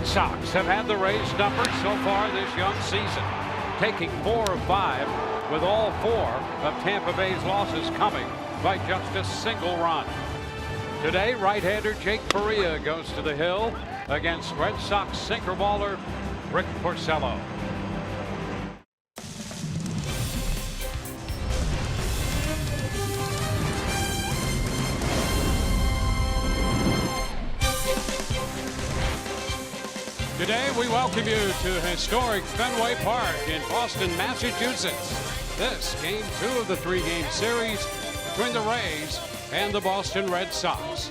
Red Sox have had the Rays numbered so far this young season, taking 4 of 5, with all 4 of Tampa Bay's losses coming by just a single run. Today, right-hander Jake Faria goes to the hill against Red Sox sinker baller Rick Porcello. Today, we welcome you to historic Fenway Park in Boston, Massachusetts. This game 2 of the 3-game series between the Rays and the Boston Red Sox.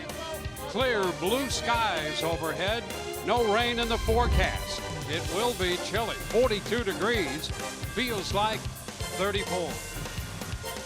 Clear blue skies overhead, no rain in the forecast. It will be chilly, 42 degrees, feels like 34.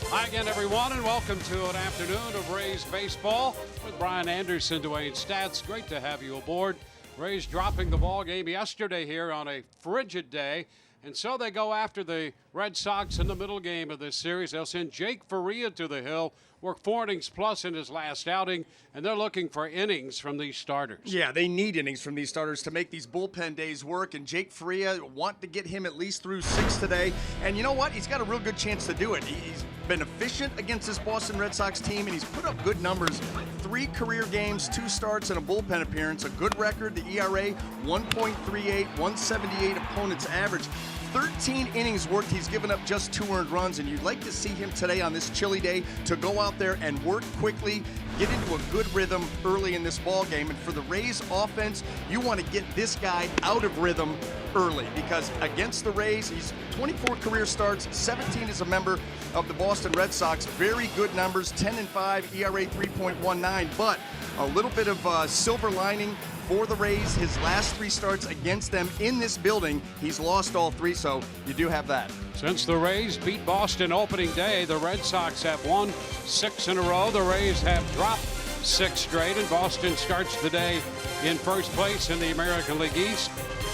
Hi again, everyone, and welcome to an afternoon of Rays baseball with Brian Anderson, Dwayne Stats. Great to have you aboard. Rays dropping the ball game yesterday here on a frigid day, and so they go after the Red Sox in the middle game of this series. They'll send Jake Faria to the hill, work 4 innings plus in his last outing, and they're looking for innings from these starters. Yeah, they need innings from these starters to make these bullpen days work, and Jake Faria want to get him at least through 6 today. And you know what? He's got a real good chance to do it. He's been efficient against this Boston Red Sox team, and he's put up good numbers. 3 career games, 2 starts, and a bullpen appearance. A good record, the ERA 1.38, 178 opponent's average. 13 innings worked, he's given up just 2 earned runs, and you'd like to see him today on this chilly day to go out there and work quickly, get into a good rhythm early in this ball game. And for the Rays offense, you want to get this guy out of rhythm early, because against the Rays, he's 24 career starts, 17 as a member of the Boston Red Sox. Very good numbers, 10-5, ERA 3.19, but a little bit of silver lining for the Rays. His last 3 starts against them in this building, he's lost all 3, so you do have that. Since the Rays beat Boston opening day, the Red Sox have won 6 in a row. The Rays have dropped 6 straight, and Boston starts the day in first place in the American League East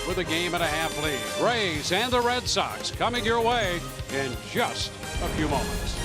with a game-and-a-half lead. Rays and the Red Sox coming your way in just a few moments.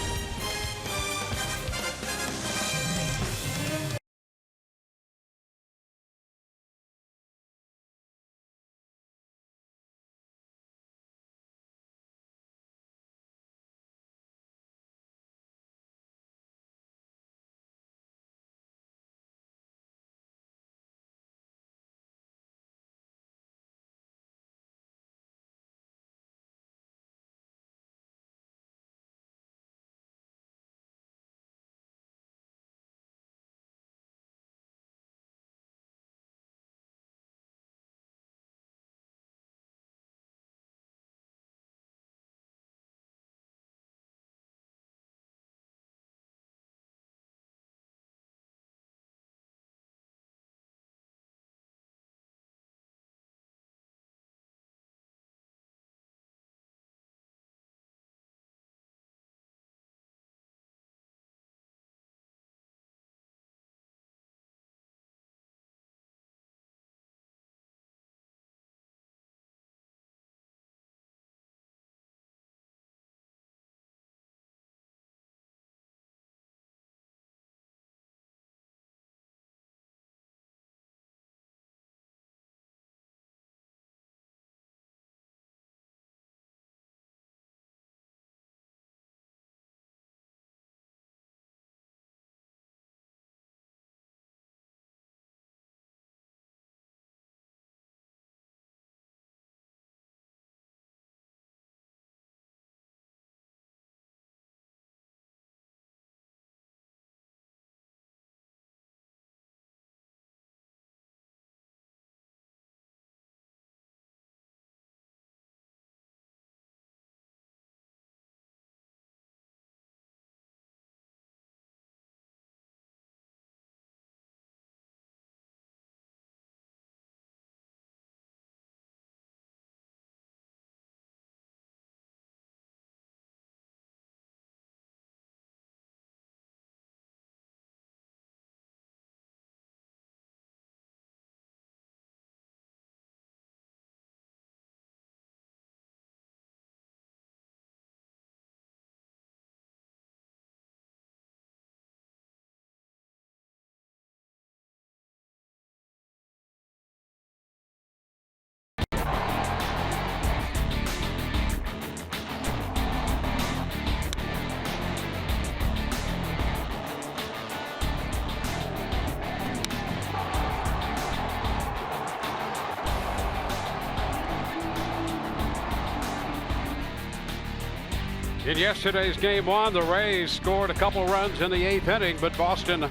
In yesterday's game one, the Rays scored a couple runs in the 8th inning, but Boston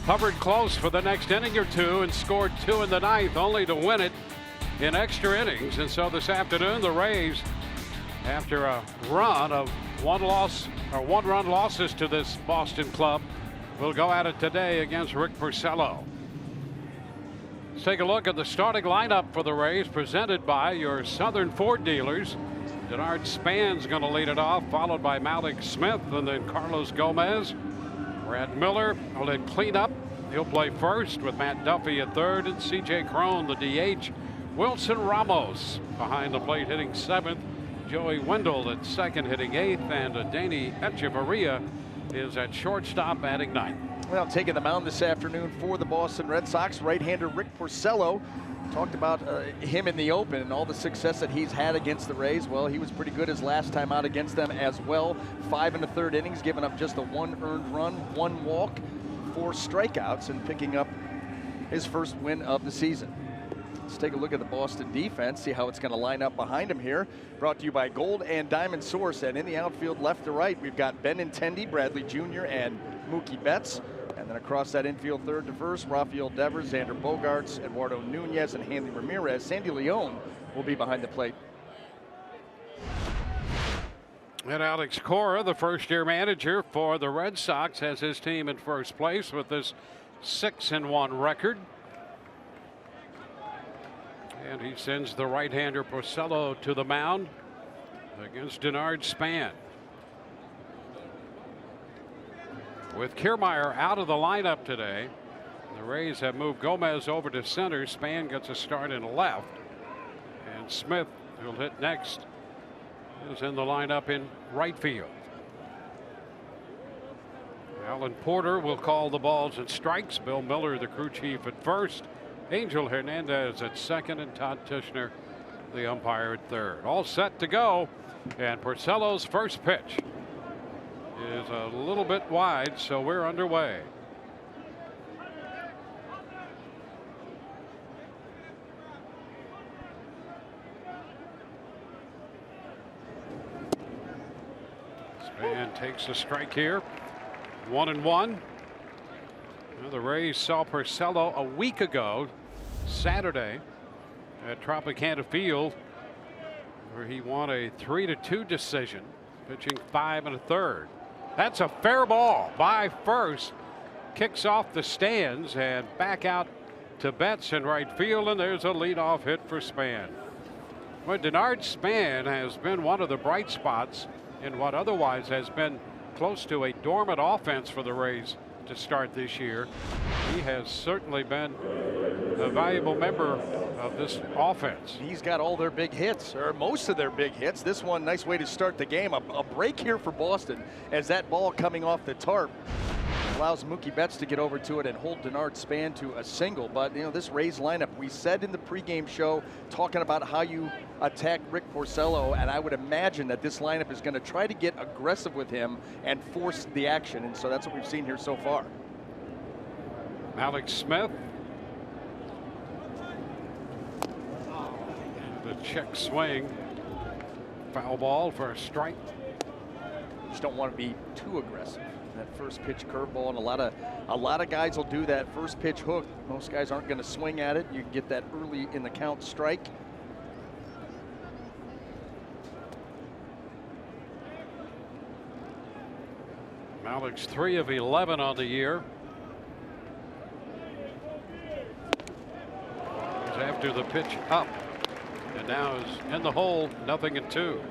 hovered close for the next inning or two and scored 2 in the 9th, only to win it in extra innings. And so this afternoon, the Rays, after a run of one-run losses to this Boston club, will go at it today against Rick Porcello. Let's take a look at the starting lineup for the Rays, presented by your Southern Ford dealers. Denard Span's going to lead it off, followed by Malik Smith and then Carlos Gomez. Brad Miller will then clean up. He'll play first with Matt Duffy at third and C.J. Cron, the DH. Wilson Ramos behind the plate hitting 7th. Joey Wendell at second hitting 8th. And Danny Echeverria is at shortstop batting 9th. Well, taking the mound this afternoon for the Boston Red Sox, right-hander Rick Porcello. Talked about him in the open and all the success that he's had against the Rays. Well, he was pretty good his last time out against them as well. 5 1/3 innings, giving up just a 1 earned run, 1 walk, 4 strikeouts, and picking up his first win of the season. Let's take a look at the Boston defense, see how it's going to line up behind him here. Brought to you by Gold and Diamond Source. And in the outfield, left to right, we've got Benintendi, Bradley Jr., and Mookie Betts. And then across that infield, third to first, Rafael Devers, Xander Bogaerts, Eduardo Nunez, and Hanley Ramirez. Sandy Leon will be behind the plate. And Alex Cora, the first-year manager for the Red Sox, has his team in first place with this 6-1 record. And he sends the right-hander Porcello to the mound against Denard Span. With Kiermaier out of the lineup today, the Rays have moved Gomez over to center. Span gets a start in left. And Smith, who'll hit next, is in the lineup in right field. Alan Porter will call the balls and strikes. Bill Miller, the crew chief, at first. Angel Hernandez at second, and Todd Tishner, the umpire, at third. All set to go. And Porcello's first pitch is a little bit wide, so we're underway. Span takes a strike here. 1-1. Well, the Rays saw Porcello a week ago, Saturday, at Tropicana Field, where he won a 3-2 decision, pitching 5 1/3. That's a fair ball by first. Kicks off the stands and back out to Betts in right field, and there's a leadoff hit for Span. Well, Denard Span has been one of the bright spots in what otherwise has been close to a dormant offense for the Rays to start this year. He has certainly been a valuable member of this offense. He's got all their big hits, or most of their big hits. This one, nice way to start the game. A break here for Boston as that ball coming off the tarp allows Mookie Betts to get over to it and hold Denard Span to a single. But, you know, this Rays lineup, we said in the pregame show, talking about how you attack Rick Porcello, and I would imagine that this lineup is going to try to get aggressive with him and force the action. And so that's what we've seen here so far. Alex Smith. The check swing. Foul ball for a strike. Just don't want to be too aggressive. That first pitch curveball, and a lot of guys will do that first pitch hook. Most guys aren't going to swing at it. You can get that early in the count strike. Malik's 3 of 11 on the year. He's after the pitch up, and now is in the hole, 0-2.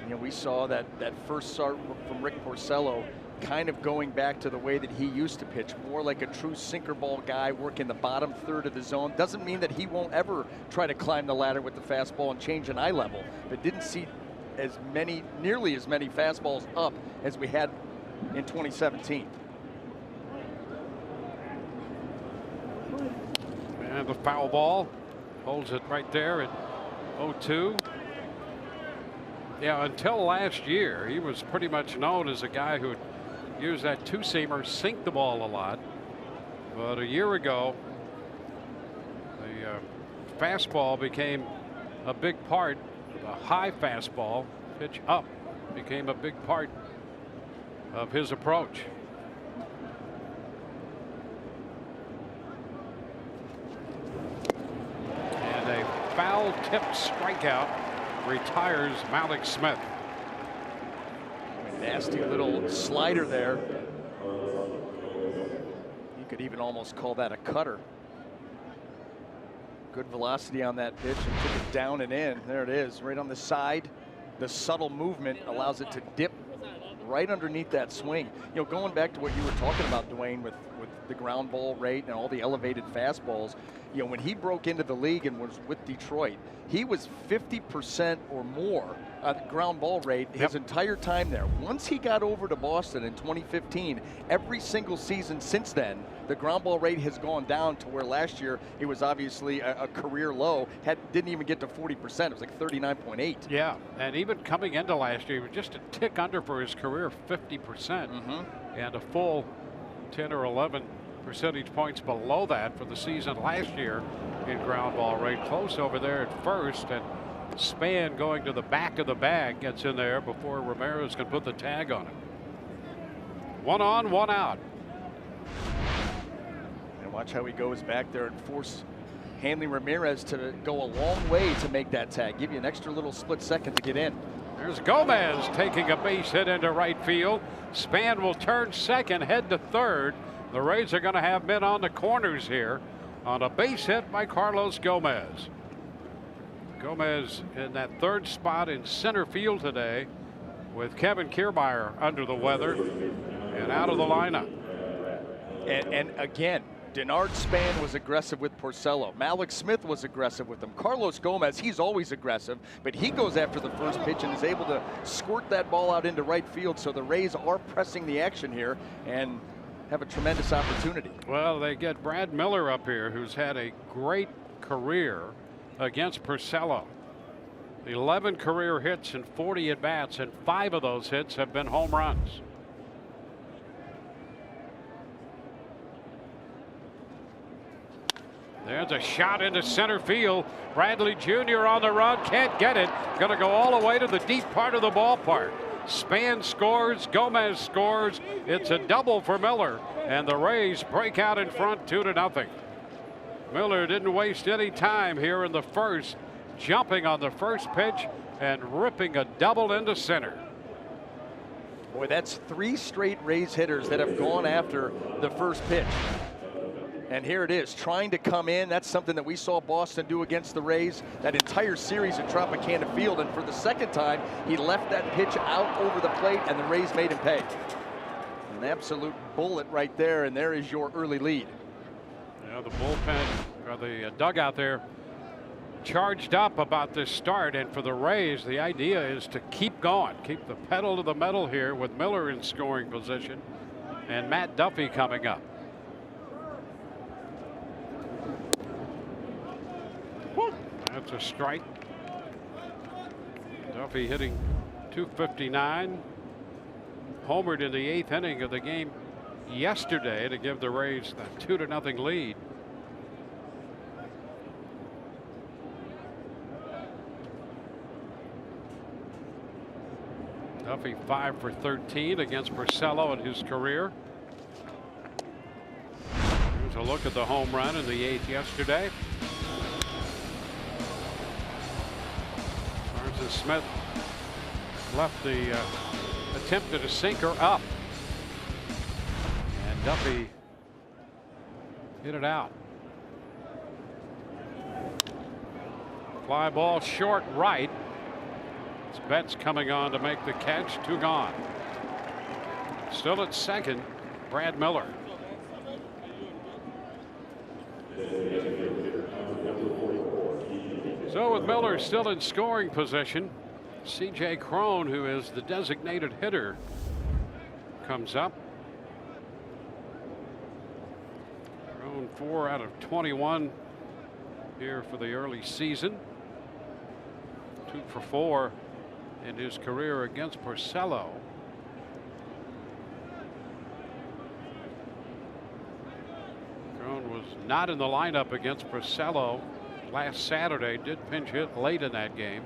You know, we saw that first start from Rick Porcello kind of going back to the way that he used to pitch, more like a true sinker ball guy, working the bottom third of the zone. Doesn't mean that he won't ever try to climb the ladder with the fastball and change an eye level, but didn't see nearly as many fastballs up as we had in 2017. And the foul ball holds it right there at 0-2. Yeah, until last year, he was pretty much known as a guy who would use that two-seamer, sink the ball a lot. But a year ago, the fastball became a big part of a high fastball, pitch up. became a big part of his approach. And a foul tip strikeout retires Malik Smith. Nasty little slider there. You could even almost call that a cutter. Good velocity on that pitch and took it down and in. There it is, right on the side. The subtle movement allows it to dip right underneath that swing. You know, going back to what you were talking about, Dwayne, with the ground ball rate and all the elevated fastballs, you know, when he broke into the league and was with Detroit, he was 50% or more ground ball rate his entire time there. Once he got over to Boston in 2015, every single season since then, the ground ball rate has gone down to where last year it was obviously a career low. Didn't even get to 40%. It was like 39.8. Yeah, and even coming into last year, he was just a tick under for his career, 50%, and a full 10 or 11 percentage points below that for the season last year in ground ball rate. Close over there at first, and Span going to the back of the bag gets in there before Ramirez can put the tag on him. 1 on, 1 out. And watch how he goes back there and force Hanley Ramirez to go a long way to make that tag. Give you an extra little split second to get in. There's Gomez taking a base hit into right field. Span will turn second, head to third. The Rays are going to have men on the corners here on a base hit by Carlos Gomez. Gomez in that third spot in center field today with Kevin Kiermaier under the weather and out of the lineup. And again, Denard Span was aggressive with Porcello. Malik Smith was aggressive with him. Carlos Gomez, he's always aggressive, but he goes after the first pitch and is able to squirt that ball out into right field. So the Rays are pressing the action here and have a tremendous opportunity. Well, they get Brad Miller up here, who's had a great career against Porcello. 11 career hits and 40 at bats, and 5 of those hits have been home runs. There's a shot into center field. Bradley Jr. on the run, can't get it. Going to go all the way to the deep part of the ballpark. Span scores, Gomez scores. It's a double for Miller, and the Rays break out in front 2-0. Miller didn't waste any time here in the first, jumping on the first pitch and ripping a double into center. Boy, that's 3 straight Rays hitters that have gone after the first pitch. And here it is, trying to come in. That's something that we saw Boston do against the Rays that entire series at Tropicana Field. And for the second time, he left that pitch out over the plate, and the Rays made him pay. An absolute bullet right there, and there is your early lead. Yeah, the bullpen, or the dugout there, charged up about this start. And for the Rays, the idea is to keep going, keep the pedal to the metal here with Miller in scoring position and Matt Duffy coming up. That's a strike. Duffy hitting .259. Homered in the 8th inning of the game yesterday to give the Rays the 2-0 lead. Duffy 5 for 13 against Porcello in his career. Here's a look at the home run in the 8th yesterday. Smith left the attempted a sinker up, and Duffy hit it out. Fly ball short right. It's Betts coming on to make the catch. 2 gone. Still at second, Brad Miller. So with Miller still in scoring position, C.J. Cron, who is the designated hitter, comes up. Cron 4 out of 21 here for the early season. 2 for 4 in his career against Porcello. Cron was not in the lineup against Porcello last Saturday, did pinch hit late in that game.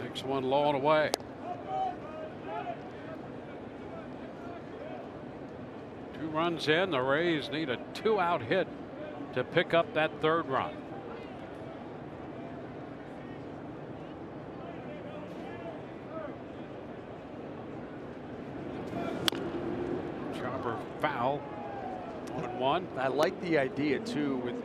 Takes This one low and away. 2 runs in. The Rays need a 2-out hit to pick up that 3rd run. Chopper foul. 1-1. I like the idea too with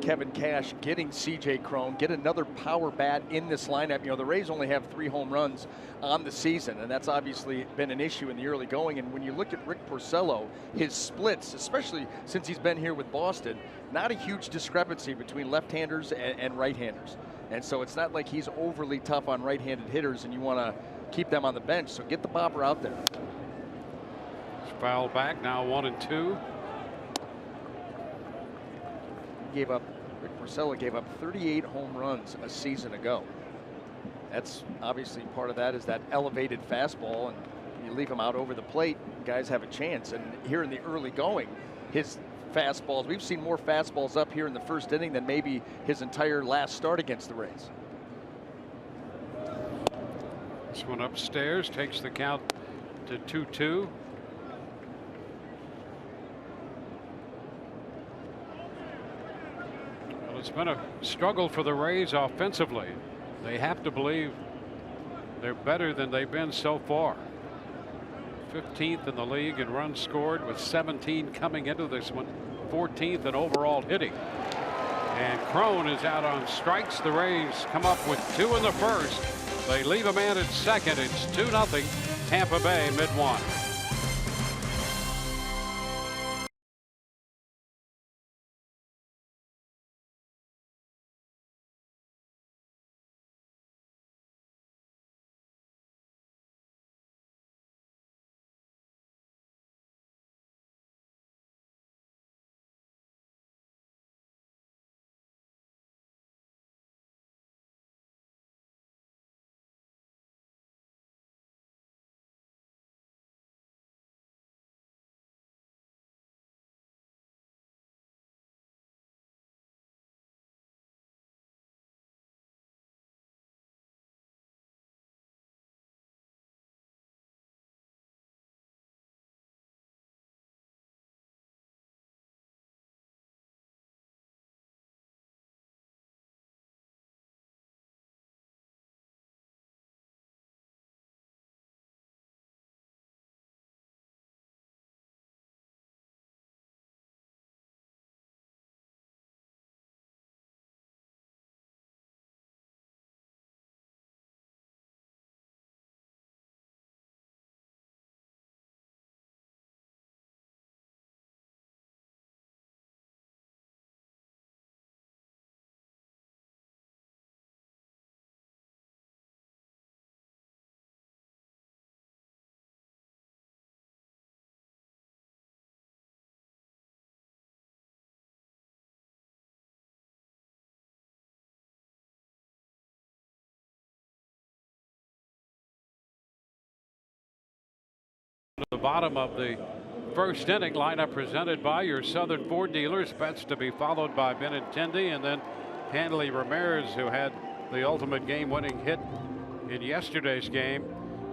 Kevin Cash getting C.J. Cron, get another power bat in this lineup. You know, the Rays only have 3 home runs on the season, and that's obviously been an issue in the early going. And when you look at Rick Porcello, his splits, especially since he's been here with Boston, not a huge discrepancy between left-handers and right-handers. And so it's not like he's overly tough on right-handed hitters and you want to keep them on the bench. So get the bopper out there. It's fouled back, now 1-2. Rick Porcello gave up 38 home runs a season ago. That's obviously part of that is that elevated fastball, and you leave him out over the plate, guys have a chance. And here in the early going, his fastballs, we've seen more fastballs up here in the 1st inning than maybe his entire last start against the Rays. This one upstairs takes the count to 2-2. It's been a struggle for the Rays offensively. They have to believe they're better than they've been so far. 15th in the league in runs scored with 17 coming into this one. 14th in overall hitting. And Cron is out on strikes. The Rays come up with 2 in the 1st. They leave a man at 2nd. It's 2-0 Tampa Bay mid-1. The bottom of the 1st inning, lineup presented by your Southern Ford dealers. Bets to be followed by Benintendi and then Hanley Ramirez, who had the ultimate game-winning hit in yesterday's game.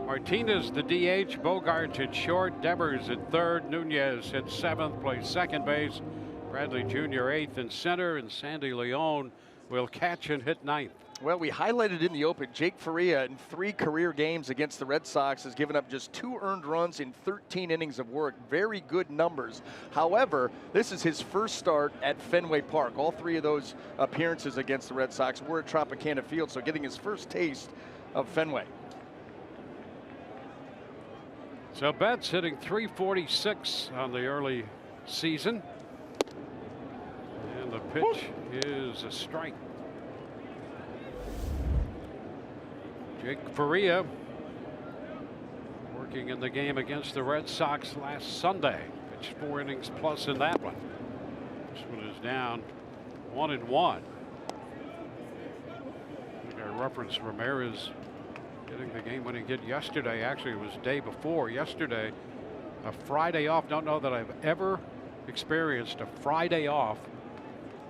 Martinez the DH, Bogaerts at short, Devers at 3rd, Nunez at 7th, plays 2nd base, Bradley Jr. 8th in center, and Sandy Leon will catch and hit 9th. Well, we highlighted in the open, Jake Faria in 3 career games against the Red Sox has given up just 2 earned runs in 13 innings of work. Very good numbers. However, this is his 1st start at Fenway Park. All 3 of those appearances against the Red Sox were at Tropicana Field, so getting his 1st taste of Fenway. So Betts hitting .346 on the early season. And the pitch is a strike. Jake Faria working in the game against the Red Sox last Sunday. Pitched 4 innings plus in that one. This one is down 1-1. I think I referenced Ramirez getting the game-winning hit yesterday. Actually, it was day before yesterday. A Friday off. Don't know that I've ever experienced a Friday off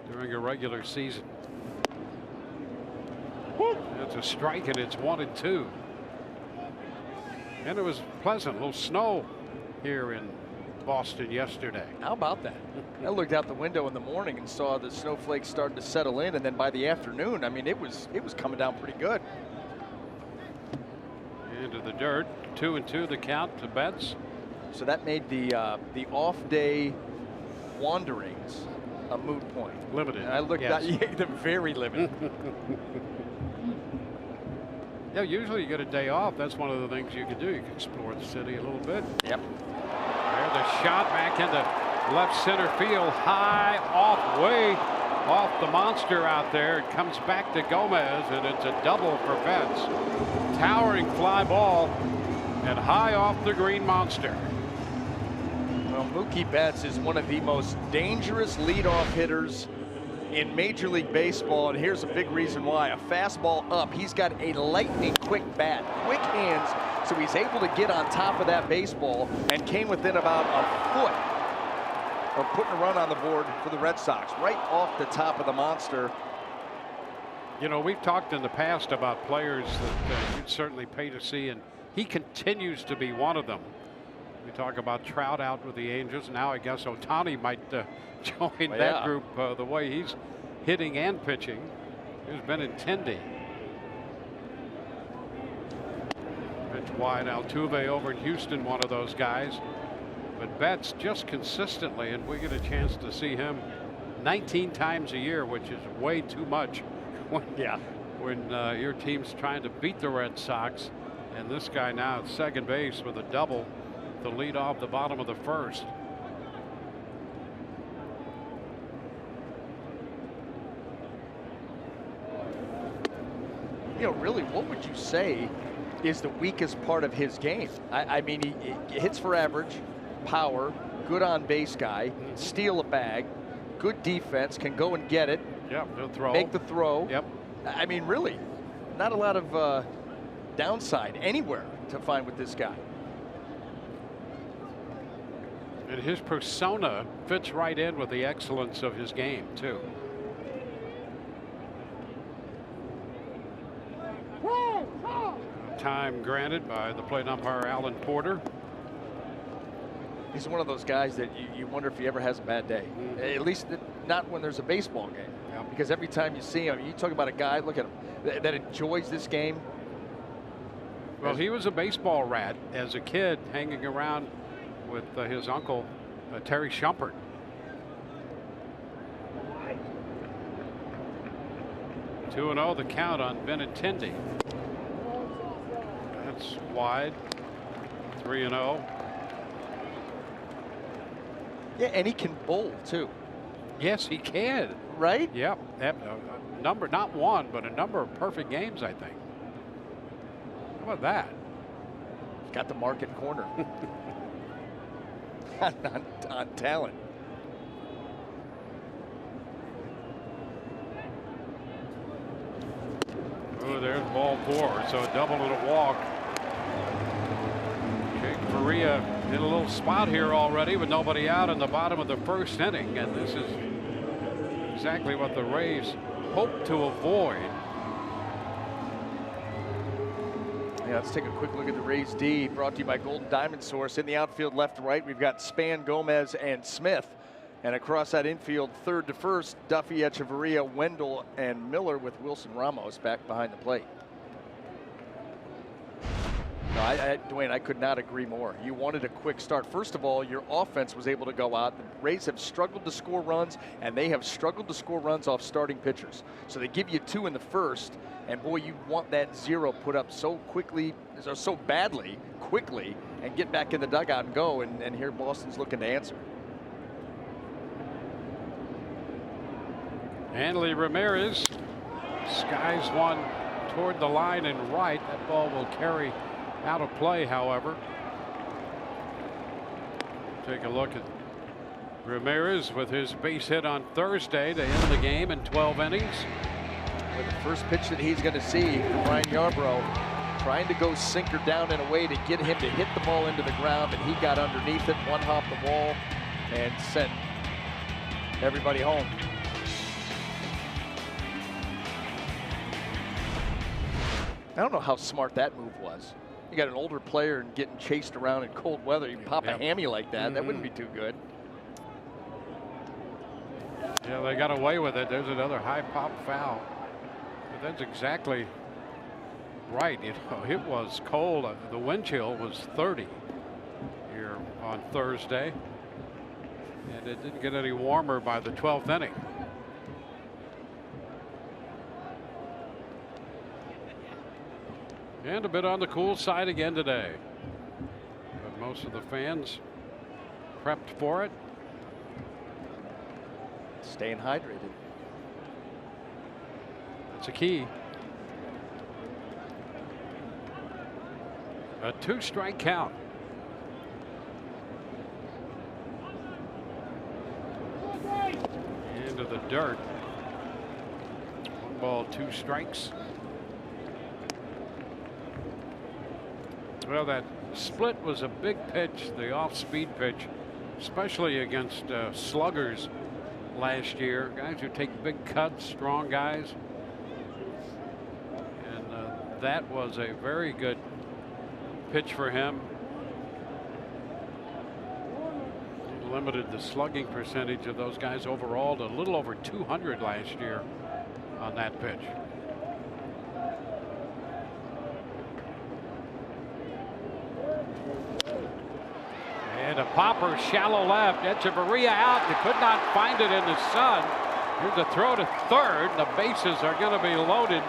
during a regular season. And That's a strike, and it's 1-2. And it was pleasant, a little snow here in Boston yesterday. How about that? I looked out the window in the morning and saw the snowflakes starting to settle in, and then by the afternoon, I mean, it was coming down pretty good. Into the dirt, 2-2 the count to Betts. So that made the off-day wanderings a moot point. Limited. And I looked yes. at they're very limited. Yeah, usually you get a day off. That's one of the things you can do. You can explore the city a little bit. Yep. There's a shot back into left center field, high off, way off the monster out there. It comes back to Gomez, and it's a double for Betts. Towering fly ball and high off the green monster. Well, Mookie Betts is one of the most dangerous leadoff hitters in Major League Baseball, and here's a big reason why. A fastball up. He's got a lightning quick bat, quick hands, so he's able to get on top of that baseball and came within about a foot of putting a run on the board for the Red Sox, right off the top of the monster. You know, we've talked in the past about players that you'd certainly pay to see, and he continues to be one of them. We talk about Trout out with the Angels. Now I guess Ohtani might join that group the way he's hitting and pitching. Here's Benintendi. Pitch wide. Altuve over in Houston, one of those guys. But Betts just consistently, and we get a chance to see him 19 times a year, which is way too much when your team's trying to beat the Red Sox. And this guy now at second base with a double to lead off the bottom of the first. You know, really, what would you say is the weakest part of his game? I mean, he hits for average, power, good on base guy, steal a bag, good defense, can go and get it. Yep, he'll throw. Make the throw. Yep. I mean, really, not a lot of downside anywhere to find with this guy. And his persona fits right in with the excellence of his game, too. Time granted by the plate umpire Alan Porter. He's one of those guys that you wonder if he ever has a bad day. At least not when there's a baseball game. Yep. Because every time you see him, you talk about a guy, look at him, that enjoys this game. Well, he was a baseball rat as a kid, hanging around with his uncle, Terry Shumpert. Two and 0 the count on Benintendi. That's wide. 3-0. Yeah, and he can bowl too. Yes, he can. Right? Yep. Number, not one, but a number of perfect games, I think. How about that? Got the market corner. on talent. Oh, there's ball 4, so a double and a walk. Jake Faria in a little spot here already with nobody out in the bottom of the first inning, and this is exactly what the Rays hope to avoid. Yeah, let's take a quick look at the Rays D, brought to you by Golden Diamond Source. In the outfield, left to right, we've got Span, Gomez, and Smith. And across that infield, third to first, Duffy, Echeverria, Wendell, and Miller, with Wilson Ramos back behind the plate. No, Dwayne, I could not agree more. You wanted a quick start. First of all, your offense was able to go out. The Rays have struggled to score runs, and they have struggled to score runs off starting pitchers. So they give you 2 in the first, and boy, you want that 0 put up so quickly, or so badly, quickly, and get back in the dugout and go, and here Boston's looking to answer. Hanley Ramirez skies one toward the line and right. That ball will carry out of play, however. Take a look at Ramirez with his base hit on Thursday to end the game in 12 innings. With the first pitch that he's going to see from Ryan Yarbrough, trying to go sinker down in a way to get him to hit the ball into the ground, but he got underneath it, one hop the wall, and sent everybody home. I don't know how smart that move was. You got an older player and getting chased around in cold weather. You pop a hammy like that, that wouldn't be too good. Yeah, they got away with it. There's another high pop foul. But that's exactly right. You know, it was cold. The wind chill was 30 here on Thursday. And it didn't get any warmer by the 12th inning. And a bit on the cool side again today. But most of the fans prepped for it. Staying hydrated. That's a key. A 2-strike count. Into the dirt. 1 ball, 2 strikes. Well, that split was a big pitch, the off-speed pitch, especially against sluggers last year. Guys who take big cuts, strong guys. And that was a very good pitch for him. He limited the slugging percentage of those guys overall to a little over 200 last year on that pitch. And a popper shallow left. Echeverria out. They could not find it in the sun. Here's a throw to third. The bases are going to be loaded.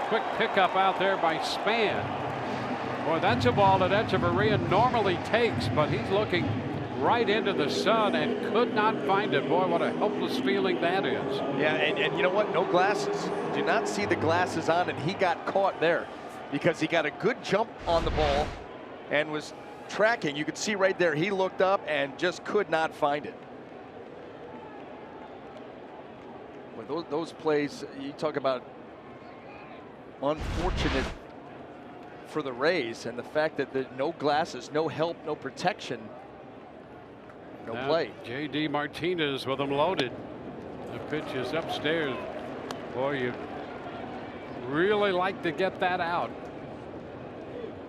Quick pickup out there by Span. Boy, that's a ball that Echeverria normally takes, but he's looking right into the sun and could not find it. Boy, what a helpless feeling that is. Yeah, and you know what? No glasses. Do not see the glasses on, and he got caught there because he got a good jump on the ball and was tracking. You could see right there, he looked up and just could not find it. Well, those plays, you talk about unfortunate for the Rays, and the fact that there's no glasses, no help, no protection, no play. J.D. Martinez with them loaded. The pitch is upstairs. Boy, you really like to get that out.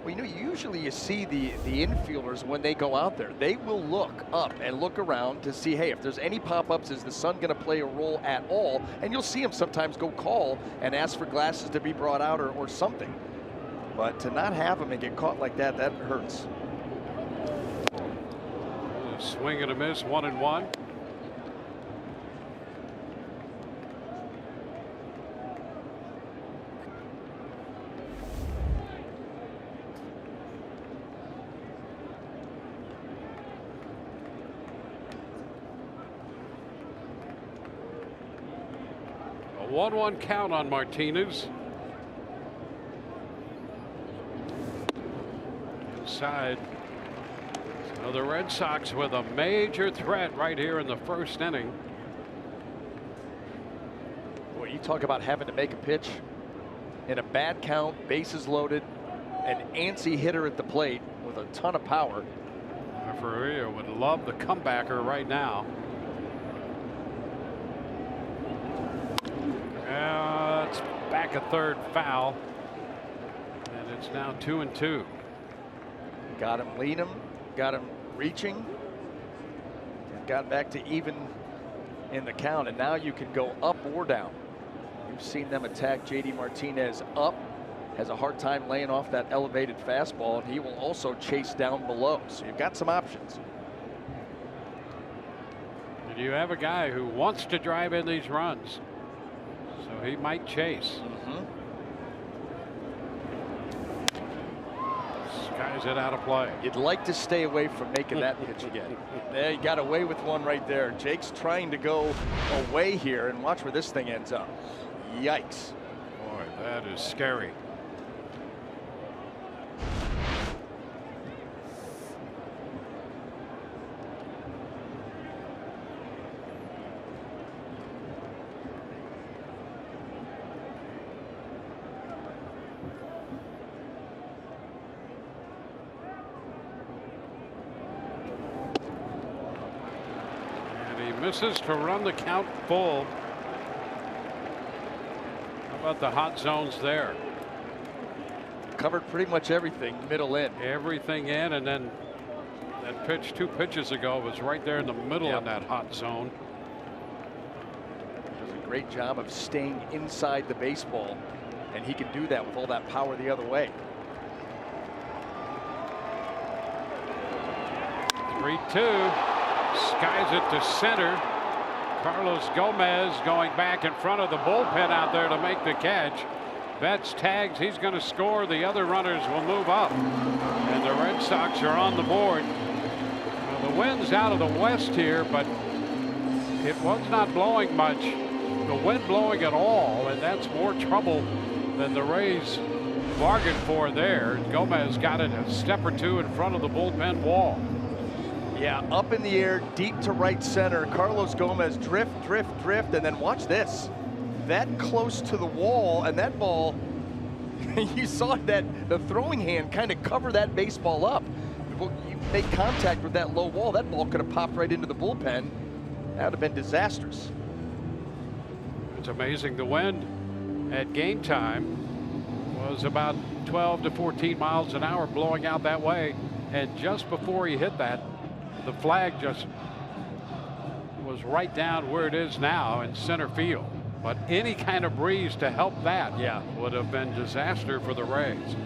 Well, you know, usually you see the infielders when they go out there, they will look up and look around to see, hey, if there's any pop-ups, is the sun going to play a role at all? And you'll see them sometimes go call and ask for glasses to be brought out or something. But to not have them and get caught like that, that hurts. A swing and a miss, 1-1. A 1-1 count on Martinez. Inside. So the Red Sox with a major threat right here in the first inning. Boy, you talk about having to make a pitch in a bad count, bases loaded, an antsy hitter at the plate with a ton of power. Ferreira would love the comebacker right now. It's back a third foul, and it's now 2-2. Got him lean him, got him reaching, and got back to even in the count, and now you can go up or down. You've seen them attack J.D. Martinez up, has a hard time laying off that elevated fastball, and he will also chase down below. So you've got some options. And you have a guy who wants to drive in these runs, so he might chase. Skies it out of play. You'd like to stay away from making that pitch again. There, you got away with one right there. Jake's trying to go away here, and watch where this thing ends up. Yikes. Boy, that is scary. Misses to run the count full. How about the hot zones there? Covered pretty much everything, middle in. Everything in, and then that pitch 2 pitches ago was right there in the middle in that hot zone. Does a great job of staying inside the baseball, and he can do that with all that power the other way. 3-2, skies it to center. Carlos Gomez going back in front of the bullpen out there to make the catch. Betts tags, he's going to score. The other runners will move up, and the Red Sox are on the board. Well, the wind's out of the west here, but it was not blowing much. The wind blowing at all, and that's more trouble than the Rays bargained for there. Gomez got it a step or two in front of the bullpen wall. Yeah, up in the air, deep to right center. Carlos Gomez drift, and then watch this. That close to the wall, and that ball, you saw that the throwing hand kind of cover that baseball up. You make contact with that low wall, that ball could have popped right into the bullpen. That would have been disastrous. It's amazing. The wind at game time was about 12 to 14 miles an hour blowing out that way, and just before he hit that, the flag just was right down where it is now in center field. But any kind of breeze to help that would have been disaster for the Rays.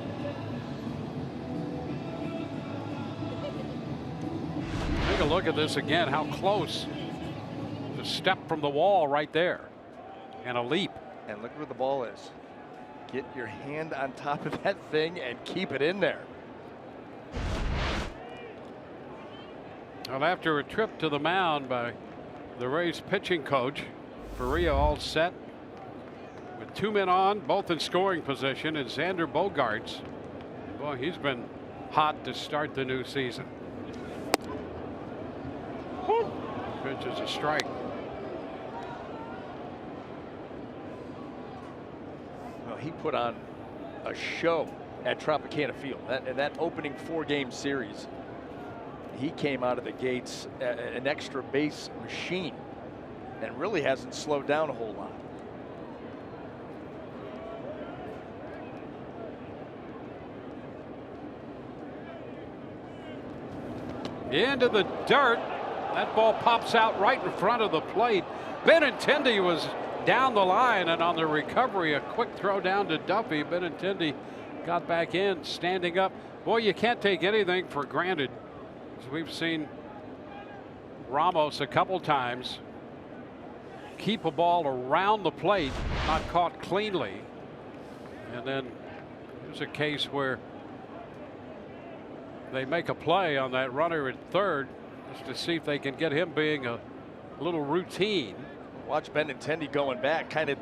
Take a look at this again, how close. The step from the wall right there, and a leap. And look where the ball is. Get your hand on top of that thing and keep it in there. Well, after a trip to the mound by the Rays pitching coach, Faria all set with 2 men on, both in scoring position, and Xander Bogaerts. Boy, he's been hot to start the new season. Pitch is a strike. Well, he put on a show at Tropicana Field. That opening 4-game series, he came out of the gates an extra base machine and really hasn't slowed down a whole lot. Into the dirt. That ball pops out right in front of the plate. Benintendi was down the line, and on the recovery, a quick throw down to Duffy. Benintendi got back in, standing up. Boy, you can't take anything for granted. We've seen Ramos a couple times keep a ball around the plate, not caught cleanly. And then there's a case where they make a play on that runner at third just to see if they can get him being a little routine. Watch Benintendi going back, kind of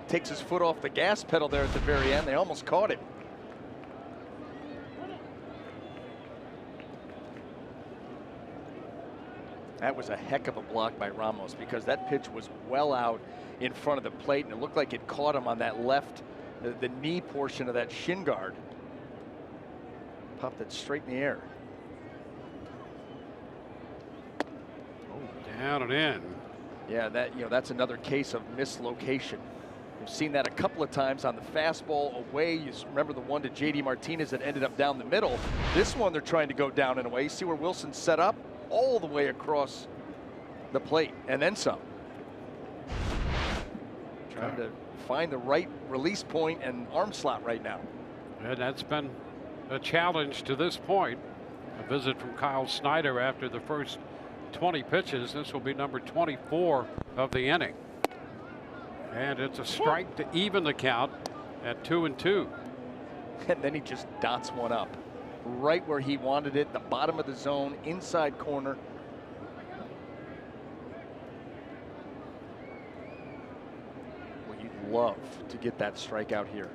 takes his foot off the gas pedal there at the very end. They almost caught him. That was a heck of a block by Ramos, because that pitch was well out in front of the plate, and it looked like it caught him on that left, the knee portion of that shin guard. Popped it straight in the air. Oh, down and in. Yeah, that's another case of mislocation. We've seen that a couple of times on the fastball away. You remember the one to J.D. Martinez that ended up down the middle. This one they're trying to go down and away. You see where Wilson's set up? All the way across the plate and then some. Trying to find the right release point and arm slot right now. And that's been a challenge to this point. A visit from Kyle Snyder after the first 20 pitches. This will be number 24 of the inning. And it's a strike to even the count at 2-2. And then he just dots one up right where he wanted it, the bottom of the zone, inside corner. Well, you'd love to get that strikeout here.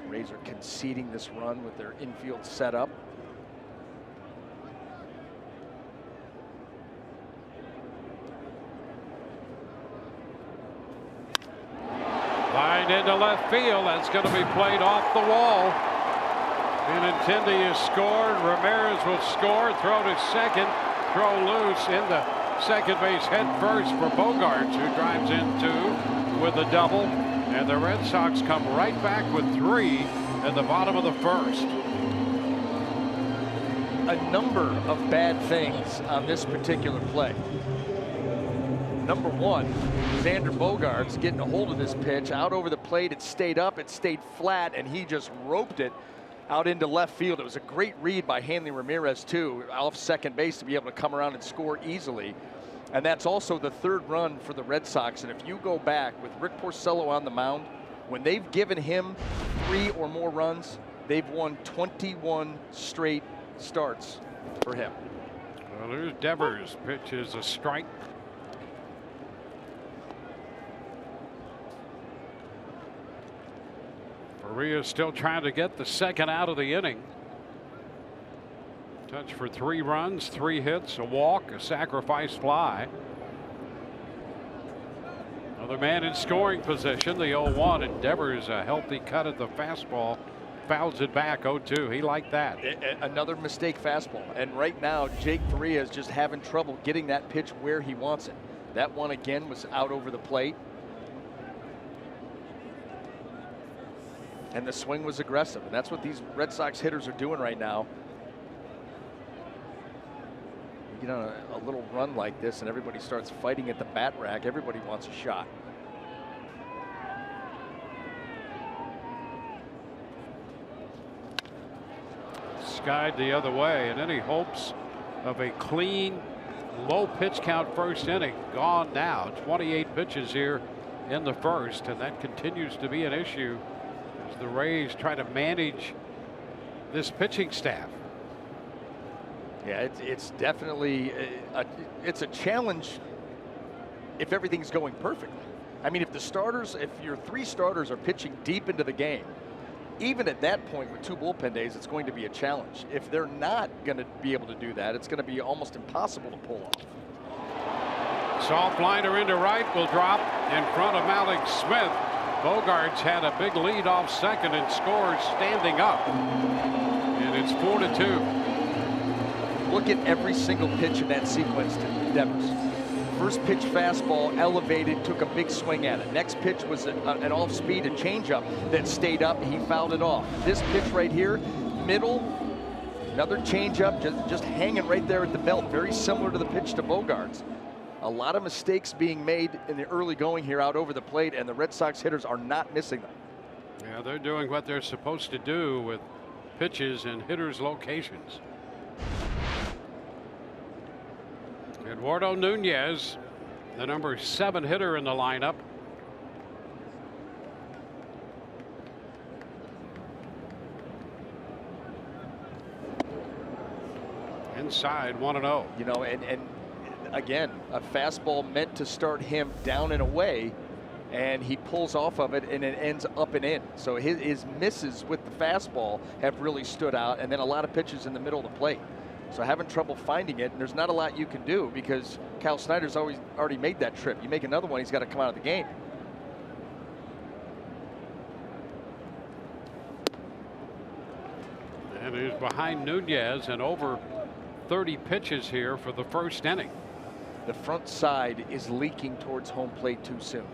Rays are conceding this run with their infield setup. Line into left field. That's going to be played off the wall. Benintendi has scored. Ramirez will score. Throw to second. Throw loose into second base head first for Bogaerts, who drives in 2 with a double. And the Red Sox come right back with 3 at the bottom of the first. A number of bad things on this particular play. Number one, Xander Bogaerts getting a hold of this pitch out over the plate. It stayed up, it stayed flat, and he just roped it out into left field. It was a great read by Hanley Ramirez, too, off second base to be able to come around and score easily. And that's also the 3rd run for the Red Sox. And if you go back with Rick Porcello on the mound, when they've given him 3 or more runs, they've won 21 straight starts for him. Well, there's Devers. Pitch is a strike. Faria still trying to get the 2nd out of the inning. Touch for 3 runs, 3 hits, a walk, a sacrifice fly. Another man in scoring position, the 0-1, and Devers a healthy cut at the fastball. Fouls it back 0-2. He liked that. Another mistake fastball. And right now, Jake Faria is just having trouble getting that pitch where he wants it. That one again was out over the plate. And the swing was aggressive. And that's what these Red Sox hitters are doing right now. You get on a little run like this and everybody starts fighting at the bat rack. Everybody wants a shot. Skied the other way, and any hopes of a clean, low pitch count first inning gone now. 28 pitches here in the first, and that continues to be an issue as the Rays try to manage this pitching staff. Yeah, it's definitely it's a challenge if everything's going perfectly. I mean, if your 3 starters are pitching deep into the game, even at that point with 2 bullpen days, it's going to be a challenge. If they're not going to be able to do that, it's going to be almost impossible to pull off. Soft liner into right will drop in front of Malik Smith. Bogaerts had a big lead off second and scores standing up. And it's 4-2. Look at every single pitch in that sequence to Devers. First pitch fastball elevated, took a big swing at it. Next pitch was an off speed, a changeup that stayed up. He fouled it off. This pitch right here, middle, another changeup, just hanging right there at the belt. Very similar to the pitch to Bogaerts. A lot of mistakes being made in the early going here out over the plate, and the Red Sox hitters are not missing them. Yeah, they're doing what they're supposed to do with pitches and hitters' locations. Eduardo Nunez, the number 7 hitter in the lineup. Inside 1-0. You know, and again, a fastball meant to start him down and away, and he pulls off of it and it ends up and in. So his misses with the fastball have really stood out, and then a lot of pitches in the middle of the plate. So having trouble finding it, and there's not a lot you can do because Kyle Snyder's already made that trip. You make another one, he's got to come out of the game. And he's behind Nunez and over 30 pitches here for the first inning. The front side is leaking towards home plate too soon.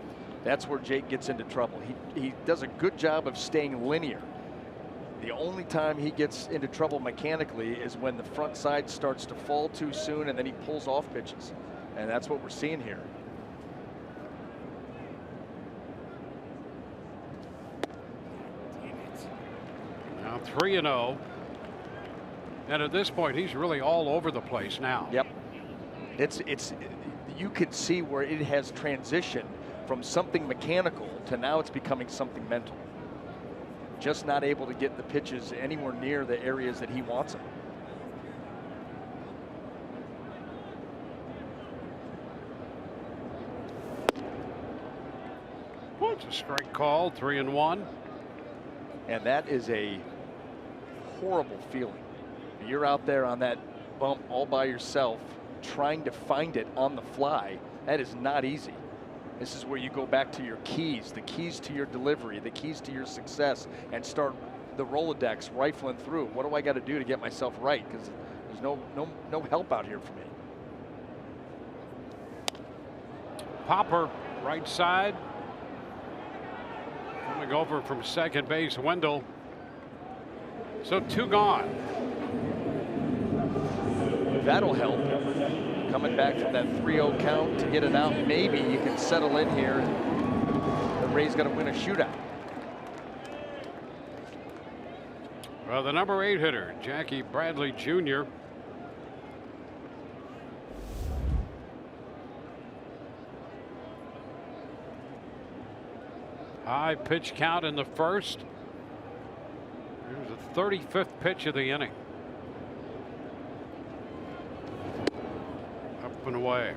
That's where Jake gets into trouble. He does a good job of staying linear. The only time he gets into trouble mechanically is when the front side starts to fall too soon and then he pulls off pitches. And that's what we're seeing here. Now 3-0. And at this point, he's really all over the place now. Yep. You can see where it has transitioned from something mechanical to now it's becoming something mental. Just not able to get the pitches anywhere near the areas that he wants them. It's a strike call, 3-1. And that is a horrible feeling. You're out there on that bump all by yourself, trying to find it on the fly. That is not easy. This is where you go back to your keys, the keys to your delivery, the keys to your success, and start the Rolodex rifling through. What do I got to do to get myself right? Because there's no help out here for me. Popper, right side. Coming over from second base, Wendell. So 2 gone. That'll help. Coming back from that 3-0 count to get it out. Maybe you can settle in here. The Rays got to win a shootout. Well, the number 8 hitter, Jackie Bradley Jr. High pitch count in the first. Here's the 35th pitch of the inning. Up and away.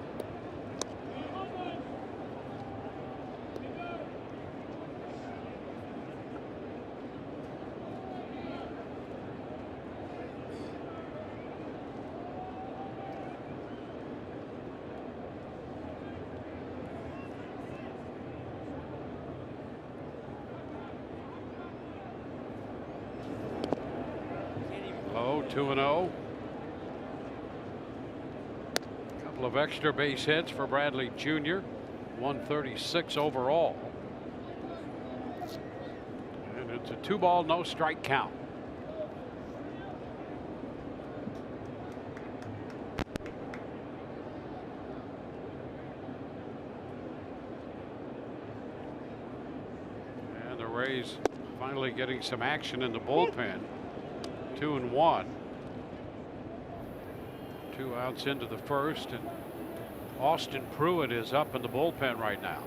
Low, 2-0. Couple of extra base hits for Bradley Jr. 136 overall. And it's a 2-ball, no strike count. And the Rays finally getting some action in the bullpen. 2-1. 2 outs into the first, and Austin Pruitt is up in the bullpen right now.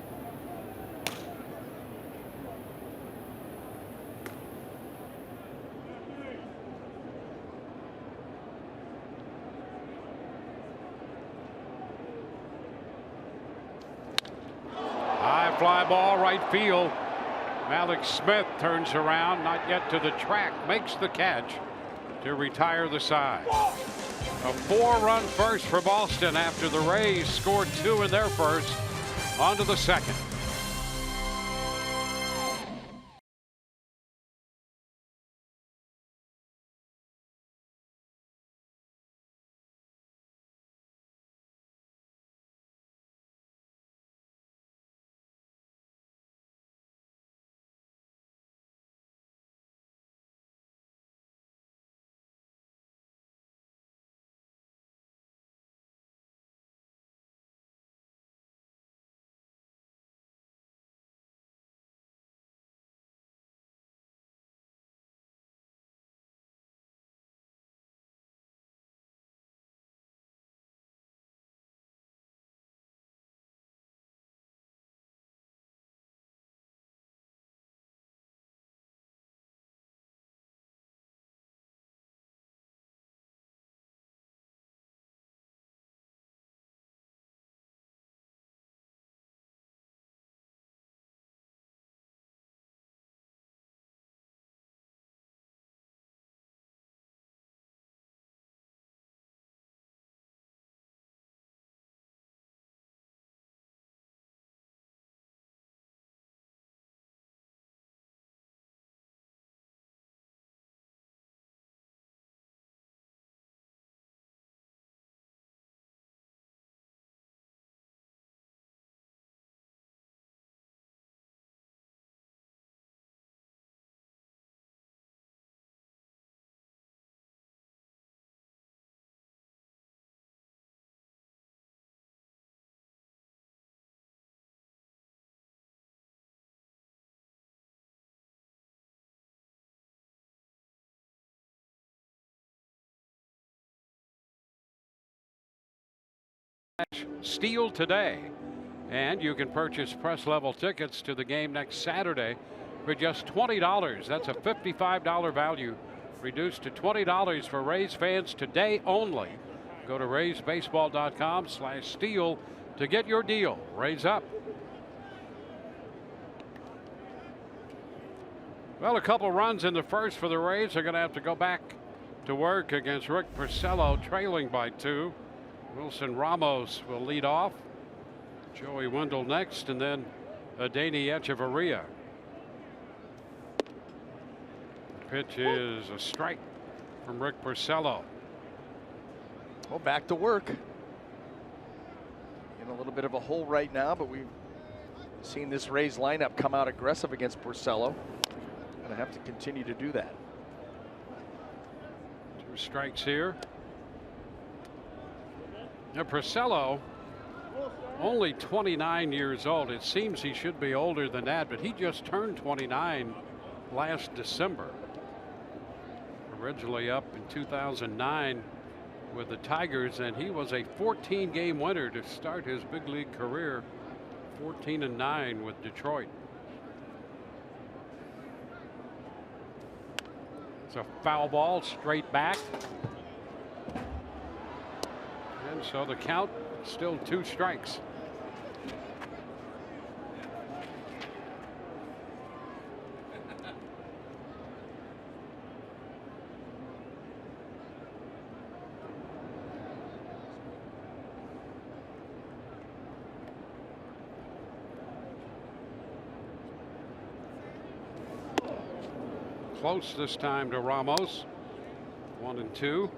High fly ball right field. Malik Smith turns around, not yet to the track, makes the catch to retire the side. A 4-run first for Boston after the Rays scored 2 in their first. On to the second. Steal today, and you can purchase press level tickets to the game next Saturday for just $20. That's a $55 value reduced to $20 for Rays fans today only. Go to raysbaseball.com/steal to get your deal. Rays up. Well, a couple runs in the first for the Rays. They're going to have to go back to work against Rick Porcello, trailing by 2. Wilson Ramos will lead off. Joey Wendell next, and then Adeiny Echeverria. Pitch is a strike from Rick Porcello. Well, back to work. In a little bit of a hole right now, but we Seeing this Rays lineup come out aggressive against Porcello. Gonna have to continue to do that. 2 strikes here. Now Porcello, only 29 years old. It seems he should be older than that, but he just turned 29 last December. Originally up in 2009 with the Tigers, and he was a 14-game winner to start his big league career. 14-9 with Detroit. It's a foul ball straight back. And so the count still 2 strikes. Close this time to Ramos. 1-2.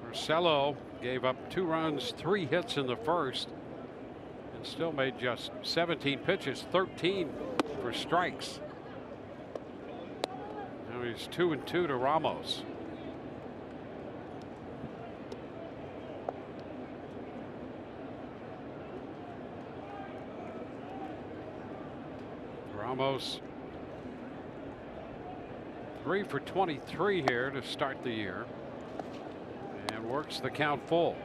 Porcello gave up 2 runs, 3 hits in the first, and still made just 17 pitches, 13 for strikes. Now he's 2-2 to Ramos. Ramos 3 for 23 here to start the year, and works the count full.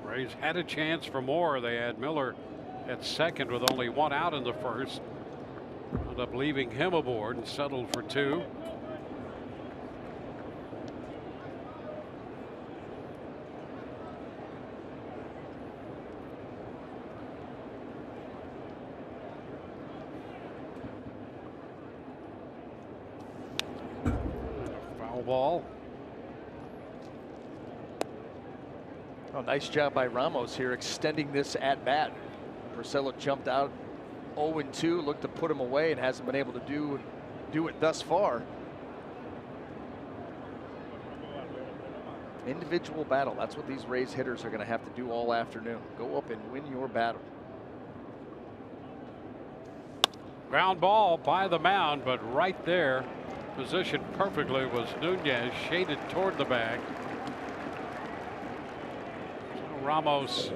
Rays had a chance for more. They had Miller at second with only 1 out in the first. Ended up leaving him aboard and settled for 2. Ball. Oh, nice job by Ramos here extending this at bat. Porcello jumped out 0-2, looked to put him away and hasn't been able to do it thus far. Individual battle. That's what these Rays hitters are going to have to do all afternoon. Go up and win your battle. Ground ball by the mound, but right there, positioned perfectly, was Nunez, shaded toward the bag. So Ramos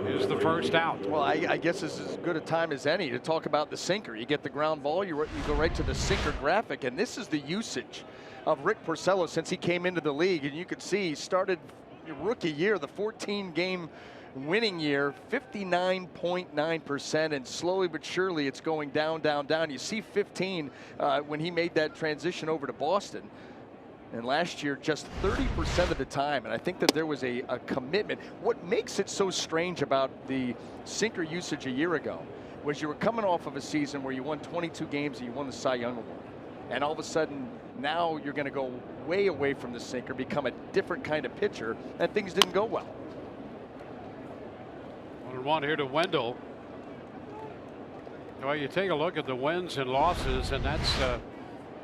is the first out. Well, I guess this is as good a time as any to talk about the sinker. You get the ground ball, you go right to the sinker graphic, and this is the usage of Rick Porcello since he came into the league. And you could see he started rookie year, the 14-game winning year, 59.9%, and slowly but surely it's going down, down, down. You see 15 when he made that transition over to Boston. And last year, just 30% of the time. And I think that there was a commitment. What makes it so strange about the sinker usage a year ago was you were coming off of a season where you won 22 games and you won the Cy Young Award. And all of a sudden, now you're going to go way away from the sinker, become a different kind of pitcher, and things didn't go well. 1-1 here to Wendell. Well, you take a look at the wins and losses, and that's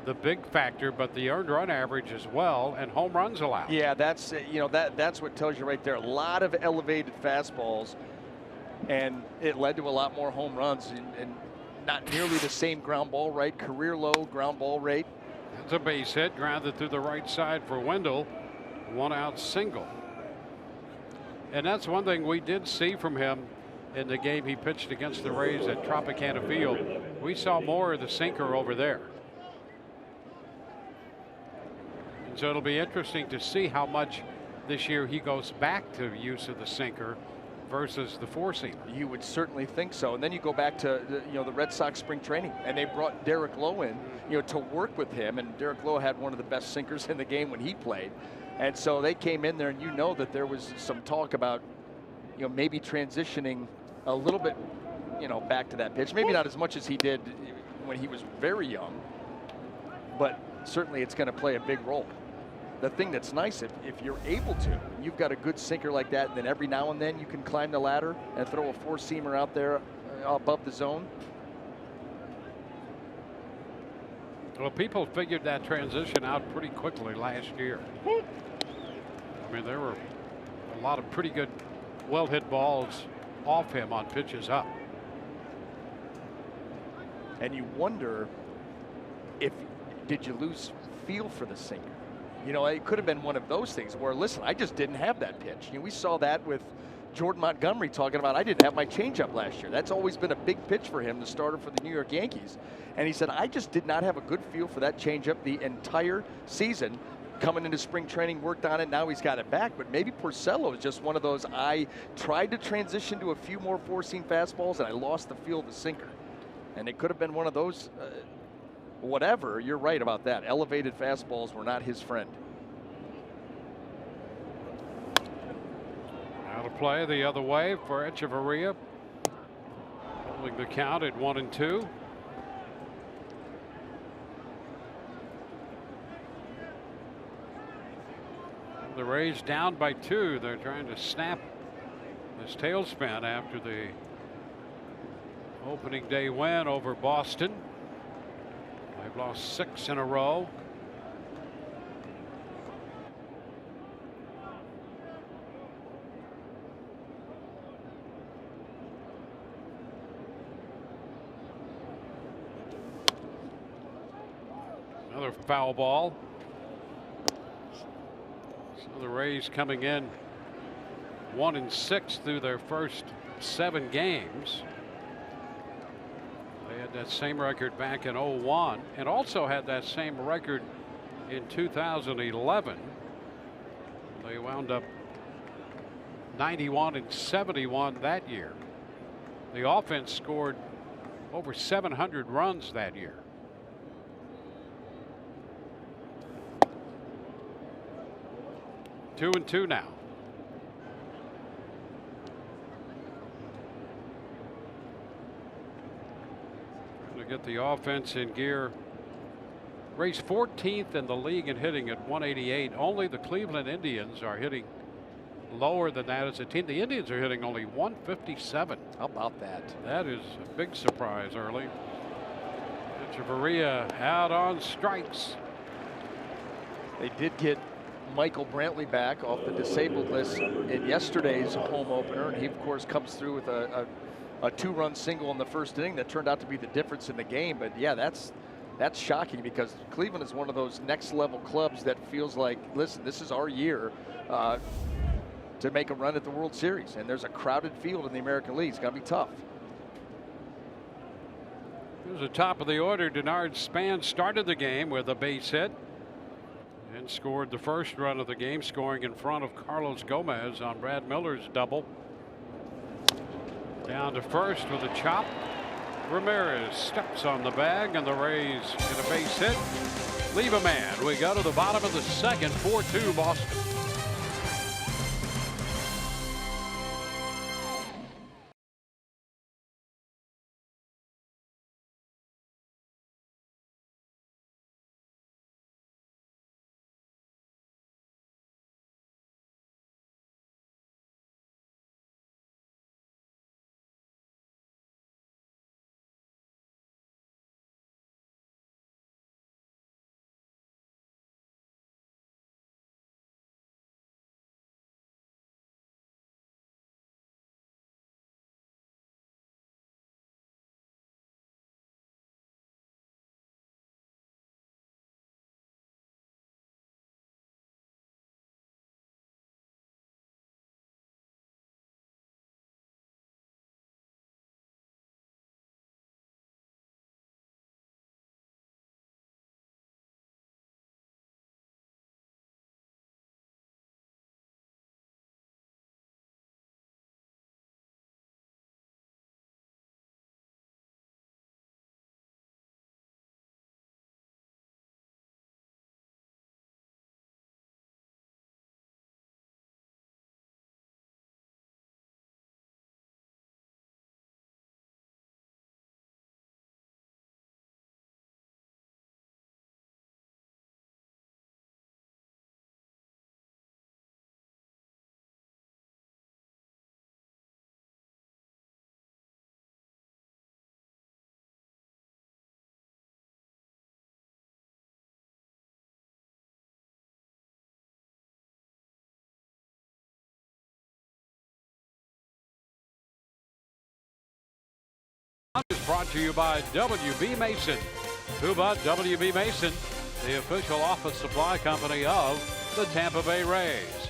the big factor, but the earned run average as well, and home runs allowed. Yeah, that's that's what tells you right there. A lot of elevated fastballs, and it led to a lot more home runs, and not nearly the same ground ball rate, career low ground ball rate. It's a base hit, grounded through the right side for Wendell. 1 out single. And that's one thing we did see from him in the game he pitched against the Rays at Tropicana Field. We saw more of the sinker over there. And so it'll be interesting to see how much this year he goes back to use of the sinker versus the 4-seamer. You would certainly think so. And then you go back to the Red Sox spring training, and they brought Derek Lowe in to work with him, and Derek Lowe had one of the best sinkers in the game when he played. And so they came in there, and that there was some talk about maybe transitioning a little bit back to that pitch. Maybe not as much as he did when he was very young, but certainly it's going to play a big role. The thing that's nice, if you're able to, you've got a good sinker like that, and then every now and then you can climb the ladder and throw a 4-seamer out there above the zone. Well, people figured that transition out pretty quickly last year. I mean, there were a lot of pretty good, well-hit balls off him on pitches up. And you wonder if, did you lose feel for the sinker? You know, it could have been one of those things where, listen, I just didn't have that pitch. You know, we saw that with Jordan Montgomery talking about, I didn't have my changeup last year. That's always been a big pitch for him, the starter for the New York Yankees. And he said, I just did not have a good feel for that changeup the entire season. Coming into spring training, worked on it, now he's got it back. But maybe Porcello is just one of those, I tried to transition to a few more four-seam fastballs and I lost the feel of the sinker. And it could have been one of those, whatever, you're right about that. Elevated fastballs were not his friend. Now to play the other way for Echeverria. Holding the count at 1-2. The Rays down by 2. They're trying to snap this tailspin after the opening day win over Boston. They've lost 6 in a row. Another foul ball. So the Rays coming in 1-6 through their first 7 games. They had that same record back in 01 and also had that same record in 2011. They wound up 91-71 that year. The offense scored over 700 runs that year. 2-2 now. Trying to get the offense in gear. Rays 14th in the league in hitting at 188. Only the Cleveland Indians are hitting lower than that as a team. The Indians are hitting only 157. How about that? That is a big surprise early. Echeverria out on strikes. They did get Michael Brantley back off the disabled list in yesterday's home opener, and he of course comes through with a 2-run single in the first inning that turned out to be the difference in the game. But yeah, that's shocking because Cleveland is one of those next level clubs that feels like, listen, this is our year to make a run at the World Series, and there's a crowded field in the American League. It's gonna be tough. Here's the top of the order. Denard Span started the game with a base hit and scored the first run of the game, scoring in front of Carlos Gomez on Brad Miller's double. Down to first with a chop. Ramirez steps on the bag, and the Rays get a base hit. Leave a man. We go to the bottom of the second. 4-2 Boston. is brought to you by WB Mason. Who but WB Mason, the official office supply company of the Tampa Bay Rays.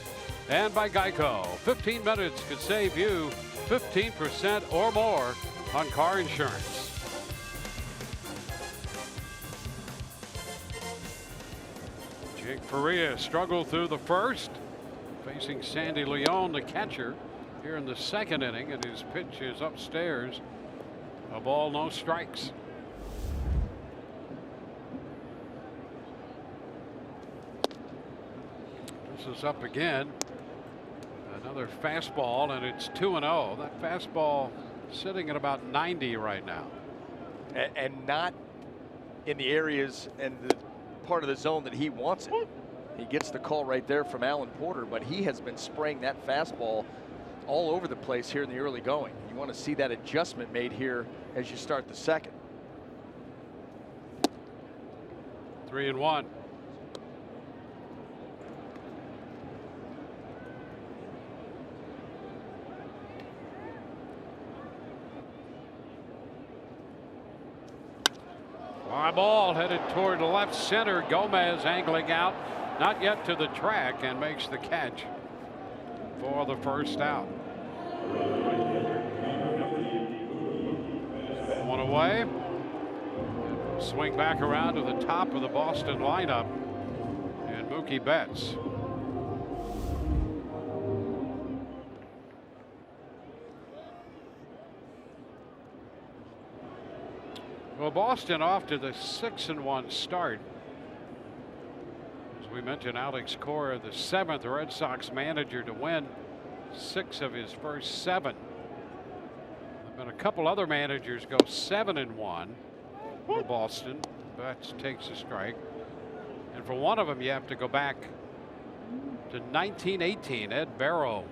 And by Geico. 15 minutes could save you 15% or more on car insurance. Jake Faria struggled through the first, facing Sandy Leon, the catcher, here in the second inning, and his pitch is upstairs. A ball, no strikes. This is up again. Another fastball, and it's 2-0. That fastball sitting at about 90 right now. And not in the areas and the part of the zone that he wants it. He gets the call right there from Alan Porter, but he has been spraying that fastball all over the place here in the early going. You want to see that adjustment made here as you start the second. 3-1. Fly ball headed toward left center. Gomez angling out, not yet to the track, and makes the catch for the first out. One away. Swing back around to the top of the Boston lineup, and Mookie Betts. Well, Boston off to the 6-1 start. As we mentioned, Alex Cora, the 7th Red Sox manager to win 6 of his first 7. There have been a couple other managers go 7-1 for Boston. Betts takes a strike. And for one of them, you have to go back to 1918. Ed Barrow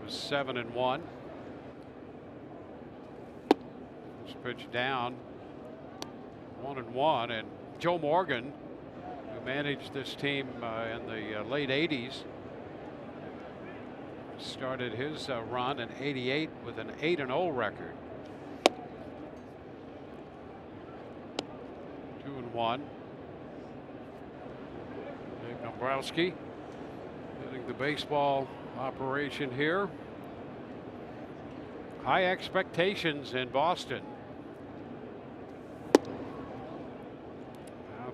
was 7-1. This pitch down. 1-1, and Joe Morgan, who managed this team in the late 80s, started his run in '88 with an 8-0 record. 2-1. Dave Dombrowski getting the baseball operation here. High expectations in Boston.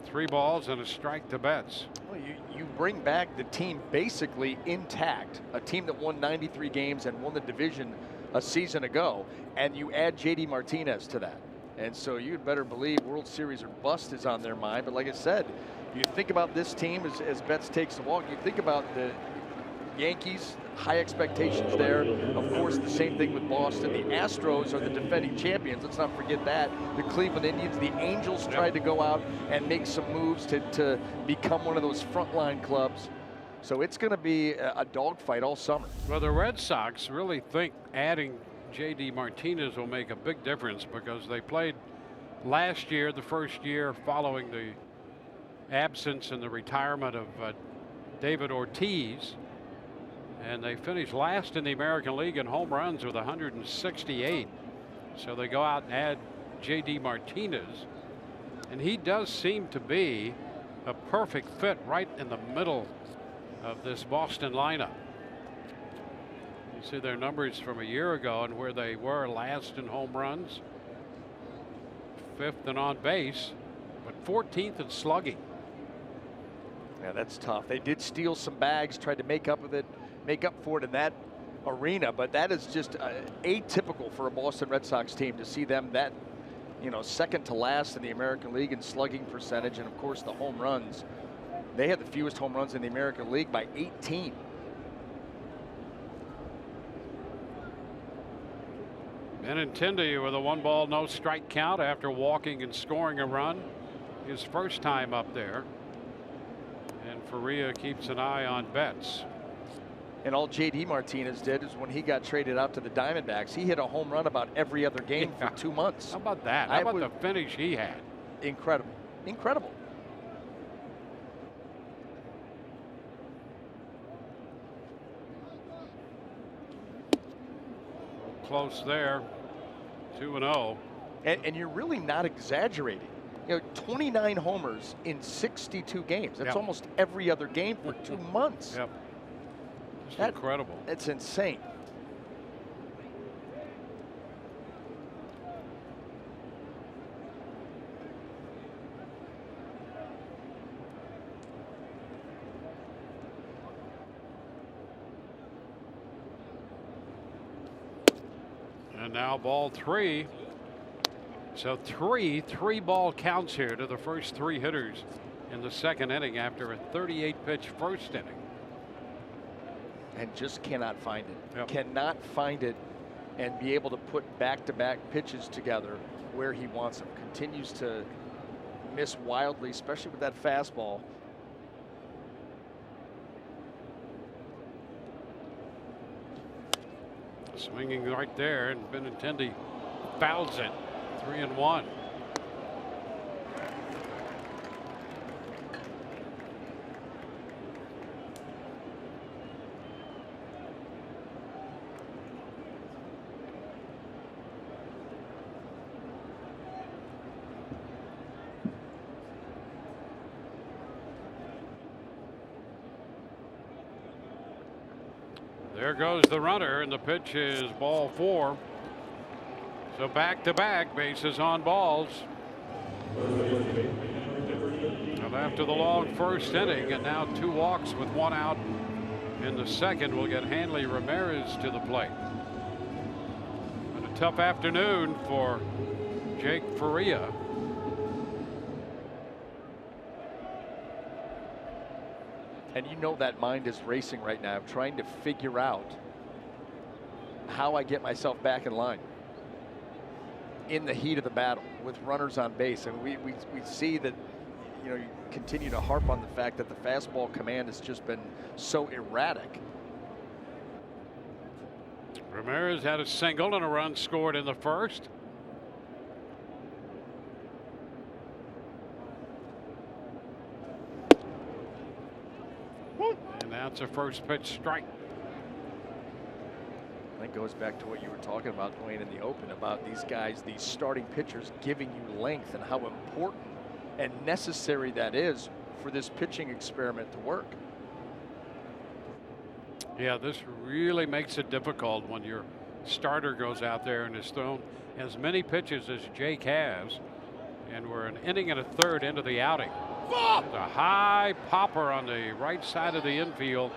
3 balls and a strike to Betts. Well, you bring back the team basically intact, a team that won 93 games and won the division a season ago, and you add JD Martinez to that. And so you'd better believe World Series or bust is on their mind. But like I said, you think about this team as Betts takes the walk, you think about the Yankees, high expectations there. Of course, the same thing with Boston. The Astros are the defending champions. Let's not forget that. The Cleveland Indians, the Angels tried to go out and make some moves to become one of those frontline clubs. So it's going to be a dogfight all summer. Well, the Red Sox really think adding J.D. Martinez will make a big difference, because they played last year, the first year following the absence and the retirement of David Ortiz. And they finished last in the American League in home runs with 168. So they go out and add J.D. Martinez. And he does seem to be a perfect fit right in the middle of this Boston lineup. You see their numbers from a year ago and where they were: last in home runs, 5th in on base, but 14th in slugging. Yeah, that's tough. They did steal some bags, tried to make up for it in that arena, but that is just atypical for a Boston Red Sox team to see them that, second to last in the American League in slugging percentage, and of course the home runs. They had the fewest home runs in the American League by 18. Benintendi with a 1-ball, no strike count after walking and scoring a run his first time up there. And Faria keeps an eye on Betts. And all J.D. Martinez did is when he got traded out to the Diamondbacks, he hit a home run about every other game for 2 months. How about that? How about the finish he had? Incredible. Incredible. Close there. 2-0. And you're really not exaggerating. 29 homers in 62 games. That's almost every other game for 2 months. Yep. That's incredible. That's insane. And now ball 3. So three-ball counts here to the first 3 hitters in the second inning after a 38-pitch first inning. And just cannot find it. Yep. Cannot find it and be able to put back-to-back pitches together where he wants them. Continues to miss wildly, especially with that fastball. Swinging right there, and Benintendi fouls it. 3-1. There goes the runner, and the pitch is ball 4. So back-to-back bases on balls. And after the long first inning, and now 2 walks with 1 out in the second, we'll get Hanley Ramirez to the plate. And a tough afternoon for Jake Faria. And that mind is racing right now, trying to figure out how I get myself back in line in the heat of the battle with runners on base. And we see that, you continue to harp on the fact that the fastball command has just been so erratic. Ramirez had a single and a run scored in the first. And that's a first pitch strike. That goes back to what you were talking about, Dwayne, in the open, about these guys, these starting pitchers giving you length and how important and necessary that is for this pitching experiment to work. Yeah, this really makes it difficult when your starter goes out there and is thrown as many pitches as Jake has. And we're an inning and a third into the outing. The high popper on the right side of the infield.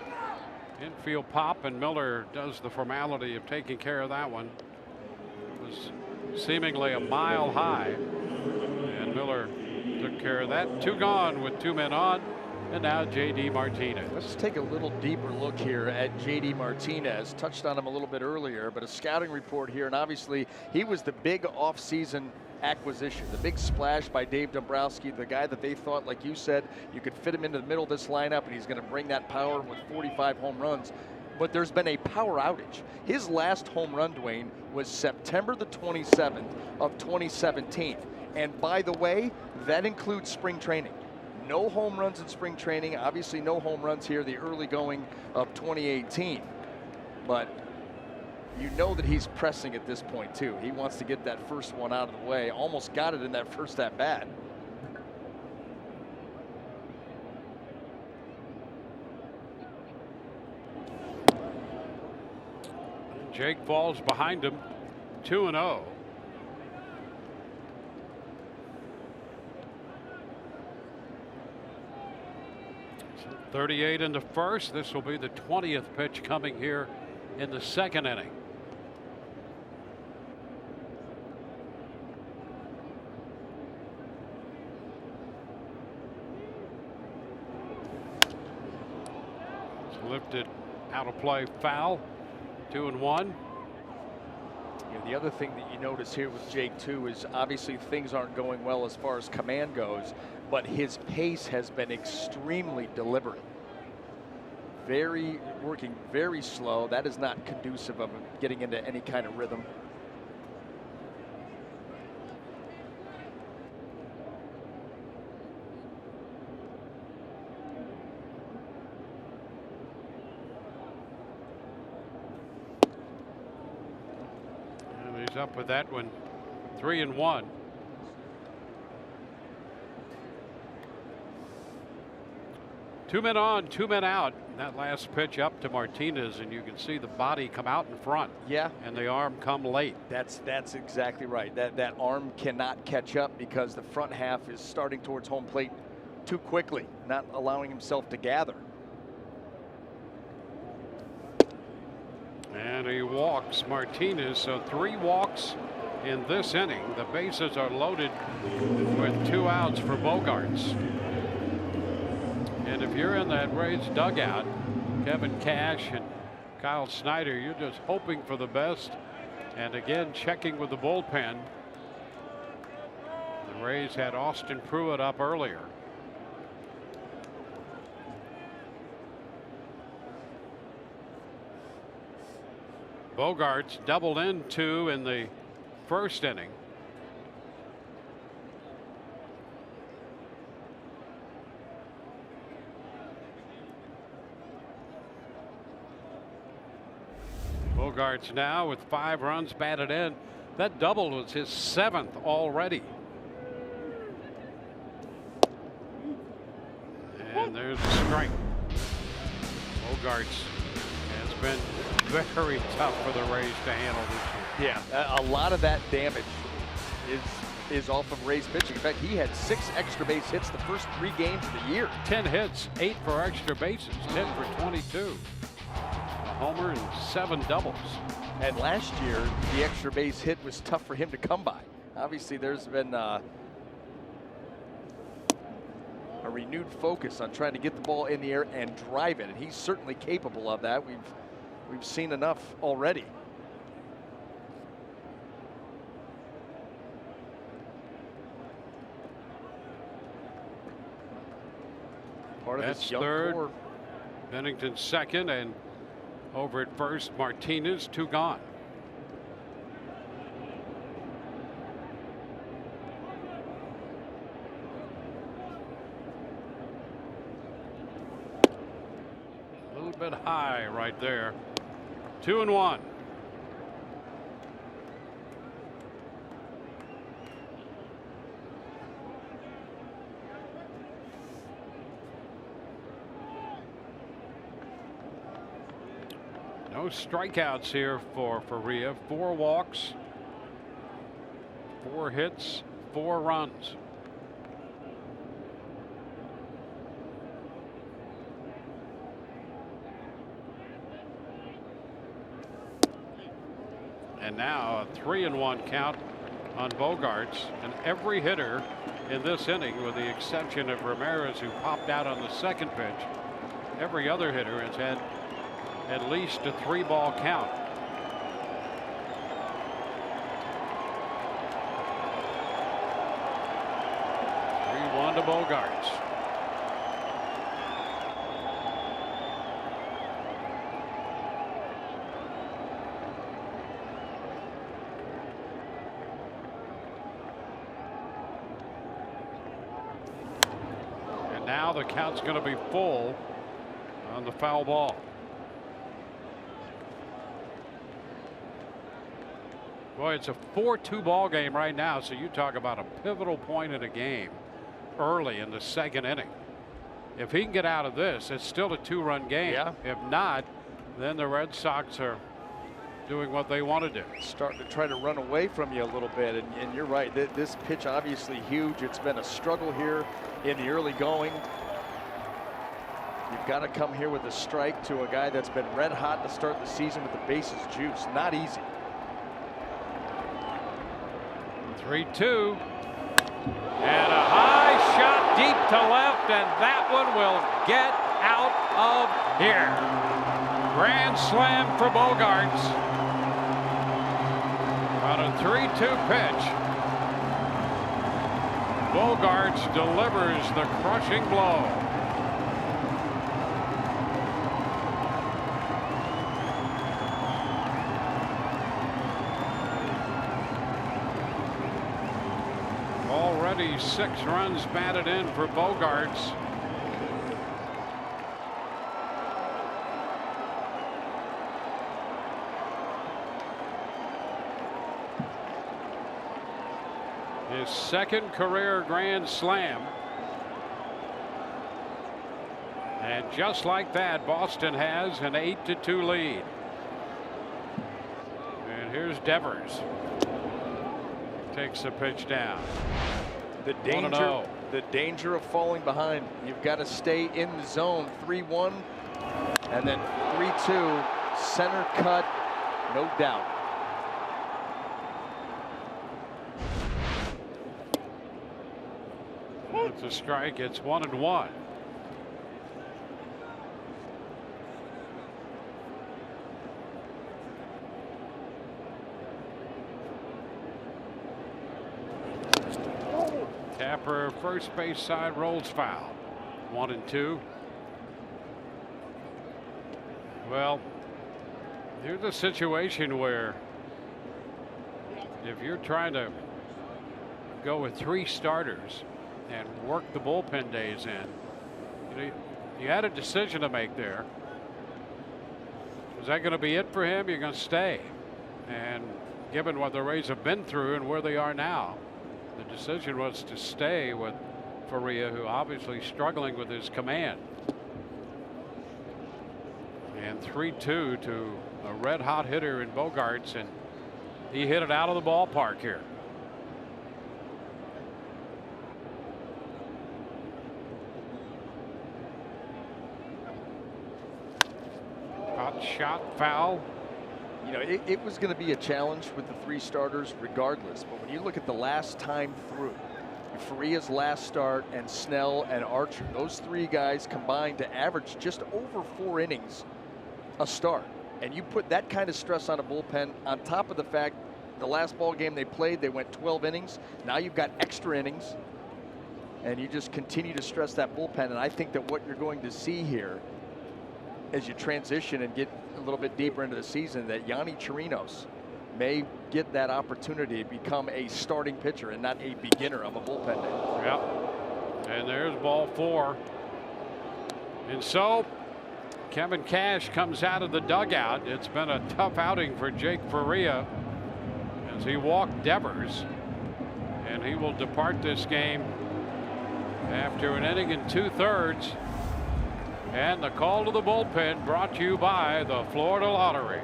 Infield pop, and Miller does the formality of taking care of that one. It was seemingly a mile high, and Miller took care of that. 2 gone with 2 men on, and now J.D. Martinez. Let's take a little deeper look here at J.D. Martinez. Touched on him a little bit earlier, but a scouting report here, and obviously he was the big offseason acquisition, the big splash by Dave Dombrowski, the guy that they thought, like you said, you could fit him into the middle of this lineup and he's going to bring that power with 45 home runs. But there's been a power outage. His last home run, Dwayne, was September the 27th of 2017. And by the way, that includes spring training. No home runs in spring training. Obviously no home runs here the early going of 2018. But that he's pressing at this point too. He wants to get that first one out of the way. Almost got it in that first at bat. Jake falls behind him, 2-0. 38 in the first. This will be the 20th pitch coming here in the second inning. It's lifted out of play, foul. 2-1. The other thing that you notice here with Jake too is obviously things aren't going well as far as command goes, but his pace has been extremely deliberate. Working very slow. That is not conducive of him getting into any kind of rhythm. And he's up with that one. 3-1. Two men on, two men out. That last pitch up to Martinez, and you can see the body come out in front. Yeah. And the arm come late. That's exactly right. That arm cannot catch up because the front half is starting towards home plate too quickly, not allowing himself to gather. And he walks Martinez, so 3 walks in this inning. The bases are loaded with 2 outs for Bogaerts. And if you're in that Rays dugout, Kevin Cash and Kyle Snyder, you're just hoping for the best. And again, checking with the bullpen. The Rays had Austin Pruitt up earlier. Bogaerts doubled in 2 in the first inning. Bogaerts now with 5 runs batted in. That double was his 7th already. And there's a strike. Bogaerts has been very tough for the Rays to handle this year. Yeah, a lot of that damage is off of Rays pitching. In fact, he had 6 extra base hits the first 3 games of the year. 10 hits, 8 for extra bases, 10 for 22. A homer and 7 doubles. And last year, the extra base hit was tough for him to come by. Obviously, there's been a renewed focus on trying to get the ball in the air and drive it, and he's certainly capable of that. We've seen enough already. Part of That's this young third. core. Bennington second, and over at first, Martinez, 2 gone. A little bit high right there. 2-1. No strikeouts here for Faria. 4 walks, 4 hits, 4 runs. And now a 3-1 count on Bogaerts, and every hitter in this inning, with the exception of Ramirez, who popped out on the second pitch, every other hitter has had at least a 3-ball count. To Bogaerts. And now the count's going to be full on the foul ball. Boy, it's a 4-2 ball game right now, so you talk about a pivotal point in a game early in the second inning. If he can get out of this, it's still a 2-run game. Yeah. If not, then the Red Sox are doing what they want to do. Starting to try to run away from you a little bit, and you're right. This pitch obviously huge. It's been a struggle here in the early going. You've got to come here with a strike to a guy that's been red hot to start the season with the bases juice. Not easy. 3-2. And a high shot deep to left, and that one will get out of here. Grand slam for Bogaerts on a 3-2 pitch. Bogaerts delivers the crushing blow. Already 6 runs batted in for Bogaerts. His second career grand slam. And just like that, Boston has an 8-2 lead. And here's Devers. Takes the pitch down. The danger of falling behind. You've got to stay in the zone. 3-1 and then 3-2. Center cut, no doubt. It's a strike. It's 1-1. Tapper, first base side, rolls foul. 1-2. Well, here's a situation where if you're trying to go with 3 starters and work the bullpen days in, you had a decision to make there. Is that going to be it for him? You're going to stay. And given what the Rays have been through and where they are now, the decision was to stay with Faria, who obviously struggling with his command. And 3-2 to a red hot hitter in Bogaerts, and he hit it out of the ballpark here. Hot shot, foul. You know, it was going to be a challenge with the 3 starters regardless. But when you look at the last time through, Faria's last start and Snell and Archer, those 3 guys combined to average just over 4 innings a start. And you put that kind of stress on a bullpen on top of the fact the last ball game they played, they went 12 innings. Now you've got extra innings. And you just continue to stress that bullpen. And I think that what you're going to see here as you transition and get a little bit deeper into the season, that Yanni Chirinos may get that opportunity to become a starting pitcher and not a beginner of a bullpen day. Yep. And there's ball 4. And so Kevin Cash comes out of the dugout. It's been a tough outing for Jake Faria as he walked Devers, and he will depart this game after an inning and 2/3. And the call to the bullpen brought to you by the Florida Lottery.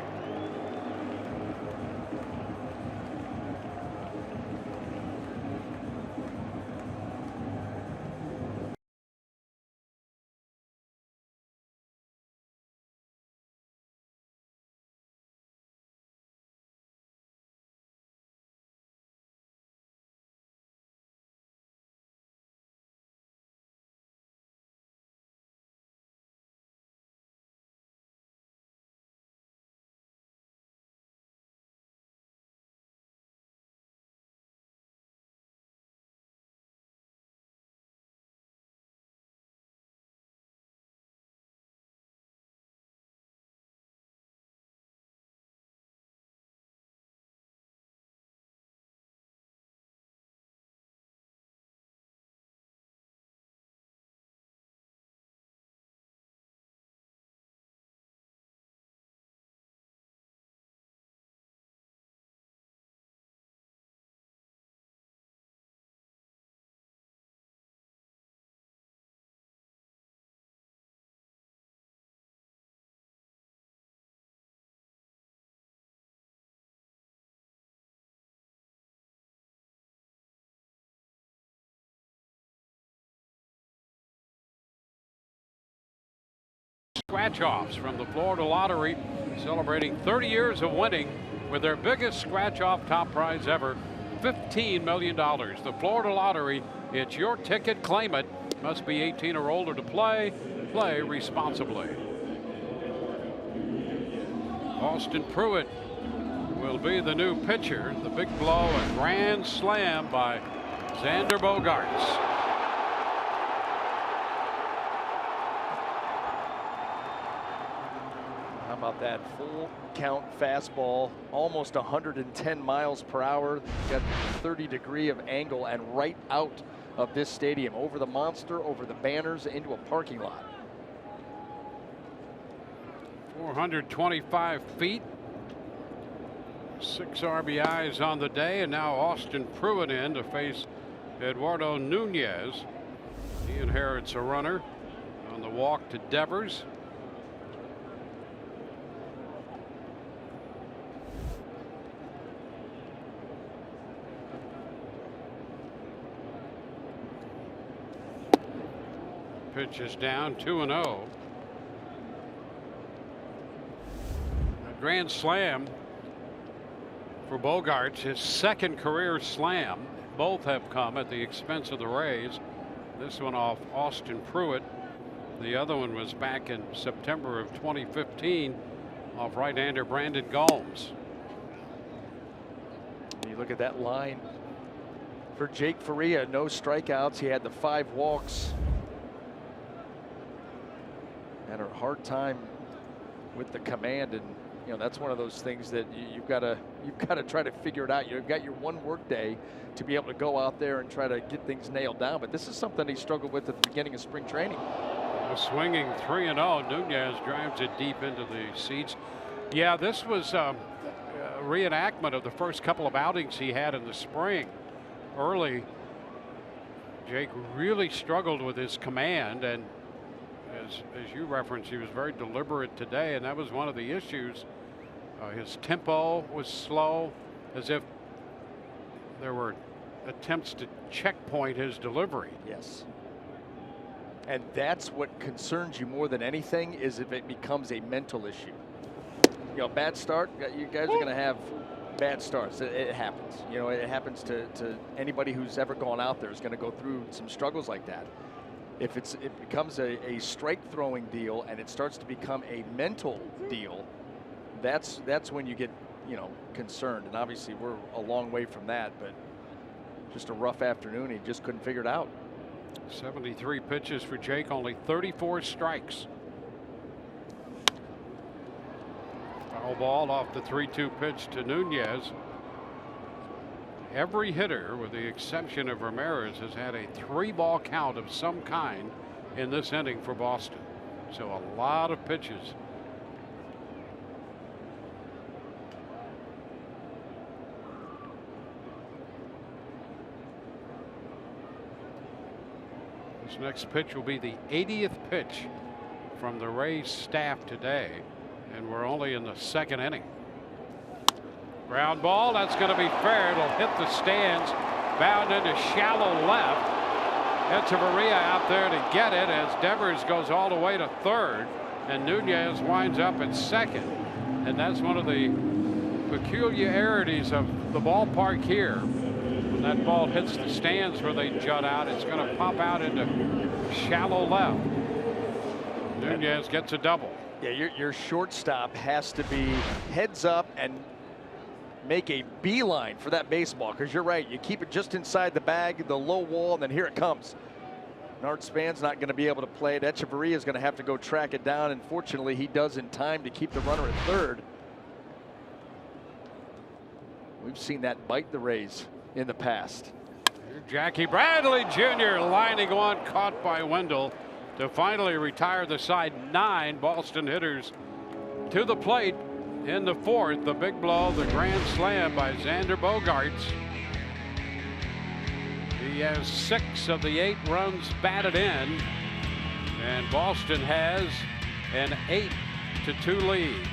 Scratch-offs from the Florida Lottery, celebrating 30 years of winning with their biggest scratch-off top prize ever, $15 million. The Florida Lottery, it's your ticket, claim it. Must be 18 or older to play. Play responsibly. Austin Pruitt will be the new pitcher. The big blow, a grand slam by Xander Bogaerts. How about that full count fastball, almost 110 miles per hour. Got 30 degree of angle and right out of this stadium, over the monster, over the banners, into a parking lot. 425 feet. 6 RBIs on the day, and now Austin Pruitt in to face Eduardo Nunez. He inherits a runner on the walk to Devers. Pitch is down, 2-0. A grand slam for Bogaerts, his second career slam. Both have come at the expense of the Rays. This one off Austin Pruitt. The other one was back in September of 2015 off right-hander Brandon Gomes. You look at that line for Jake Faria, no strikeouts. He had the 5 walks. Had a hard time with the command, and that's one of those things that you've got to try to figure it out. You've got your one work day to be able to go out there and try to get things nailed down, but this is something he struggled with at the beginning of spring training. Swinging 3-0. Nunez drives it deep into the seats. Yeah, this was a reenactment of the first couple of outings he had in the spring. Early, Jake really struggled with his command, and as you referenced, he was very deliberate today, and that was one of the issues. His tempo was slow, as if there were attempts to checkpoint his delivery. Yes. And that's what concerns you more than anything, is if it becomes a mental issue. Bad start, you guys are going to have bad starts. It happens. It happens to anybody who's ever gone out there is going to go through some struggles like that. If it becomes a strike throwing deal and it starts to become a mental deal, that's when you get concerned. And obviously we're a long way from that, but just a rough afternoon. He just couldn't figure it out. 73 pitches for Jake, only 34 strikes. Foul ball off the 3-2 pitch to Nunez. Every hitter, with the exception of Ramirez, has had a 3-ball count of some kind in this inning for Boston. So a lot of pitches. This next pitch will be the 80th pitch from the Rays staff today, and we're only in the 2nd inning. Ground ball, that's going to be fair. It'll hit the stands, bound into shallow left. Echeverria out there to get it as Devers goes all the way to 3rd, and Nunez winds up at 2nd. And that's one of the peculiarities of the ballpark here. When that ball hits the stands where they jut out, it's going to pop out into shallow left. Nunez gets a double. Yeah, your shortstop has to be heads up and make a beeline for that baseball, because you're right, you keep it just inside the bag, the low wall, and then here it comes. Nard Span's not going to be able to play it. Echeverria is going to have to go track it down, and fortunately he does in time to keep the runner at 3rd. We've seen that bite the Rays in the past. Jackie Bradley Jr. lining one, caught by Wendell to finally retire the side. 9 Boston hitters to the plate in the 4th. The big blow, the grand slam by Xander Bogaerts. He has 6 of the 8 runs batted in, and Boston has an 8-2 lead.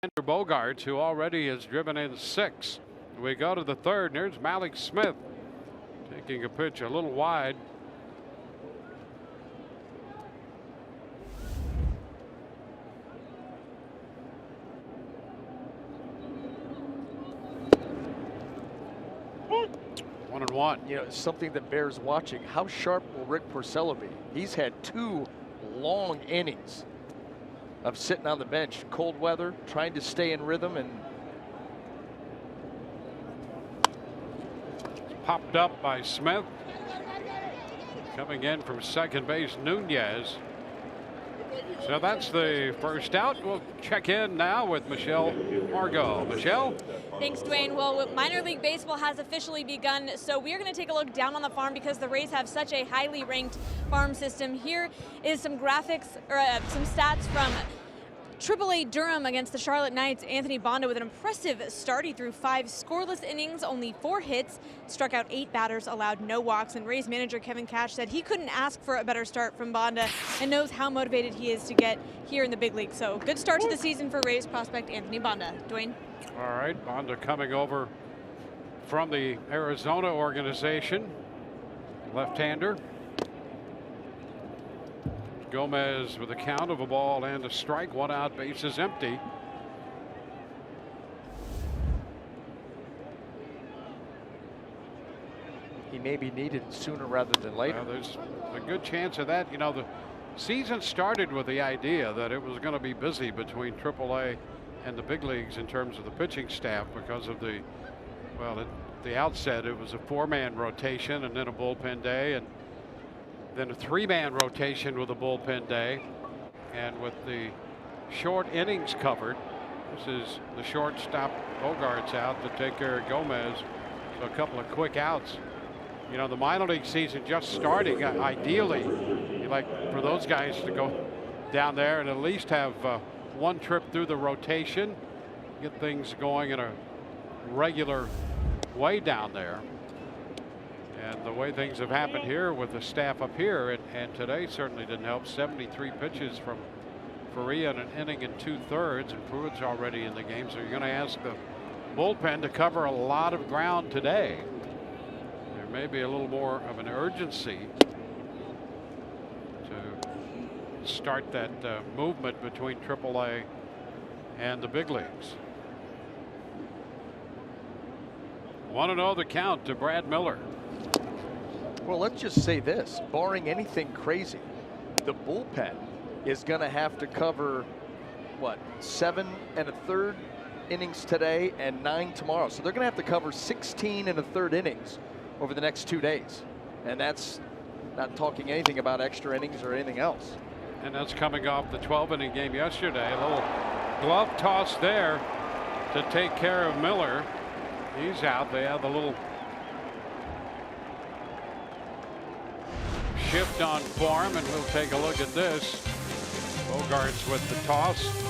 Bogaerts, who already has driven in 6. We go to the 3rd, and there's Malik Smith taking a pitch a little wide. One and one. You know, something that bears watching. How sharp will Rick Porcello be? He's had 2 long innings of sitting on the bench, cold weather, trying to stay in rhythm, and Popped up by Smith. Coming in from second base, Nunez. So that's the first out. We'll check in now with Michelle Margot. Michelle? Thanks, Dwayne. Well, minor league baseball has officially begun, so we're going to take a look down on the farm because the Rays have such a highly ranked farm system. Here is some graphics, or some stats from TBA Durham against the Charlotte Knights. Anthony Bonda with an impressive start. He threw 5 scoreless innings, only 4 hits, struck out 8 batters, allowed no walks. And Rays manager Kevin Cash said he couldn't ask for a better start from Bonda and knows how motivated he is to get here in the big league. So good start to the season for Rays prospect Anthony Bonda. Dwayne? All right, Bonda coming over from the Arizona organization. Left-hander. Gomez with a count of a ball and a strike, 1 out, bases empty. he may be needed sooner rather than later. There's a good chance of that. You know, the season started with the idea that it was going to be busy between AAA and the big leagues in terms of the pitching staff because of the, well, at the outset it was a 4-man rotation and then a bullpen day, and then a 3-man rotation with a bullpen day. And with the short innings covered, this is the shortstop Bogaerts out to take care of Gomez. So a couple of quick outs. You know, the minor league season just starting. Ideally, you like for those guys to go down there and at least have one trip through the rotation, get things going in a regular way down there. And the way things have happened here with the staff up here, and today certainly didn't help. 73 pitches from Faria in an inning and 2/3, and Pruitt's already in the game. So you're going to ask the bullpen to cover a lot of ground today. There may be a little more of an urgency to start that movement between AAA and the big leagues. 1-0 the count to Brad Miller. Well, let's just say this, barring anything crazy, the bullpen is going to have to cover, what, 7 1/3 innings today and 9 tomorrow. So they're going to have to cover 16 1/3 innings over the next 2 days. And that's not talking anything about extra innings or anything else. And that's coming off the 12-inning game yesterday. A little glove toss there to take care of Miller. He's out. They have the little shift on form, and we'll take a look at this. Bogaerts with the toss.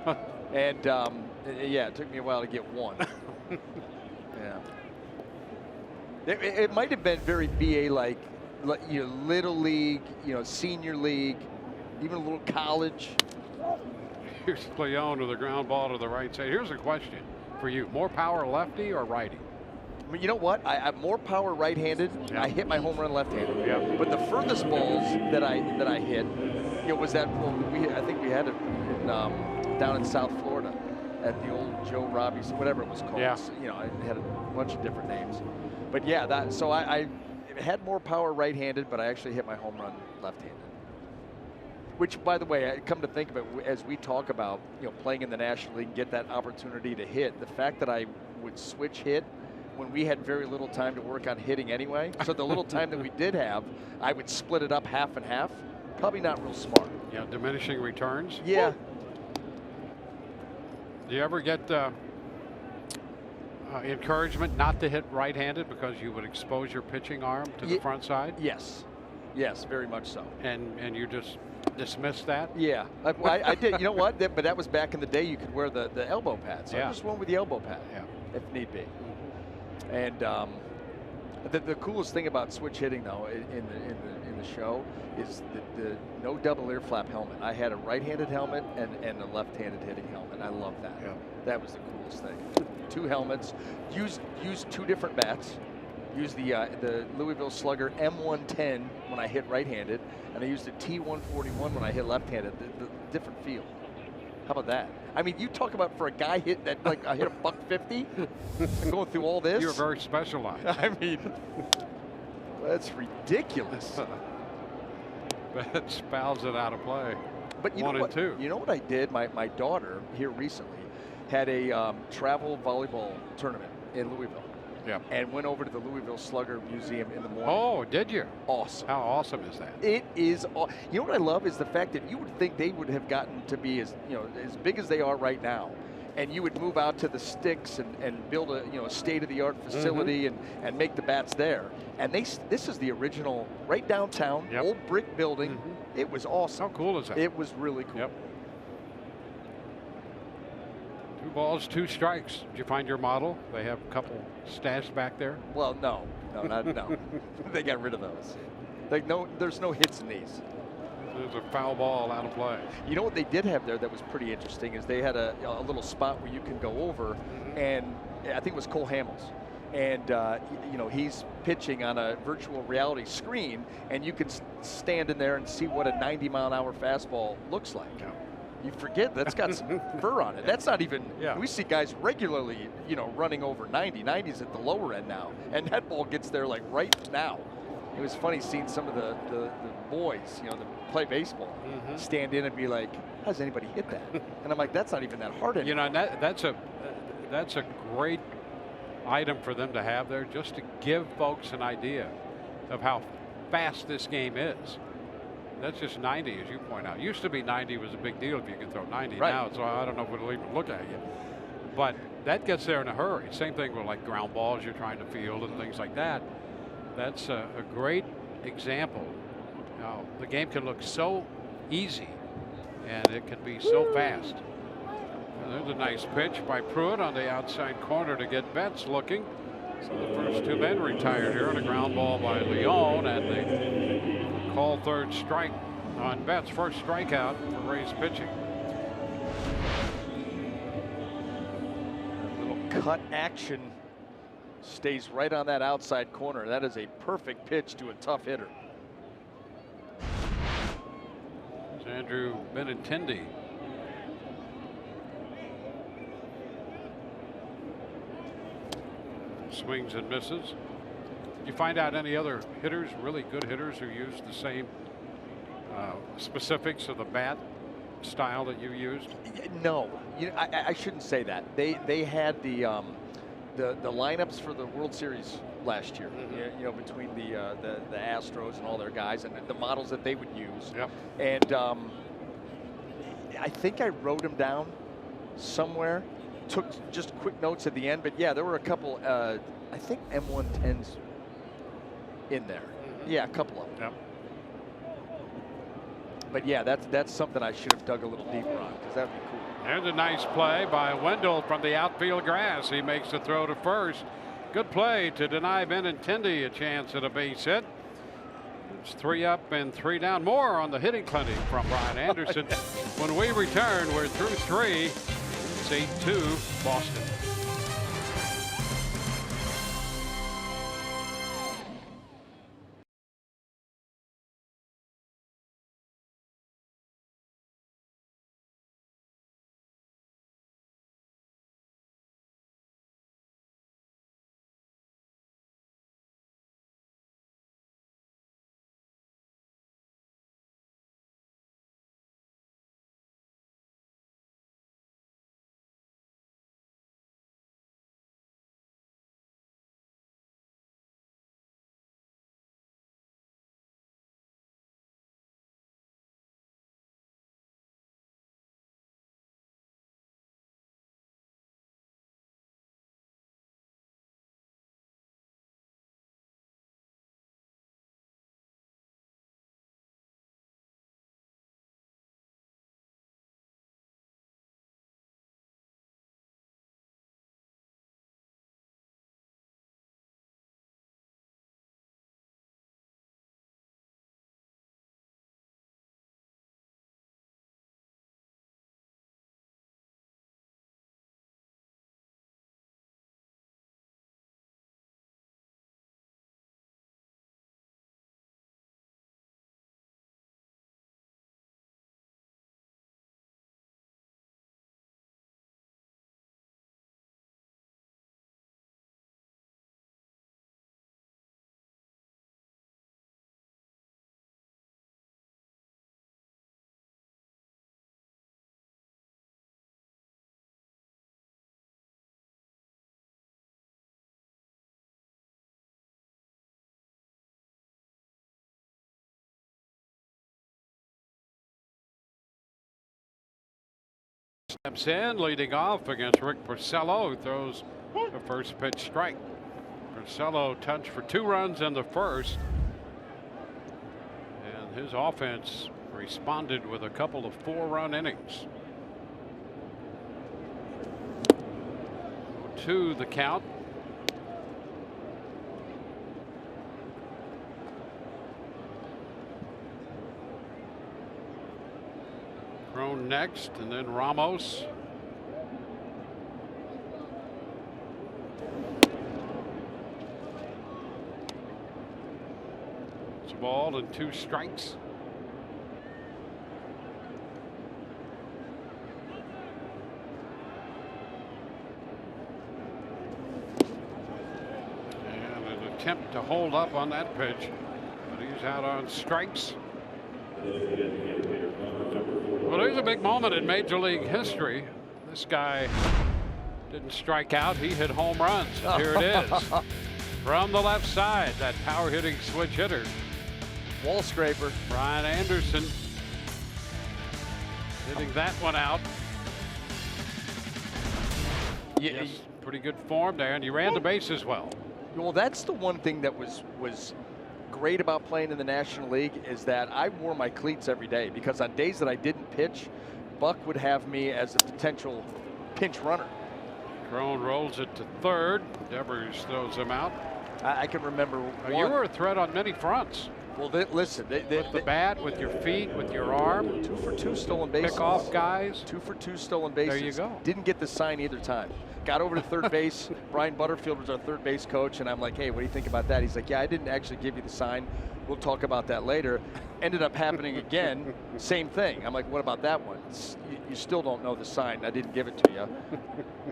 And yeah, it took me a while to get one. Yeah. It might have been very BA like, you know, little league, you know, senior league, even a little college. Here's Leon with a ground ball to the right side. Here's a question for you: more power lefty or righty? I mean, you know what? I have more power right-handed. Yeah. I hit my home run left-handed. Yeah. But the furthest balls that I hit, you know, was that I think we had it in, down in South Florida at the old Joe Robbie's, whatever it was called. Yeah. You know, it had a bunch of different names. But yeah, so I had more power right-handed, but I actually hit my home run left-handed. Which, by the way, I come to think of it, as we talk about, you know, playing in the National League, get that opportunity to hit, the fact that I would switch hit when we had very little time to work on hitting anyway. So the little time that we did have, I would split it up half and half. Probably not real smart. Yeah, diminishing returns. Yeah. Do you ever get encouragement not to hit right-handed because you would expose your pitching arm to the front side? Yes. Yes, very much so. And you just dismiss that? Yeah, I did. You know what? But that was back in the day. You could wear the elbow pad. So Yeah. I just went with the elbow pad, Yeah. if need be. And the coolest thing about switch hitting, though, in the show, is the no double ear flap helmet. I had a right-handed helmet and a left-handed hitting helmet. I love that. Yeah. That was the coolest thing. 2 helmets. Used 2 different bats. Used the Louisville Slugger M110 when I hit right-handed, and I used the T141 when I hit left-handed. The different feel. How about that? I mean, you talk about for a guy hit that, like, I hit $150 and going through all this. You're very specialized. I mean, that's ridiculous. That spouts it out of play. But you 1 know what? and 2. You know what I did? My daughter here recently had a travel volleyball tournament in Louisville. Yeah. And went over to the Louisville Slugger Museum in the morning. Oh, did you? Awesome. How awesome is that? It is. You know what I love is the fact that you would think they would have gotten to be as big as they are right now, and you would move out to the sticks and build a state-of-the-art facility and make the bats there. And this is the original, right downtown, old brick building. It was awesome. How cool is that? It was really cool. Yep. 2 balls, 2 strikes. Did you find your model? They have a couple stashed back there. Well, no. They got rid of those. Like, there's no hits in these. There's a foul ball out of play. You know what they did have there that was pretty interesting is they had a little spot where you can go over, and I think it was Cole Hamels. And, he's pitching on a virtual reality screen, and you can stand in there and see what a 90-mile-an-hour fastball looks like. Yeah. You forget that's got some fur on it. That's not even, Yeah. we see guys regularly, running over 90. 90's at the lower end now. And that ball gets there like right now. It was funny seeing some of the boys, that play baseball, stand in and be like, how does anybody hit that? And I'm like, that's not even that hard anymore. And that's a great item for them to have there, just to give folks an idea of how fast this game is. That's just 90, as you point out. Used to be 90 was a big deal if you could throw 90 Right. now, so I don't know if we'll even look at you. But that gets there in a hurry. Same thing with like ground balls you're trying to field and things like that. That's a great example. Now, the game can look so easy, and it can be so fast. And there's a nice pitch by Pruitt on the outside corner to get Betts looking. So the first 2 men retired here on a ground ball by Leon, and they call 3rd strike on Betts. First strikeout for Rays pitching. A little cut action stays right on that outside corner. That is a perfect pitch to a tough hitter. It's Andrew Benintendi. Swings and misses. Did you find out any other hitters, really good hitters, who use the same specifics of the bat style that you used? No, I shouldn't say that. They had the lineups for the World Series last year. Between the Astros and all their guys, and the models that they would use. Yep. And I think I wrote them down somewhere. Took just quick notes at the end, but yeah, there were a couple. I think M110s in there. Yeah, a couple of them. Yep. But yeah, that's something I should have dug a little deeper on, because that'd be cool. There's a nice play by Wendell from the outfield grass. He makes the throw to first. Good play to deny Benintendi a chance at a base hit. It's 3 up and 3 down. More on the hitting clinic from Brian Anderson. When we return, we're through 3. It's 8-2 Boston. Steps in, leading off against Rick Porcello, who throws the first pitch strike. Porcello touched for 2 runs in the first, and his offense responded with a couple of 4-run innings. 2 the count. Crone next, and then Ramos. It's a ball and 2 strikes. And an attempt to hold up on that pitch, but he's out on strikes. Well, there's a big moment in Major League history. This guy didn't strike out. He hit home runs. Here it is. From the left side, that power hitting switch hitter. Wall scraper. Brian Anderson hitting that one out. Yes, pretty good form there, and he ran the bases well. Well, that's the one thing that was great about playing in the National League, is that I wore my cleats every day, because on days that I didn't pitch, Buck would have me as a potential pinch runner. Crone rolls it to third. Devers throws him out. I can remember you were a threat on many fronts. Well, listen, with the bat, with your feet, with your arm. 2 for 2 stolen bases. Pick off guys. 2 for 2 stolen bases. There you go. Didn't get the sign either time. Got over to third base. Brian Butterfield was our third base coach, and I'm like, hey, what do you think about that? He's like, yeah, I didn't actually give you the sign. We'll talk about that later. Ended up happening again. Same thing. I'm like, what about that one? You still don't know the sign. I didn't give it to you.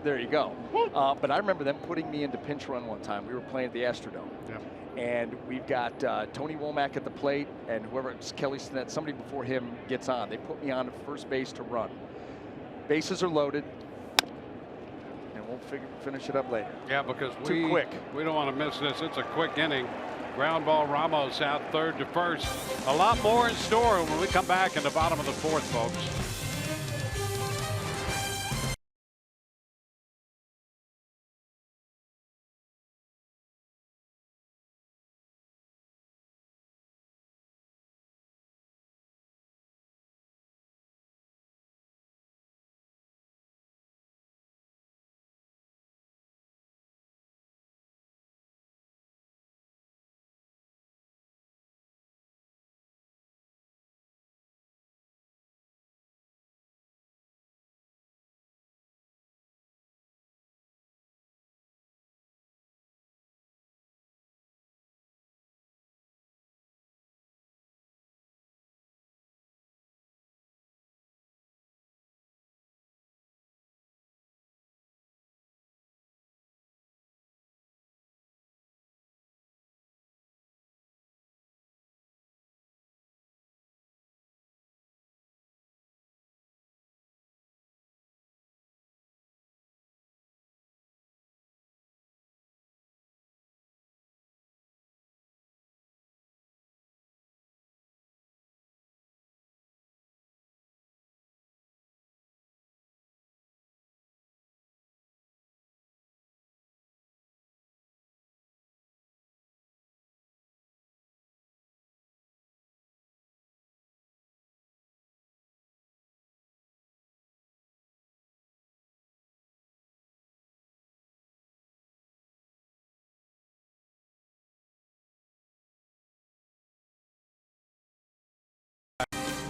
There you go. But I remember them putting me into pinch run one time. We were playing at the Astrodome. Yeah. And we've got Tony Womack at the plate, and whoever it's Kelly Stinnett, somebody before him gets on. They put me on to first base to run. Bases are loaded. We'll finish it up later. Yeah, because Too quick. We don't want to miss this. It's a quick inning. Ground ball, Ramos out third to first. A lot more in store when we come back in the bottom of the 4th, folks.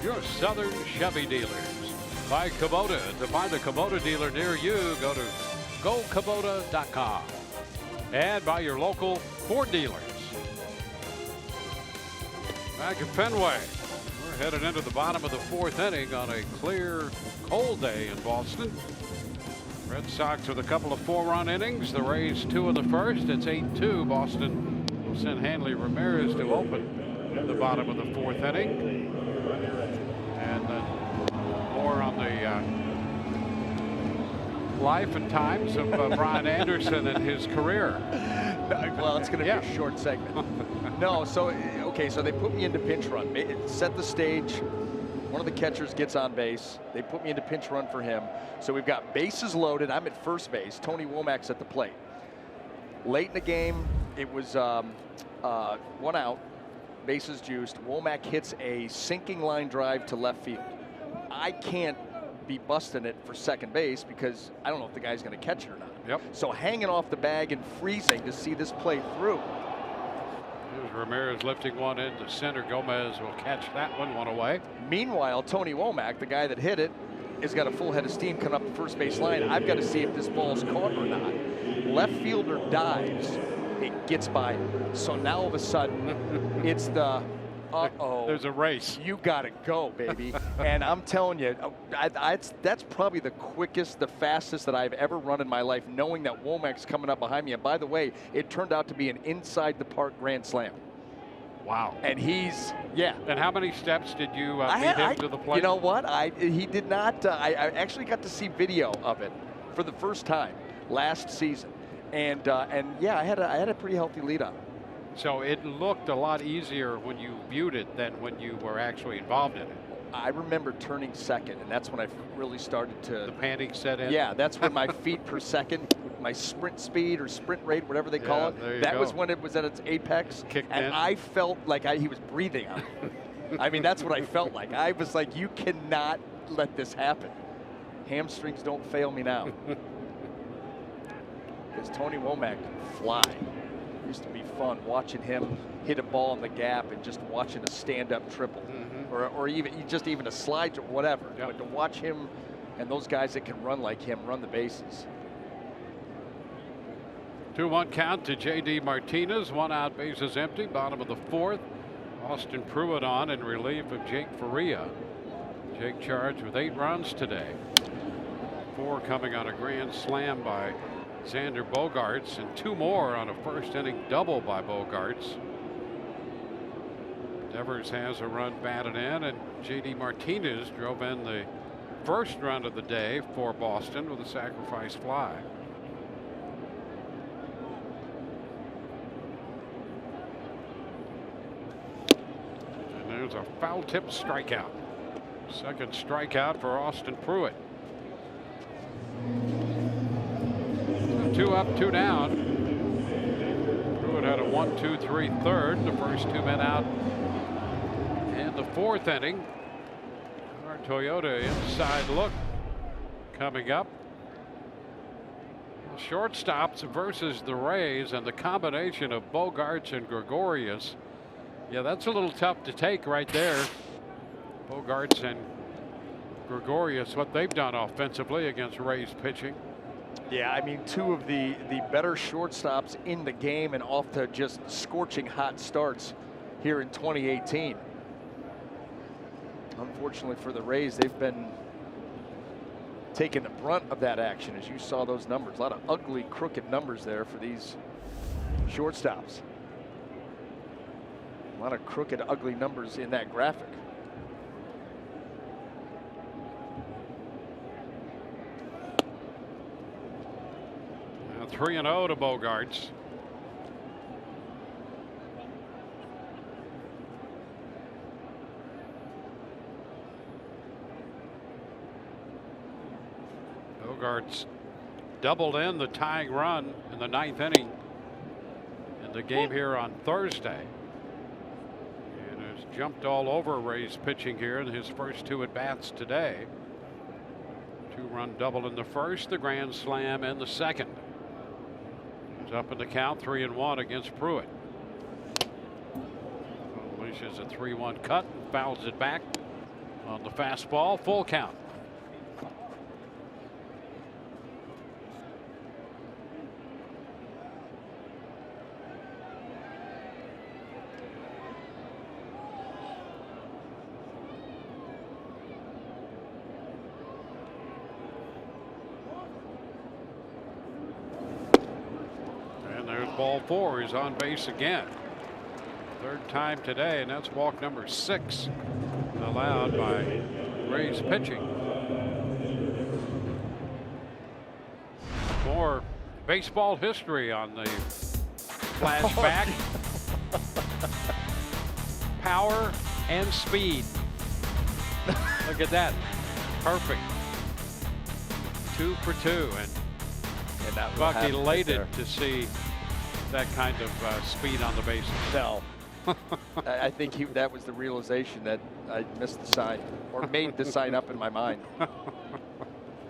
your Southern Chevy dealers. By Kubota. To find a Kubota dealer near you, go to gokubota.com. And by your local Ford dealers. Back at Fenway, we're headed into the bottom of the 4th inning on a clear, cold day in Boston. Red Sox with a couple of 4-run innings. The Rays 2 in the first. It's 8-2. Boston will send Hanley Ramirez to open the bottom of the 4th inning. And then more on the life and times of Brian Anderson and his career. Well, it's going to be a short segment. No, so, okay, so they put me into pinch run. It set the stage. One of the catchers gets on base. They put me into pinch run for him. So we've got bases loaded. I'm at first base. Tony Womack's at the plate. Late in the game, it was 1 out, bases juiced. Womack hits a sinking line drive to left field. I can't be busting it for second base because I don't know if the guy's going to catch it or not. Yep. So hanging off the bag and freezing to see this play through. Here's Ramirez lifting one into center. Gomez will catch that one away. Meanwhile, Tony Womack, the guy that hit it, has got a full head of steam coming up the first base line. I've got to see if this ball's caught or not. Left fielder dives. It gets by him. So now all of a sudden, it's the uh-oh. There's a race. You got to go, baby. And I'm telling you, that's probably the quickest, the fastest that I've ever run in my life, knowing that Womack's coming up behind me. And by the way, it turned out to be an inside the park grand slam. Wow. And he's, yeah. And how many steps did you lead him to the plate? You know what? He did not. I actually got to see video of it for the first time last season. And yeah, I had a pretty healthy lead on it. So it looked a lot easier when you viewed it than when you were actually involved in it. I remember turning second, and that's when I really started to. The panic set in? Yeah, that's when my feet per second, my sprint speed or sprint rate, whatever they call it, that was when it was at its apex. Kicked and in. I felt like he was breathing on me. I mean, that's what I felt like. I was like, you cannot let this happen. Hamstrings don't fail me now. Because Tony Womack can fly. Used to be fun watching him hit a ball in the gap and just watching a stand-up triple, or even a slide, or whatever. Yep. But to watch him and those guys that can run like him run the bases. 2-1 count to J.D. Martinez. 1 out, bases empty. Bottom of the 4th. Austin Pruitt on in relief of Jake Faria. Jake charged with 8 runs today. 4 coming on a grand slam by Xander Bogaerts, and 2 more on a first inning double by Bogaerts. Devers has a run batted in, and J.D. Martinez drove in the first run of the day for Boston with a sacrifice fly. And there's a foul tip strikeout. Second strikeout for Austin Pruitt. 2 up, 2 down. Pruitt had a 1-2-3 third. The first 2 men out in the 4th inning. Our Toyota inside look coming up. The shortstops versus the Rays, and the combination of Bogaerts and Gregorius. Yeah, that's a little tough to take right there. Bogaerts and Gregorius, what they've done offensively against Rays pitching. Yeah, I mean, 2 of the better shortstops in the game, and off to just scorching hot starts here in 2018. Unfortunately for the Rays, they've been taking the brunt of that action, as you saw those numbers. A lot of ugly, crooked numbers there for these shortstops. A lot of crooked, ugly numbers in that graphic. 3-0 to Bogaerts. Bogaerts doubled in the tying run in the 9th inning in the game here on Thursday, and has jumped all over Rays pitching here in his first 2 at-bats today. 2-run double in the first, the grand slam in the second. Up in the count, 3-1 against Pruitt. Unleashes a 3-1 cut and fouls it back. On the fastball, full count. And there's ball 4. He's on base again. Third time today, and that's walk number 6 allowed by Rays pitching. More baseball history on the flashback. Power and speed. Look at that. Perfect. 2 for 2, and Buck elated to see that kind of speed on the bases. No. I think that was the realization that I missed the sign, or made the sign up in my mind.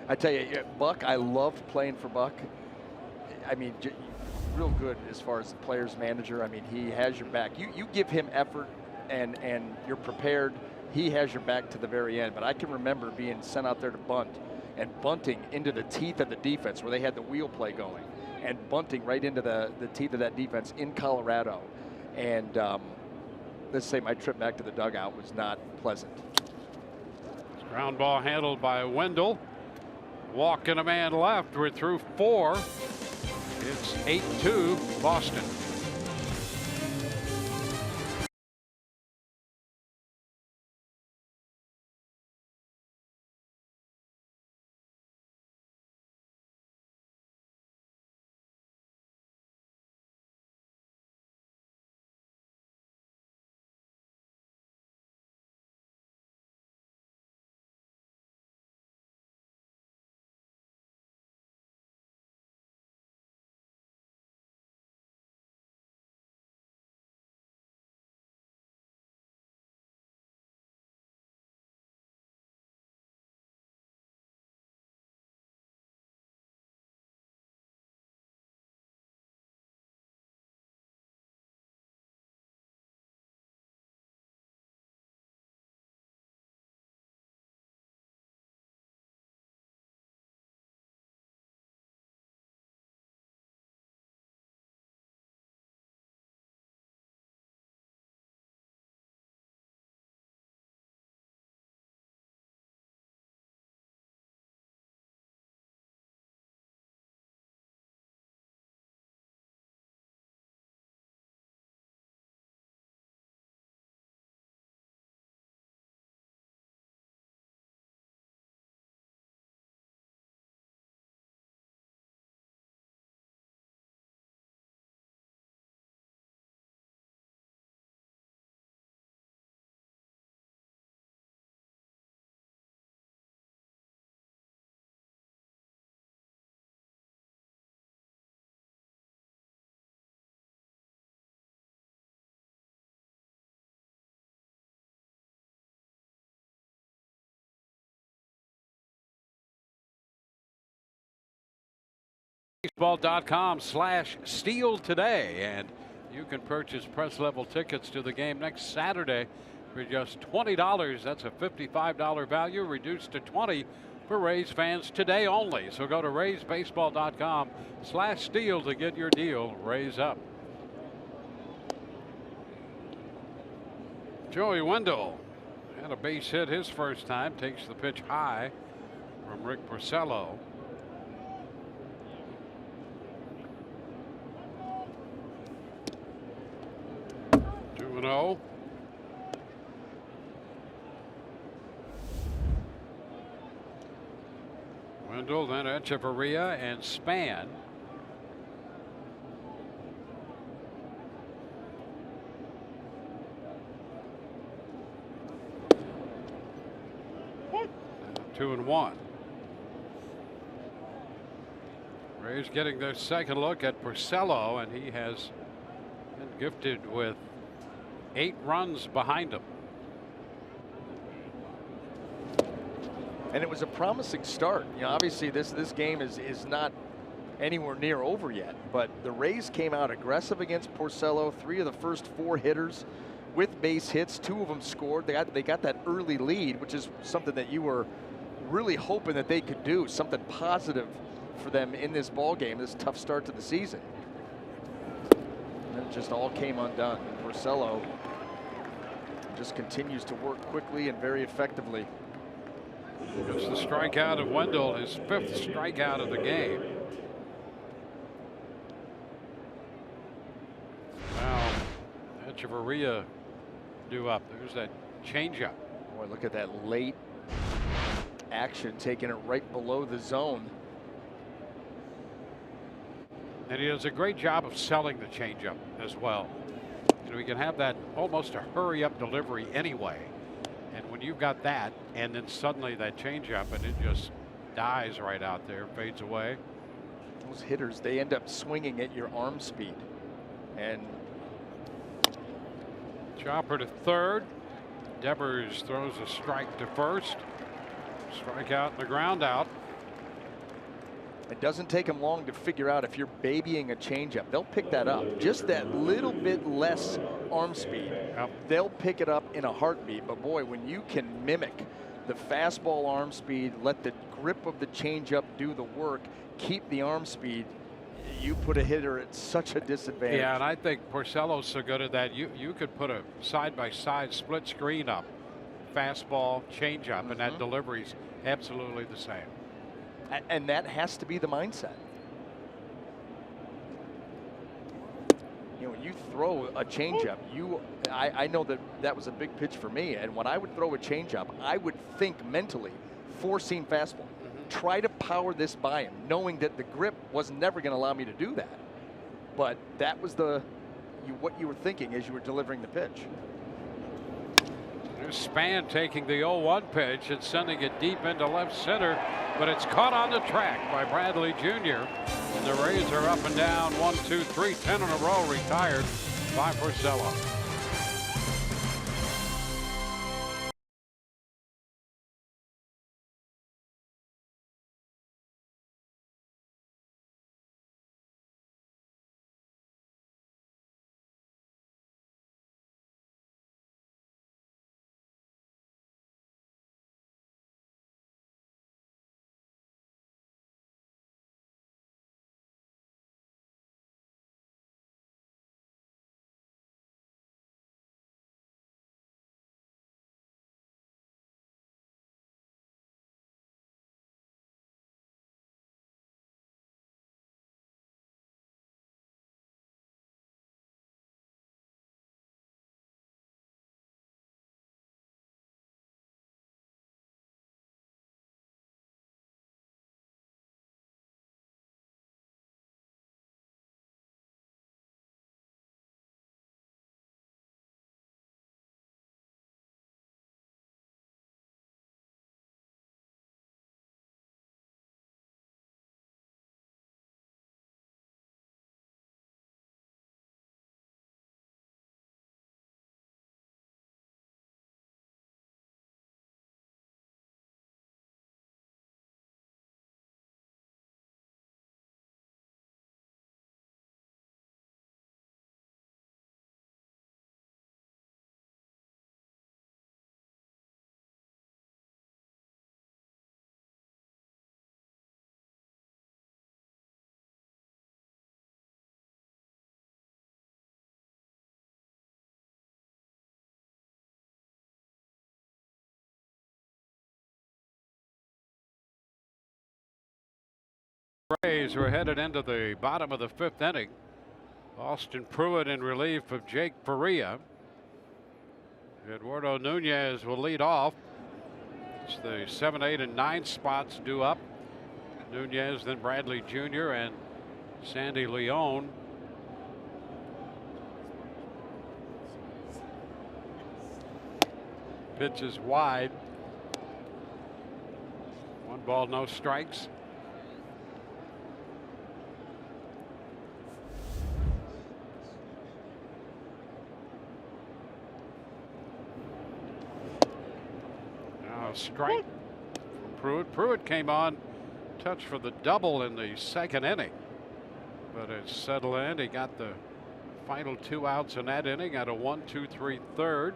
I tell you, Buck, I loved playing for Buck. I mean, real good as far as the player's manager. I mean, he has your back. You give him effort and you're prepared. He has your back to the very end. But I can remember being sent out there to bunt and bunting into the teeth of the defense where they had the wheel play going, and bunting right into the teeth of that defense in Colorado. And let's say my trip back to the dugout was not pleasant. Ground ball handled by Wendell. Walk and a man left. We're through 4. It's 8-2 Boston. Baseball.com/steal today, and you can purchase press level tickets to the game next Saturday for just $20. That's a $55 value reduced to $20 for Rays fans today only. So go to RaysBaseball.com/steal to get your deal. Rays up. Joey Wendell had a base hit his first time. Takes the pitch high from Rick Porcello. 2-0. Wendell, then Echeverria and Span. And 2-1. Rays getting their second look at Porcello, and he has been gifted with 8 runs behind him. And it was a promising start. You know, obviously this game is not anywhere near over yet, but the Rays came out aggressive against Porcello. 3 of the first 4 hitters with base hits. 2 of them scored. They got that early lead, which is something that you were really hoping that they could do, something positive for them in this ball game, this tough start to the season. And then it just all came undone. Porcello just continues to work quickly and very effectively. It's the strikeout of Wendell, his 5th strikeout of the game. Now, Echeverria due up. There's that changeup. Boy, look at that late action, taking it right below the zone. And he does a great job of selling the changeup as well. You know, he can have that almost a hurry-up delivery anyway. And when you've got that, and then suddenly that changeup, and it just dies right out there, fades away. Those hitters, they end up swinging at your arm speed. And chopper to third. Devers throws a strike to first. Strikeout and the ground out. it doesn't take them long to figure out if you're babying a changeup. They'll pick that up. Just that little bit less arm speed. Yep. They'll pick it up in a heartbeat. But boy, when you can mimic the fastball arm speed, let the grip of the changeup do the work, keep the arm speed, you put a hitter at such a disadvantage. Yeah, and I think Porcello's so good at that. You could put a side-by-side split screen up, fastball, changeup, and that delivery's absolutely the same. And that has to be the mindset. You know, when you throw a changeup, I know that was a big pitch for me. And when I would throw a changeup, I would think mentally, four-seam fastball. Try to power this by him, knowing that the grip was never going to allow me to do that. But that was what you were thinking as you were delivering the pitch. There's Span taking the 0-1 pitch and sending it deep into left center, but it's caught on the track by Bradley Jr. And the Rays are up and down 1, 2, 3, 10 in a row, retired by Porcello. Rays are headed into the bottom of the 5th inning. Austin Pruitt in relief of Jake Faria. Eduardo Nunez will lead off. It's the 7, 8, and 9 spots due up. Nunez, then Bradley Jr. and Sandy Leon. Pitch is wide. 1 ball, no strikes. Strike from Pruitt. Pruitt came on, touch for the double in the 2nd inning, but it's settled in. He got the final 2 outs in that inning at a 1-2-3 third.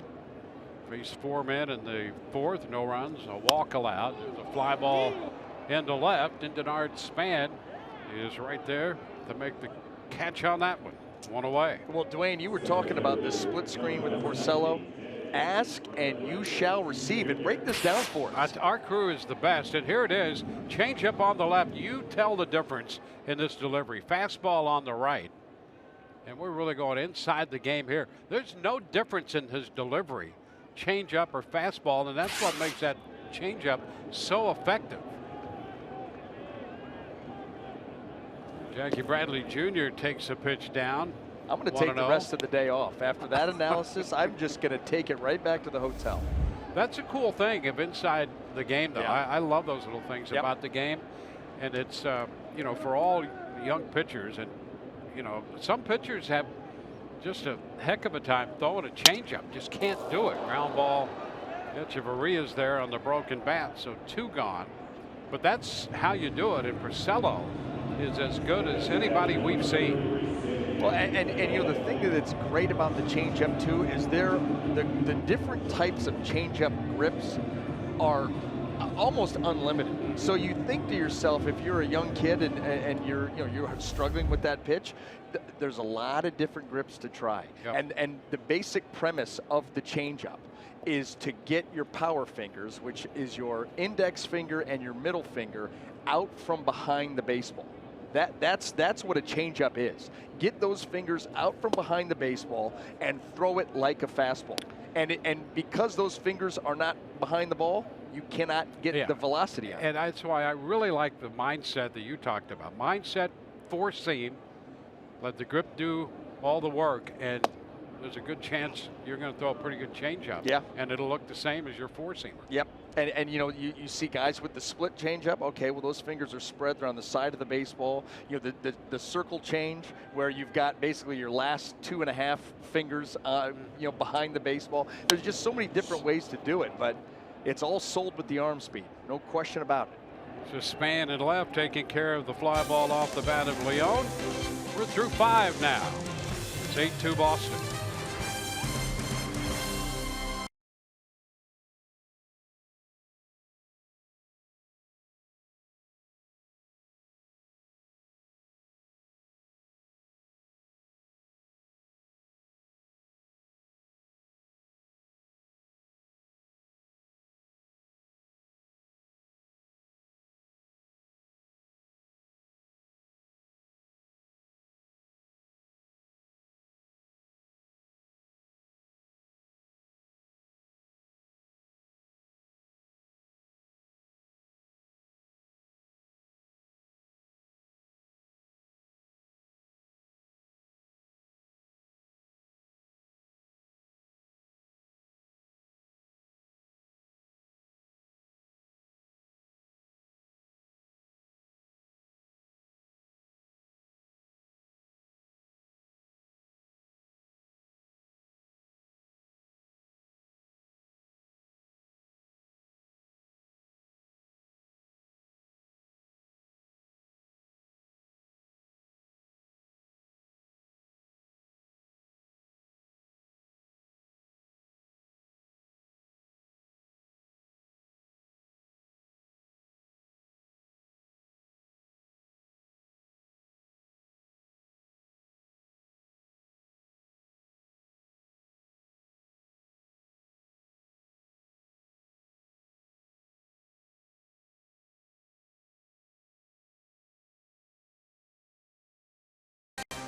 Faced 4 men in the 4th, no runs, a walk allowed. There's a fly ball into left, and Denard Span is right there to make the catch on that one. 1 away. Well, Dwayne, you were talking about this split screen with Porcello. Ask and you shall receive, and break this down for us. Our crew is the best, and here it is. Change up on the left. You tell the difference in this delivery. Fastball on the right. And we're really going inside the game here. There's no difference in his delivery, change up or fastball, and that's what makes that change up so effective. Jackie Bradley Jr. takes a pitch down. I'm going to take the rest of the day off. After that analysis, I'm just going to take it right back to the hotel. That's a cool thing of inside the game, though. Yeah. I love those little things about the game. And it's, you know, for all young pitchers, and, you know, some pitchers have just a heck of a time throwing a changeup. Just can't do it. Ground ball. Echeverria's there on the broken bat, so 2 gone. But that's how you do it. And Porcello is as good as anybody we've seen. Well, and you know, the thing that's great about the changeup too is the different types of changeup grips are almost unlimited. So you think to yourself, if you're a young kid and you're struggling with that pitch, there's a lot of different grips to try. Yep. And the basic premise of the changeup is to get your power fingers, which is your index finger and your middle finger, out from behind the baseball. That's what a changeup is. Get those fingers out from behind the baseball and throw it like a fastball. And because those fingers are not behind the ball, you cannot get the velocity out. And that's why I really like the mindset that you talked about. Mindset, 4-seam, let the grip do all the work, and there's a good chance you're going to throw a pretty good changeup. Yeah. And it'll look the same as your 4-seamer. Yep. And you know, you see guys with the split changeup. Okay, well, those fingers are spread. They're on the side of the baseball. You know, the circle change where you've got basically your last 2.5 fingers, you know, behind the baseball. There's just so many different ways to do it, but it's all sold with the arm speed. No question about it. So Span in left taking care of the fly ball off the bat of Leon. We're through 5 now. It's 8-2 Boston.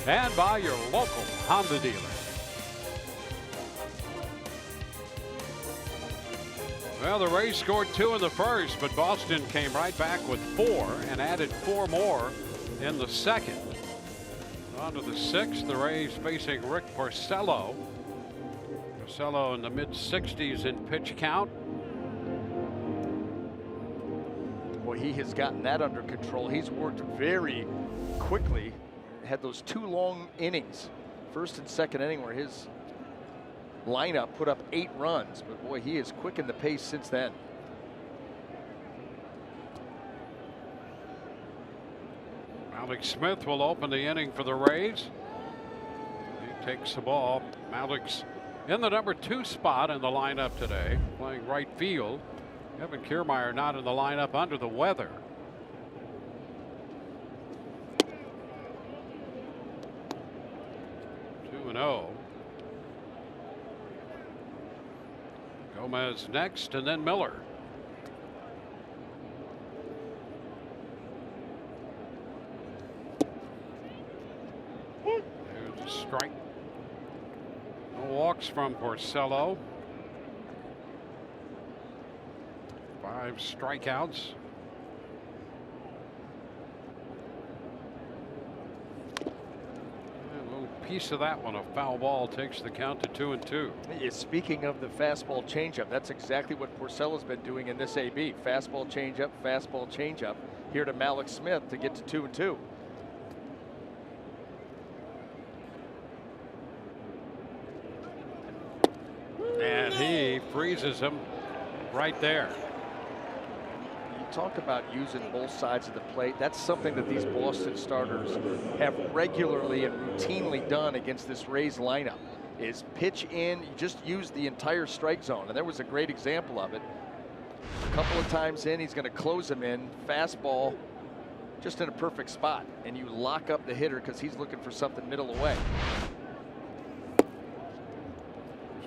And by your local Honda dealer. Well, the Rays scored 2 in the first, but Boston came right back with 4 and added 4 more in the second. On to the 6th, the Rays facing Rick Porcello. Porcello in the mid-60s in pitch count. Boy, he has gotten that under control. He's worked very quickly. Had those 2 long innings, first and second inning, where his lineup put up 8 runs, but boy, he has quickened the pace since then. Alex Smith will open the inning for the Rays. takes the ball. Malik's in the number 2 spot in the lineup today, playing right field. Kevin Kiermaier not in the lineup under the weather. Two and 0. Gomez next, and then Miller. There's a strike. No walks from Porcello. 5 strikeouts. A little piece of that one, a foul ball, takes the count to 2-2. Yeah, speaking of the fastball changeup, that's exactly what Porcello's been doing in this AB. Fastball changeup, here to Malik Smith to get to 2-2. And he freezes him right there. You talk about using both sides of the plate. That's something that these Boston starters have regularly and routinely done against this Rays lineup, is pitch in, you just use the entire strike zone. And there was a great example of it. A couple of times in, he's going to close him in, fastball, just in a perfect spot. And you lock up the hitter because he's looking for something middle away.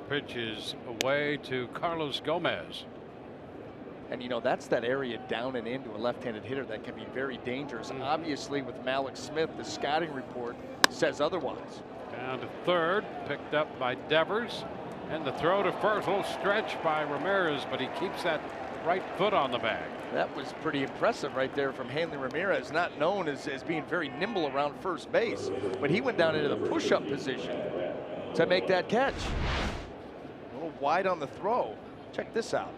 Pitch is away to Carlos Gomez. And you know, that's that area down and into a left-handed hitter that can be very dangerous. Obviously with Malik Smith, the scouting report says otherwise. Down to third, picked up by Devers, and the throw to first. A little stretch by Ramirez, but he keeps that right foot on the bag. That was pretty impressive right there from Hanley Ramirez, not known as being very nimble around first base, but he went down into the push-up position to make that catch. A little wide on the throw. Check this out.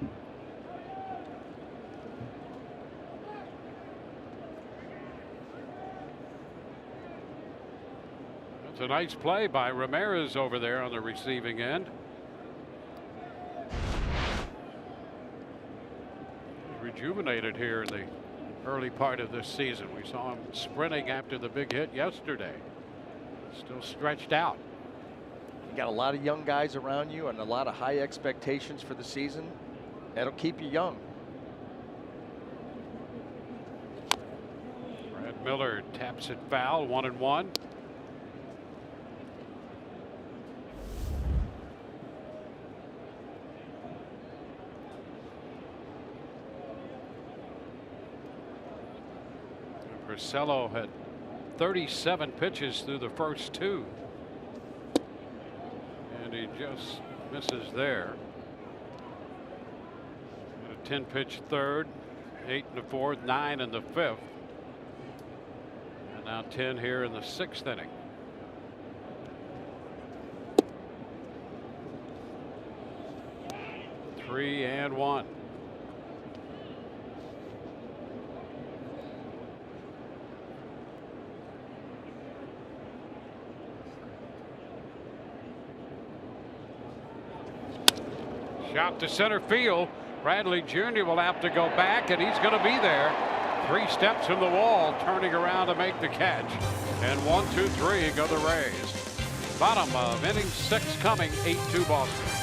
It's a nice play by Ramirez over there on the receiving end. Rejuvenated here in the early part of this season. We saw him sprinting after the big hit yesterday. Still stretched out. You got a lot of young guys around you and a lot of high expectations for the season. That'll keep you young. Brad Miller taps it foul, 1-1. Porcello had 37 pitches through the first 2. And he just misses there. And a 10-pitch third, 8 in the fourth, 9 in the fifth. And now 10 here in the 6th inning. 3-1. Shot to center field. Bradley Jr. will have to go back, and he's going to be there. 3 steps from the wall, turning around to make the catch. And 1, 2, 3 go the Rays. Bottom of inning 6 coming, 8-2 Boston.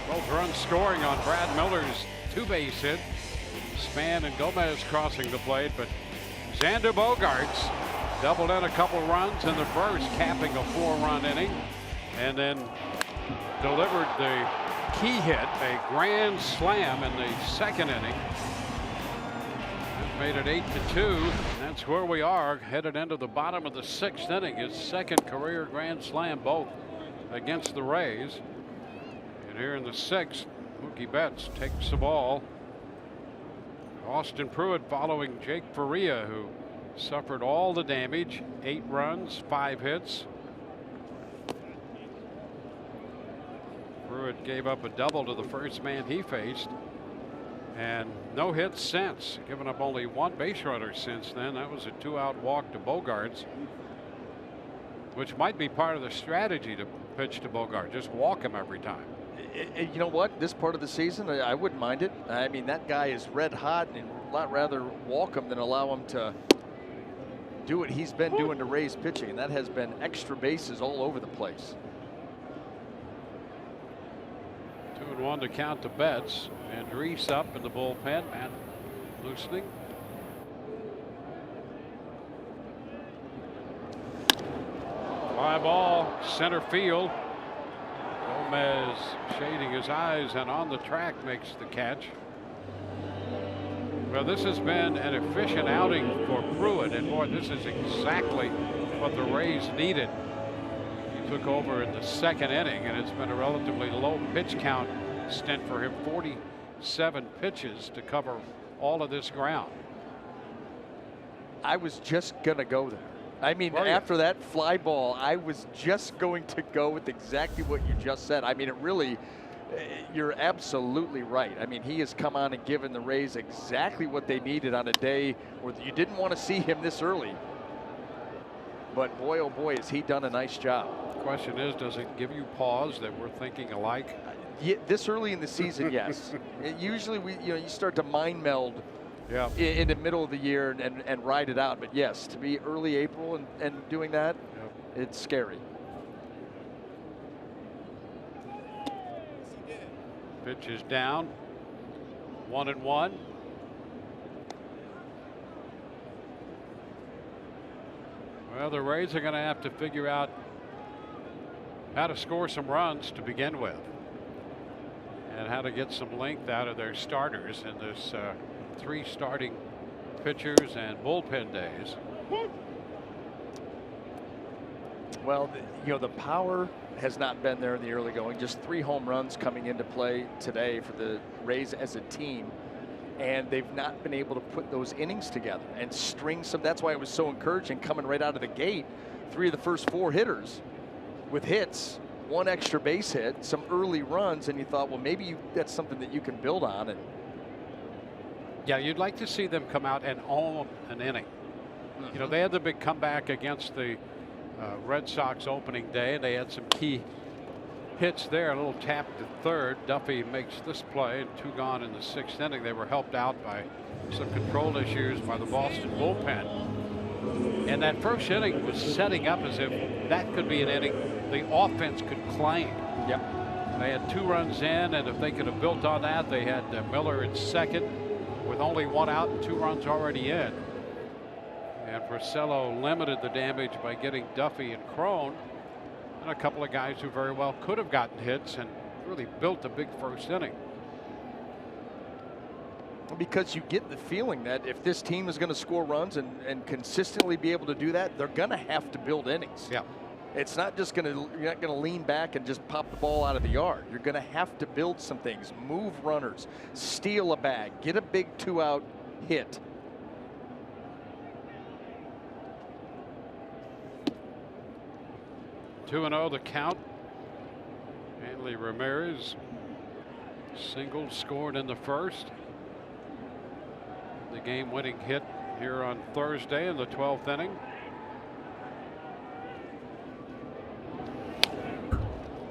Both runs scoring on Brad Miller's 2-base hit. Span and Gomez crossing the plate, but Xander Bogaerts doubled in a couple runs in the first, capping a 4-run inning, and then delivered the key hit, a grand slam in the second inning. That made it 8-2. And that's where we are, headed into the bottom of the 6th inning. His second career grand slam, both against the Rays. And here in the 6th, Mookie Betts takes the ball. Austin Pruitt following Jake Faria, who suffered all the damage. 8 runs, 5 hits. Pruitt gave up a double to the first man he faced, and no hits since. Given up only 1 base runner since then. That was a 2-out walk to Bogaerts, which might be part of the strategy to pitch to Bogaerts. Just walk him every time. You know what? This part of the season, I wouldn't mind it. I mean, that guy is red hot, and a lot rather walk him than allow him to do what he's been doing to Rays pitching, and that has been extra bases all over the place. 2-1 to count to Betts, and Reese up in the bullpen and loosening. Fly ball, center field. Gomez shading his eyes and on the track makes the catch. Well, this has been an efficient outing for Pruitt, and boy, this is exactly what the Rays needed. He took over in the 2nd inning, and it's been a relatively low pitch count stint for him. 47 pitches to cover all of this ground. I was just going to go there. I mean, after that fly ball, I was just going to go with exactly what you just said. I mean, it really, you're absolutely right. I mean, he has come on and given the Rays exactly what they needed on a day where you didn't want to see him this early. But boy, oh boy, has he done a nice job. The question is, does it give you pause that we're thinking alike? Yeah, this early in the season, yes. Usually, you start to mind meld. Yeah. In the middle of the year and ride it out. But yes, to be early April and doing that, it's scary. Pitch is down. 1-1. Well, the Rays are going to have to figure out how to score some runs to begin with, and how to get some length out of their starters in this 3 starting pitchers and bullpen days. Well, the power has not been there in the early going. Just 3 home runs coming into play today for the Rays as a team, and they've not been able to put those innings together and string some. That's why it was so encouraging coming right out of the gate. 3 of the first 4 hitters with hits, 1 extra base hit, some early runs, and you thought, well, maybe that's something that you can build on. And yeah, you'd like to see them come out and own an inning. You know, they had the big comeback against the Red Sox opening day, and they had some key hits there. A little tap to third. Duffy makes this play, and 2 gone in the 6th inning. They were helped out by some control issues by the Boston bullpen. And that first inning was setting up as if that could be an inning the offense could claim. Yep. They had 2 runs in, and if they could have built on that, they had Miller in second with only 1 out and 2 runs already in. And Porcello limited the damage by getting Duffy and Crone, and a couple of guys who very well could have gotten hits and really built a big first inning. Because you get the feeling that if this team is going to score runs and consistently be able to do that, they're going to have to build innings. Yeah. It's not just going to, you're not going to lean back and just pop the ball out of the yard. You're going to have to build some things, move runners, steal a bag, get a big 2-out hit. Two 2-0 the count. Hanley Ramirez single scored in the first. The game-winning hit here on Thursday in the 12th inning.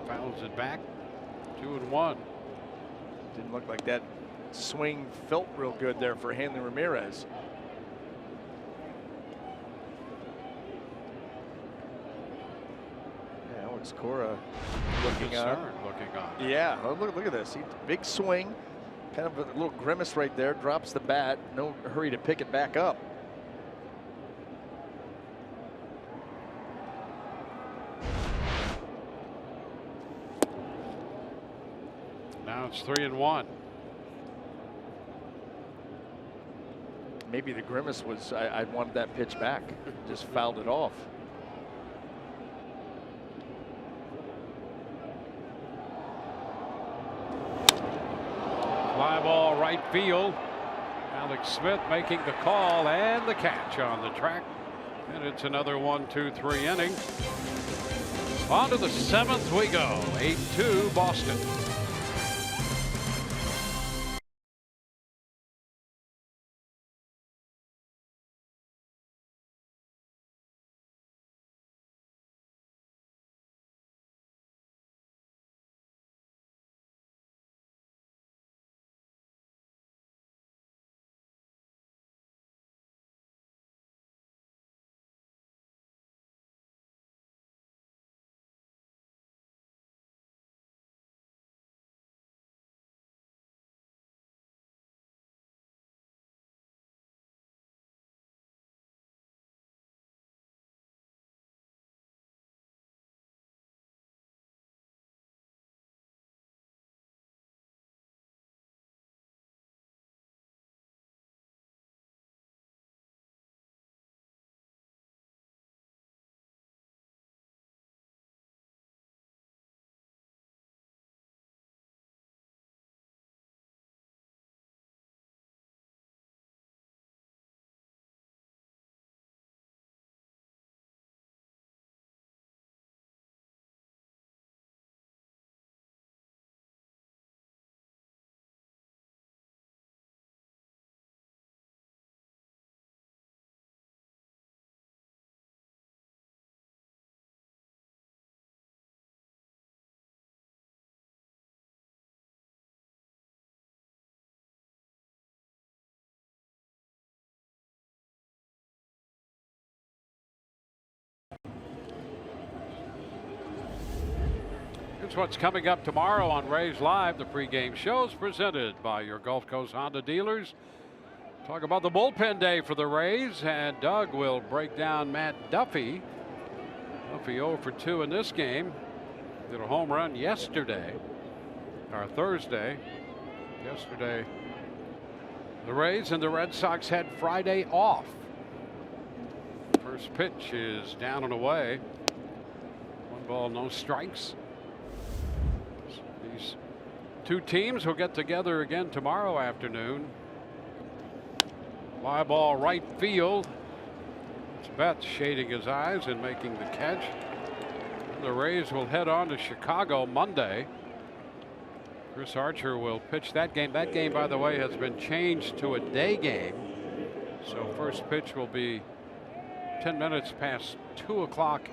Fouls it back. 2-1. Didn't look like that swing felt real good there for Hanley Ramirez. Yeah, we're As Cora looking on. Yeah, look at this. Big swing, kind of a little grimace right there. Drops the bat. No hurry to pick it back up. Now it's 3-1. Maybe the grimace was I wanted that pitch back. Just fouled it off. Fly ball right field. Alex Smith making the call and the catch on the track. And it's another 1-2-3 inning. On to the 7th we go. 8-2 Boston. Here's what's coming up tomorrow on Rays Live. The pregame shows presented by your Gulf Coast Honda dealers. Talk about the bullpen day for the Rays, and Doug will break down Matt Duffy. Duffy 0 for 2 in this game. Did a home run yesterday, or Thursday. Yesterday, the Rays and the Red Sox had Friday off. First pitch is down and away. 1 ball, no strikes. These two teams will get together again tomorrow afternoon. Fly ball right field. It's Betts shading his eyes and making the catch. The Rays will head on to Chicago Monday. Chris Archer will pitch that game. That game, by the way, has been changed to a day game. So first pitch will be 10 minutes past 2 o'clock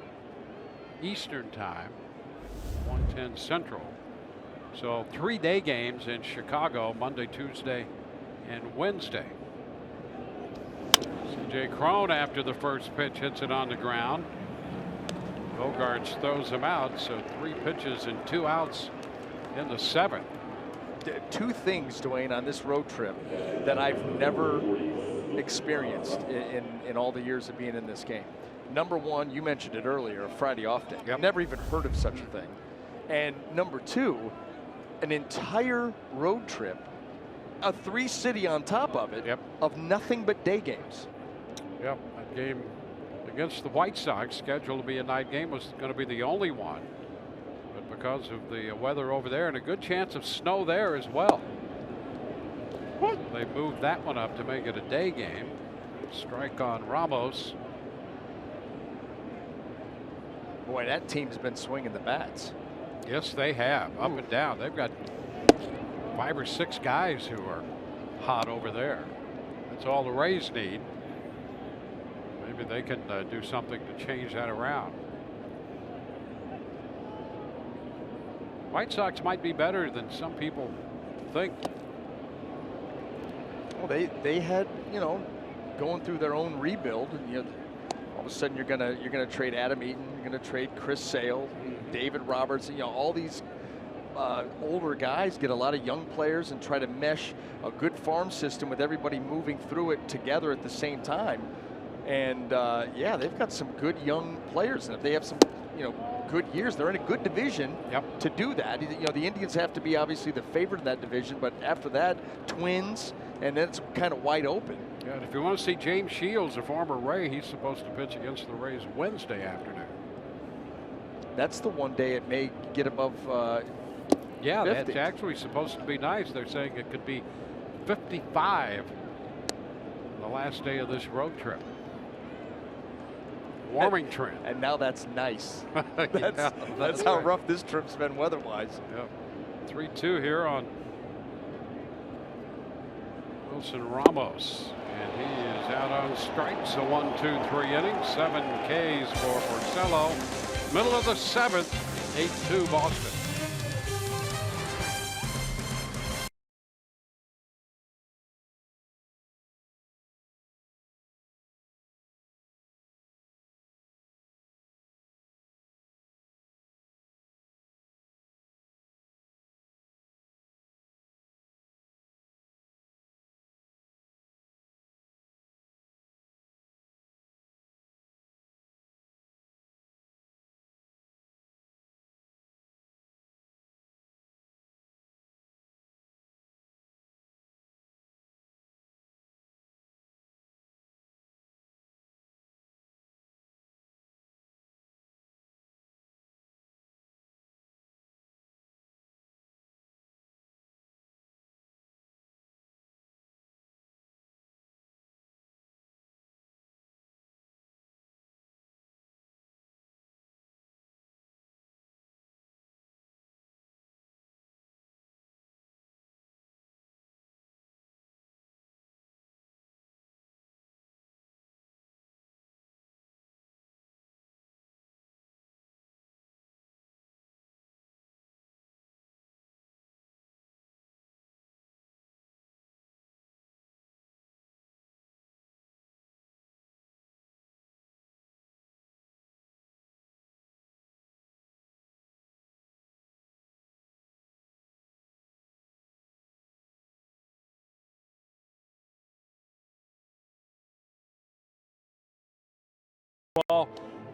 Eastern time, 1:10 Central. So 3 day games in Chicago, Monday, Tuesday, and Wednesday. C.J. Cron, after the first pitch, hits it on the ground. Bogaerts throws him out, so 3 pitches and 2 outs in the 7th. 2 things, Dwayne, on this road trip that I've never experienced in all the years of being in this game. Number 1, you mentioned it earlier, a Friday off day. Yep. Never even heard of such a thing. And number 2, an entire road trip, a 3-city on top of it, Yep. of nothing but day games. Yep, that game against the White Sox, scheduled to be a night game, was going to be the only one. But because of the weather over there and a good chance of snow there as well, they moved that one up to make it a day game. Strike on Ramos. Boy, that team's been swinging the bats. Yes, they have. Up and down. They've got 5 or 6 guys who are hot over there. That's all the Rays need. Maybe they can do something to change that around. White Sox might be better than some people think. Well, they had, you know, going through their own rebuild, and All of a sudden, you're gonna trade Adam Eaton, you're gonna trade Chris Sale, David Robertson. You know, all these older guys get a lot of young players and try to mesh a good farm system with everybody moving through it together at the same time. And yeah, they've got some good young players, and if they have some, you know, good years, they're in a good division to do that. You know, the Indians have to be obviously the favorite in that division, but after that, Twins, and then it's kind of wide open. Yeah, and if you want to see James Shields, a former Ray, he's supposed to pitch against the Rays Wednesday afternoon. That's the one day it may get above. Yeah, 50. that's actually supposed to be nice. They're saying it could be 55 the last day of this road trip. Warming trend. And now that's nice. Yeah, that's how rough this trip's been weather-wise. Yep. 3-2 here on Wilson Ramos. And he is out on strikes. A 1-2-3 inning. 7 Ks for Porcello. Middle of the 7th. 8-2 Boston.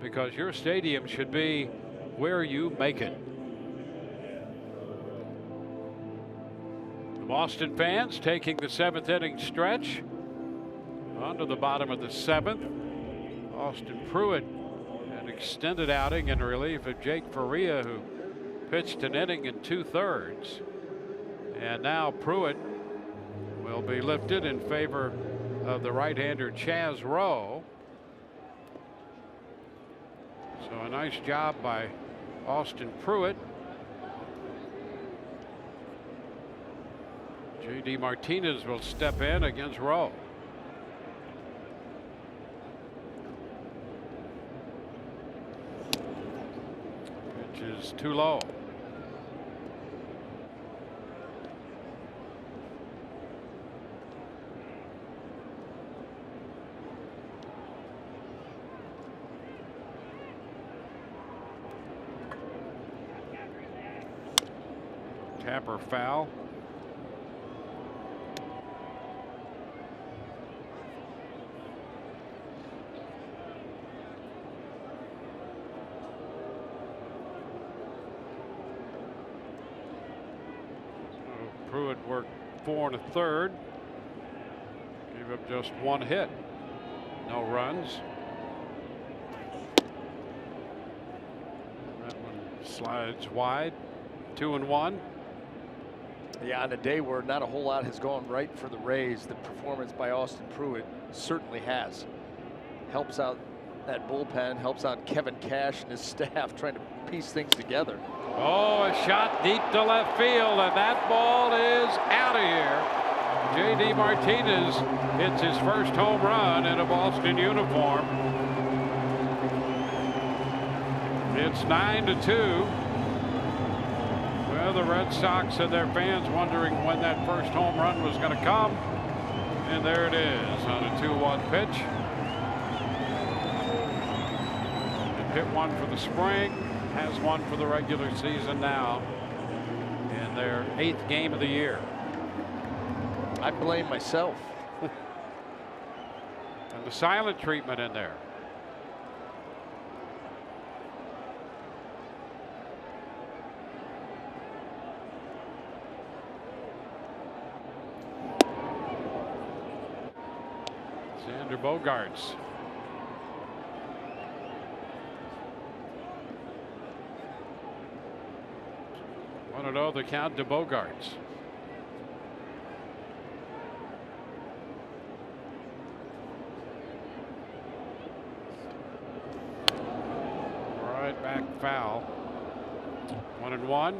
Because your stadium should be where you make it. The Boston fans taking the 7th inning stretch onto the bottom of the 7th. Austin Pruitt, an extended outing in relief of Jake Faria, who pitched an inning in 2/3. And now Pruitt will be lifted in favor of the right-hander Chaz Rowe. So a nice job by Austin Pruitt. J.D. Martinez will step in against Rowe. Pitch is too low. Tapper foul. So Pruitt worked 4 1/3. Gave up just 1 hit. No runs. That one slides wide. 2-1. Yeah, on a day where not a whole lot has gone right for the Rays, the performance by Austin Pruitt certainly has. Helps out that bullpen, helps out Kevin Cash and his staff trying to piece things together. Oh, a shot deep to left field, and that ball is out of here. J.D. Martinez hits his first home run in a Boston uniform. It's 9-2. Well, the Red Sox and their fans wondering when that first home run was going to come. And there it is on a 2-1 pitch. hit one for the spring, has one for the regular season now in their 8th game of the year. I blame myself. And the silent treatment in there. Bogaerts. Want to know the count to Bogaerts. Right back foul. 1-1.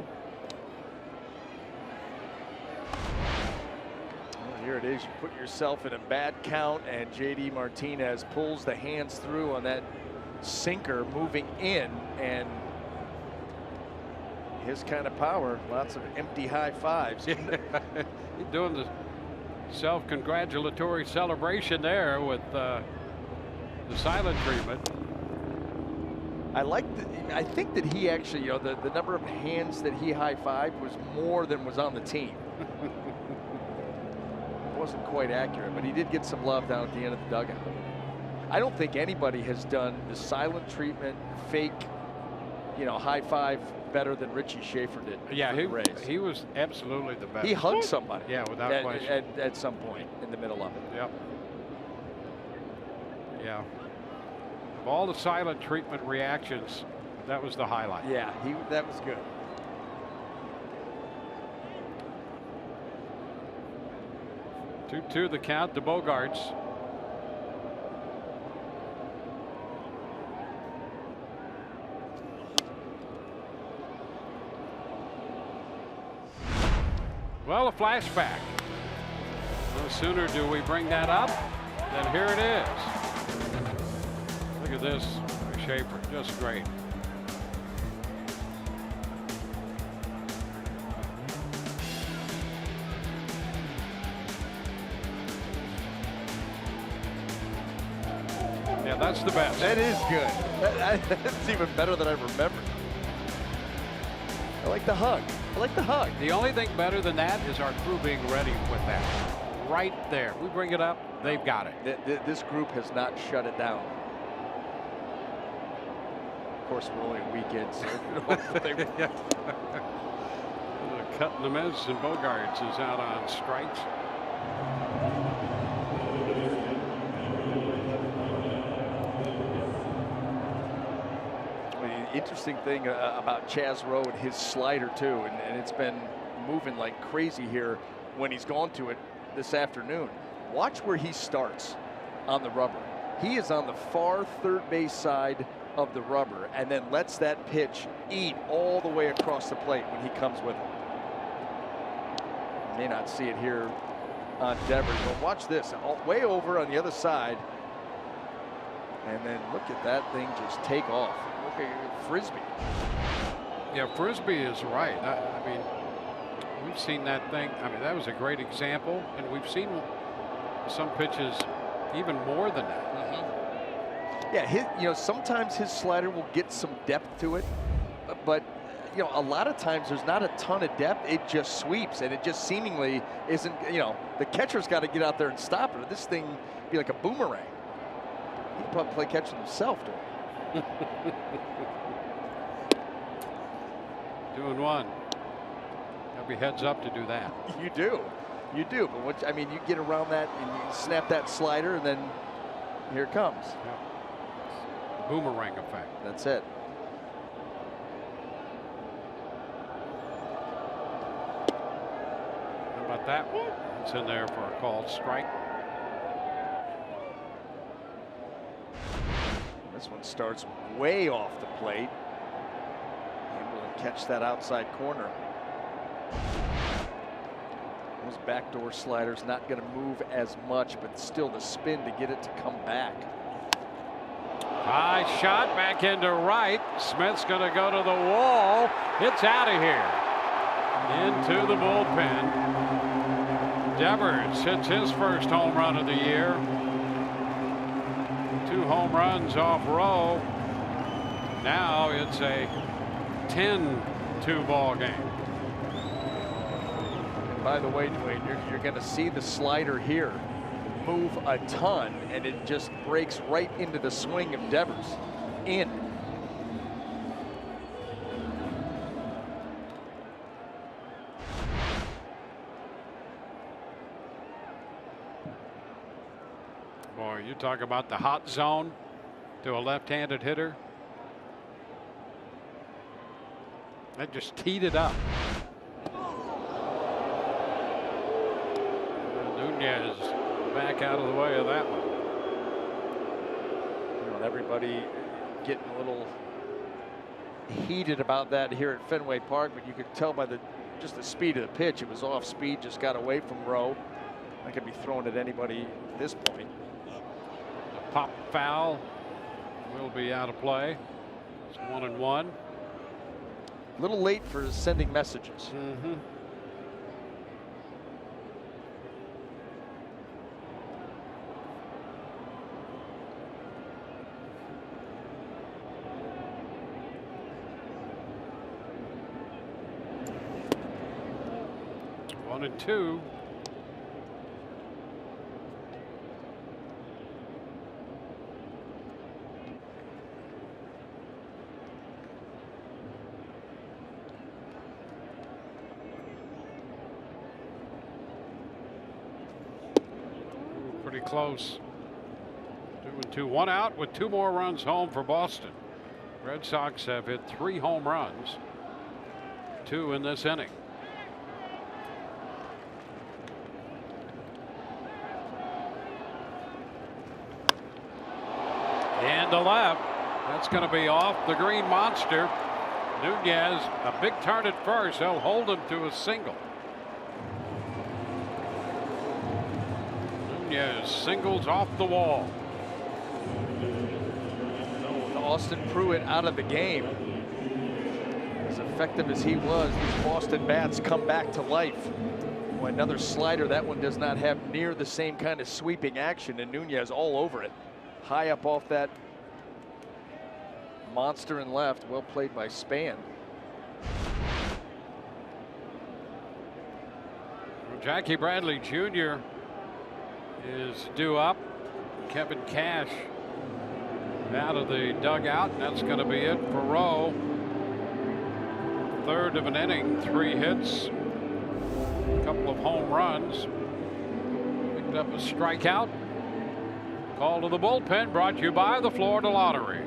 Here it is. You put yourself in a bad count, and JD Martinez pulls the hands through on that sinker moving in, and his kind of power, lots of empty high fives. He's doing the self-congratulatory celebration there with the silent treatment. I think that he actually, you know, the number of hands that he high-fived was more than was on the team. Wasn't quite accurate, but he did get some love down at the end of the dugout. I don't think anybody has done the silent treatment, fake, you know, high five better than Richie Schaefer did. Yeah, he was absolutely the best. He hugged somebody. Yeah, without question. At some point in the middle of it. Yep. Yeah. Of all the silent treatment reactions, that was the highlight. Yeah, that was good. Two the count to Bogaerts. Well, a flashback. No sooner do we bring that up than here it is. Look at this, Schaefer, just great. Yeah, that's the best. That is good. That's even better than I remembered. I like the hug. I like the hug. The only thing better than that is our crew being ready with that. Right there. We bring it up, they've got it. This group has not shut it down. Of course, we're only weekends. So Cutting the miss, and Bogaerts is out on strikes. Interesting thing about Chaz Rowe and his slider too, and it's been moving like crazy here when he's gone to it this afternoon. Watch where he starts on the rubber. He is on the far third base side of the rubber and then lets that pitch eat all the way across the plate when he comes with it. You may not see it here on Devers, but watch this, way over on the other side, and then look at that thing just take off. Look at Frisbee. Yeah, Frisbee is right. I mean, we've seen that thing. I mean, that was a great example, and we've seen some pitches even more than that. Yeah, sometimes his slider will get some depth to it, but a lot of times there's not a ton of depth. It just sweeps, and it just seemingly isn't. The catcher's got to get out there and stop it. Or this thing be like a boomerang. He can probably play catch himself, don't he? 2-1. Gotta be heads up to do that. You do, but you get around that and you snap that slider, and then here it comes. Yeah. Boomerang effect. That's it. How about that one? It's in there for a called strike. This one starts way off the plate. Able to catch that outside corner. Those backdoor sliders not going to move as much, but still the spin to get it to come back. High shot back into right. Smith's going to go to the wall. It's out of here. Into the bullpen. Devers hits his first home run of the year. 2 home runs off Rowe. Now it's a 10-2 ball game. And by the way, Dwayne, you're going to see the slider here move a ton, and it just breaks right into the swing of Devers. In. Boy, you talk about the hot zone to a left-handed hitter. That just teed it up. Nunez back out of the way of that one. You know, everybody getting a little heated about that here at Fenway Park, but you could tell by just the speed of the pitch, it was off speed, just got away from Rowe. That could be thrown at anybody at this point. A pop foul will be out of play. It's 1-1. A little late for sending messages. Mm-hmm. One and two. Pretty close. 2-2, 1 out with 2 more runs home for Boston. Red Sox have hit 3 home runs, 2 in this inning. And to left, that's going to be off the green monster. Nunez, a big turn at first. He'll hold him to a single. Nunez singles off the wall. With Austin Pruitt out of the game, as effective as he was, these Boston bats come back to life. Boy, another slider. That one does not have near the same kind of sweeping action, and Nunez all over it. High up off that monster in left. Well played by Span. Jackie Bradley Jr. is due up. Kevin Cash out of the dugout, and that's going to be it for Rowe. Third of an inning, 3 hits, a couple of home runs. Picked up a strikeout. Call to the bullpen brought to you by the Florida Lottery.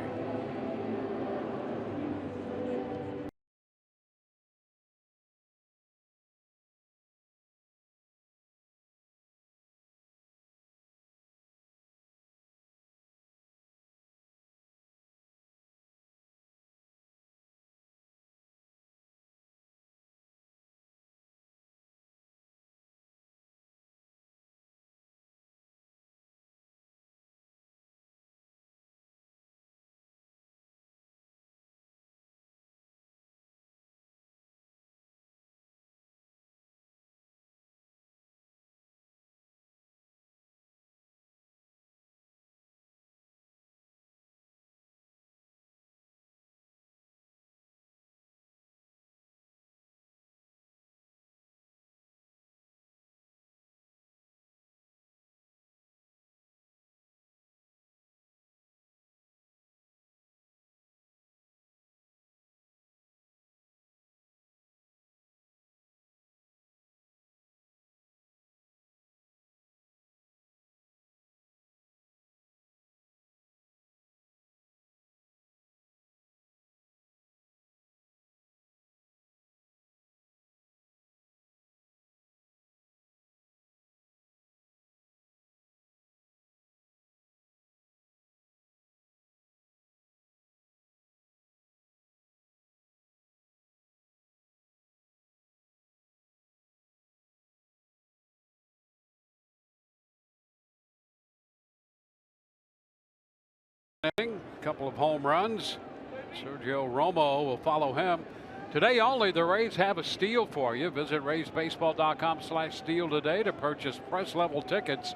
A couple of home runs. Sergio Romo will follow him. Today only, the Rays have a steal for you. Visit RaysBaseball.com/steal today to purchase press level tickets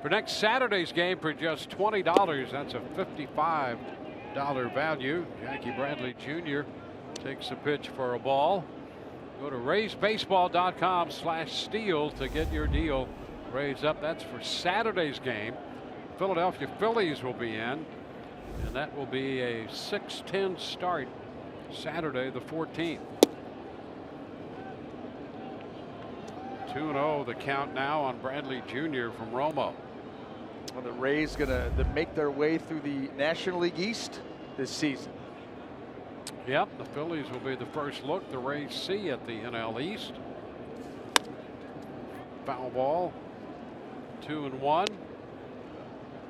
for next Saturday's game for just $20. That's a 55 value. Jackie Bradley Jr. takes a pitch for a ball. Go to RaysBaseball.com/steal to get your deal. Rays up. That's for Saturday's game. Philadelphia Phillies will be in, and that will be a 6:10 start Saturday the 14th. 2-0 the count now on Bradley Jr. from Romo. Well, the Rays gonna make their way through the National League East this season. Yep, the Phillies will be the first look the Rays see at the NL East. Foul ball, 2-1.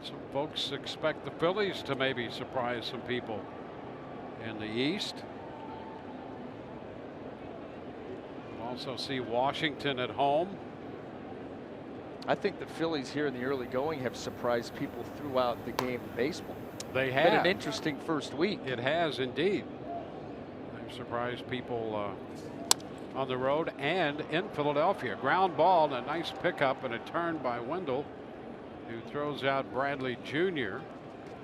Some folks expect the Phillies to maybe surprise some people in the East. We'll also see Washington at home. I think the Phillies here in the early going have surprised people throughout the game of baseball. They Been have. an interesting first week. It has indeed. They've surprised people on the road and in Philadelphia. Ground ball and a nice pickup and a turn by Wendell, who throws out Bradley Jr.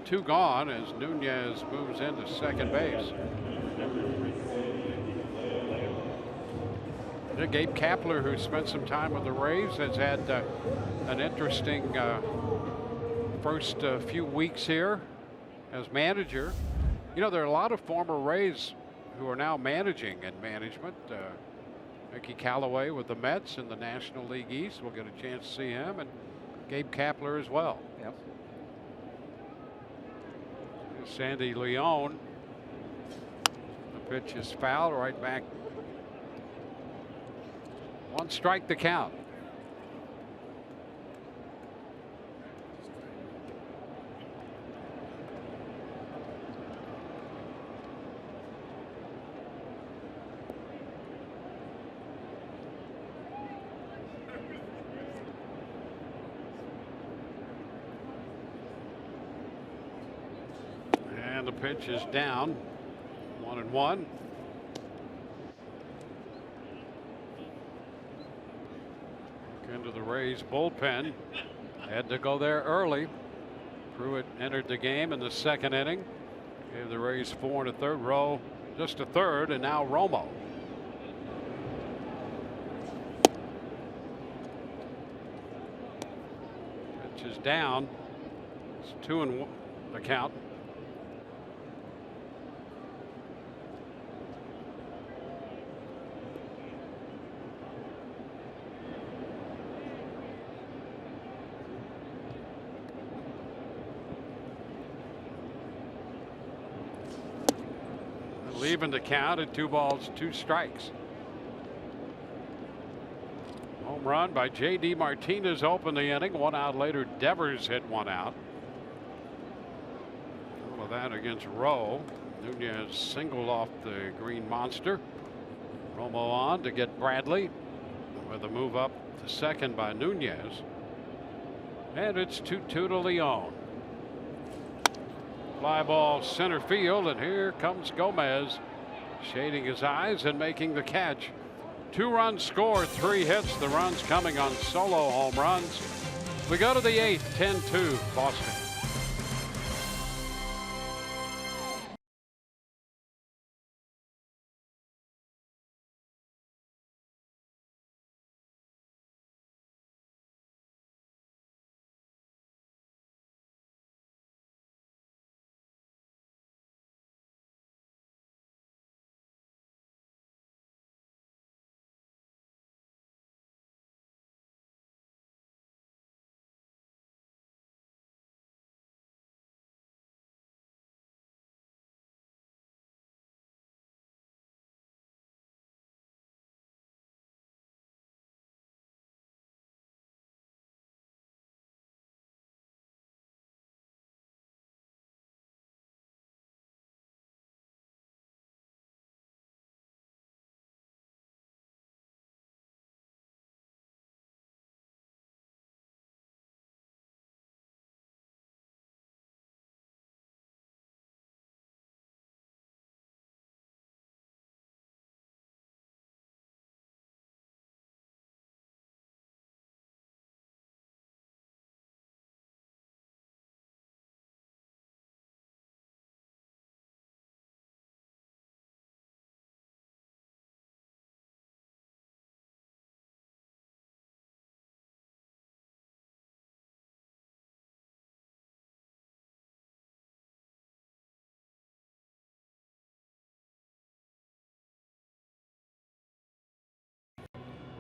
2 gone as Nunez moves into second base. Gabe Kapler, who spent some time with the Rays, has had an interesting first few weeks here as manager. You know, there are a lot of former Rays who are now managing in management. Mickey Callaway with the Mets in the National League East. We'll get a chance to see him, and Gabe Kapler as well. Yep. Sandy Leone. The pitch is foul, right back. 1 strike the count. And the pitch is down. 1-1. Into the Rays bullpen. Had to go there early. Pruitt entered the game in the second inning. Gave the Rays 4 1/3. Rowe just a third, and now Romo. Pitch is down. It's 2-1 the count. Leaving the count at 2 balls, 2 strikes. Home run by J.D. Martinez opened the inning. 1 out later, Devers hit 1 out. All of that against Rowe. Nunez singled off the Green Monster. Romo on to get Bradley with a move up to second by Nunez. And it's 2-2 to Leone. Fly ball center field, and here comes Gomez, shading his eyes and making the catch. 2 runs scored, 3 hits. The runs coming on solo home runs. We go to the 8th, 10-2 Boston.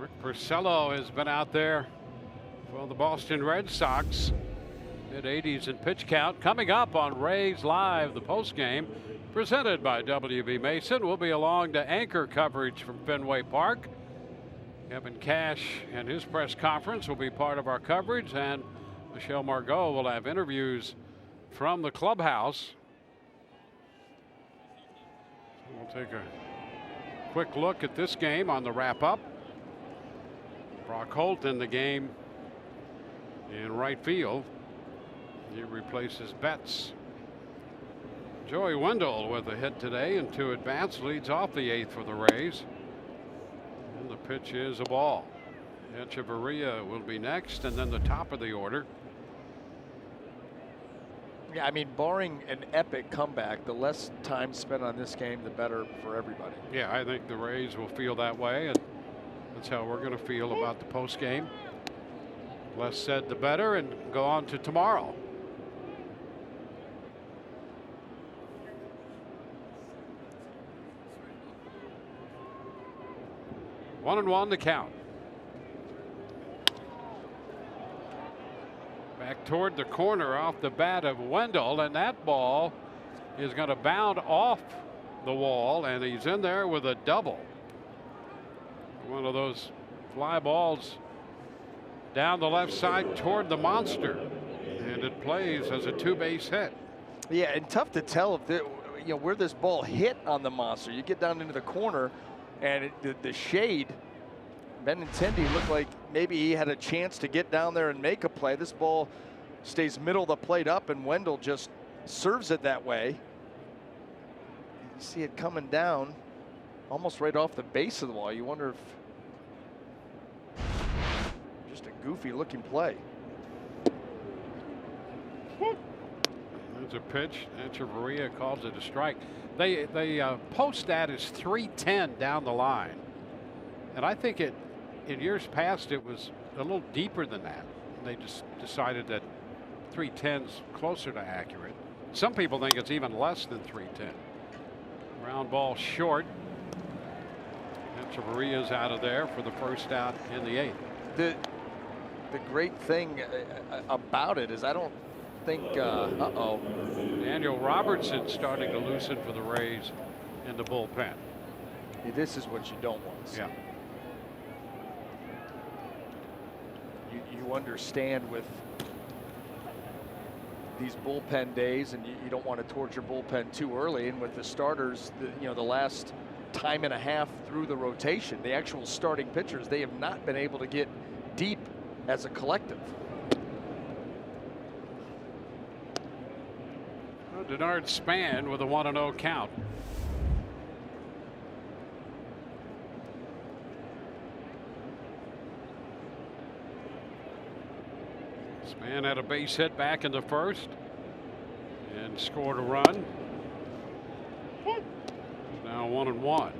Rick Porcello has been out there for the Boston Red Sox. Mid-80s in pitch count. Coming up on Rays Live, the postgame, presented by WB Mason. We'll be along to anchor coverage from Fenway Park. Kevin Cash and his press conference will be part of our coverage, and Michelle Margot will have interviews from the clubhouse. So we'll take a quick look at this game on the wrap-up. Brock Holt in the game in right field. He replaces Betts. Joey Wendell with a hit today and 2 at bats, leads off the 8th for the Rays. And the pitch is a ball. Echeverria will be next, and then the top of the order. Yeah, I mean, barring an epic comeback, the less time spent on this game, the better for everybody. Yeah, I think the Rays will feel that way, and that's how we're going to feel about the post game. Less said, the better, and go on to tomorrow. One and one to count. Back toward the corner off the bat of Wendell, and that ball is going to bound off the wall, and he's in there with a double. One of those fly balls down the left side toward the monster, and it plays as a 2-base hit. Yeah, and tough to tell if where this ball hit on the monster. You get down into the corner, and the shade, Benintendi looked like maybe he had a chance to get down there and make a play. This ball stays middle of the plate up, and Wendell just serves it that way. You see it coming down almost right off the base of the wall. You wonder if just a goofy looking play. There's a pitch. Echeverria calls it a strike. They post that as 310 down the line, and I think in years past it was a little deeper than that. They just decided that 310's closer to accurate. Some people think it's even less than 310. Ground ball short. Echeverria's out of there for the first out in the 8th. The great thing about it is I don't think Daniel Robertson starting to loosen for the Rays in the bullpen. This is what you don't want to see. Yeah. You understand with these bullpen days, and you don't want to torture bullpen too early. And with the starters, the last time and a half through the rotation, the actual starting pitchers, they have not been able to get deep as a collective. Denard Span with a 1-0 count. Span had a base hit back in the first and scored a run. Now 1-1.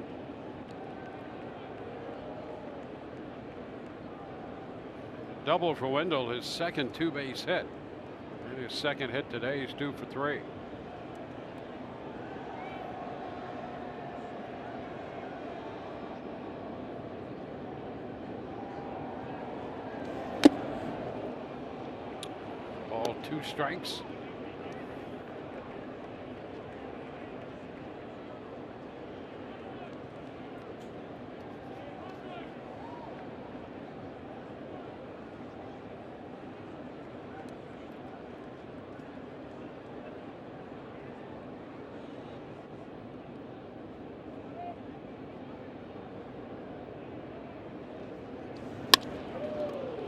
Double for Wendell, his second 2-base hit. And his second hit today. He's 2 for 3. Ball 2 strikes.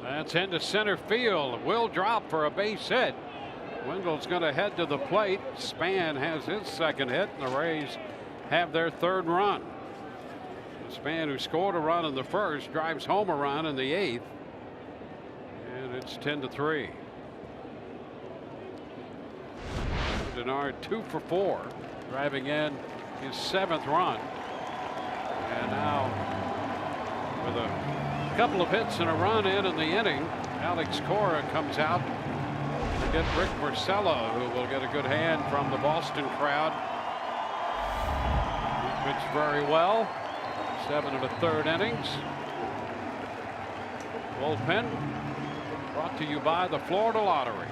That's into center field. Will drop for a base hit. Wendell's going to head to the plate. Span has his second hit, and the Rays have their third run. Span, who scored a run in the first, drives home a run in the 8th, and it's 10-3. Denard 2 for 4, driving in his 7th run, and now with a couple of hits and a run in the inning, Alex Cora comes out to get Rick Porcello, who will get a good hand from the Boston crowd. He pitched very well. 7 1/3 innings. Bullpen brought to you by the Florida Lottery.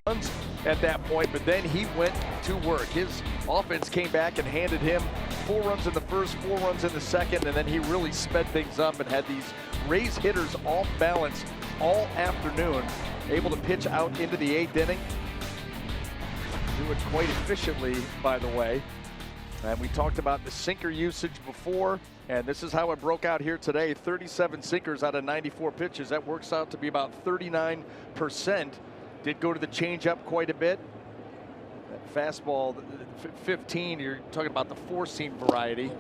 Runs at that point, but then he went to work. His offense came back and handed him 4 runs in the first, 4 runs in the second, and then he really sped things up and had these Rays hitters off balance all afternoon, able to pitch out into the 8th inning. Do it quite efficiently, by the way. And we talked about the sinker usage before, and this is how it broke out here today. 37 sinkers out of 94 pitches. That works out to be about 39%. Did go to the changeup quite a bit. That fastball, 15, you're talking about the 4-seam variety.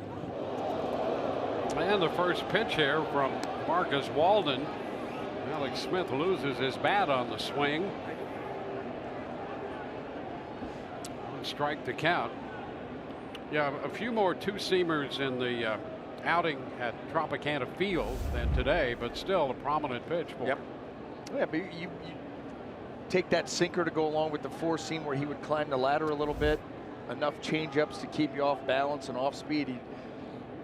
And the first pitch here from Marcus Walden. Alex Smith loses his bat on the swing. 1 strike to count. Yeah, a few more 2-seamers in the outing at Tropicana Field than today, but still a prominent pitch for him. Yeah, but you take that sinker to go along with the 4-seam where he would climb the ladder a little bit. Enough change-ups to keep you off balance and off speed. He,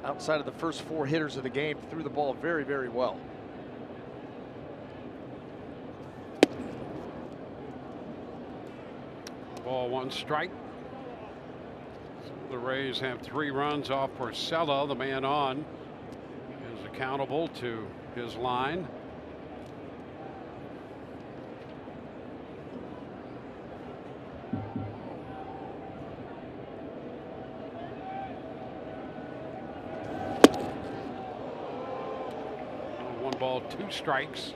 outside of the first 4 hitters of the game, threw the ball very, very well. Ball 1 strike. So the Rays have 3 runs off Porcello. The man on is accountable to his line. Ball 2 strikes.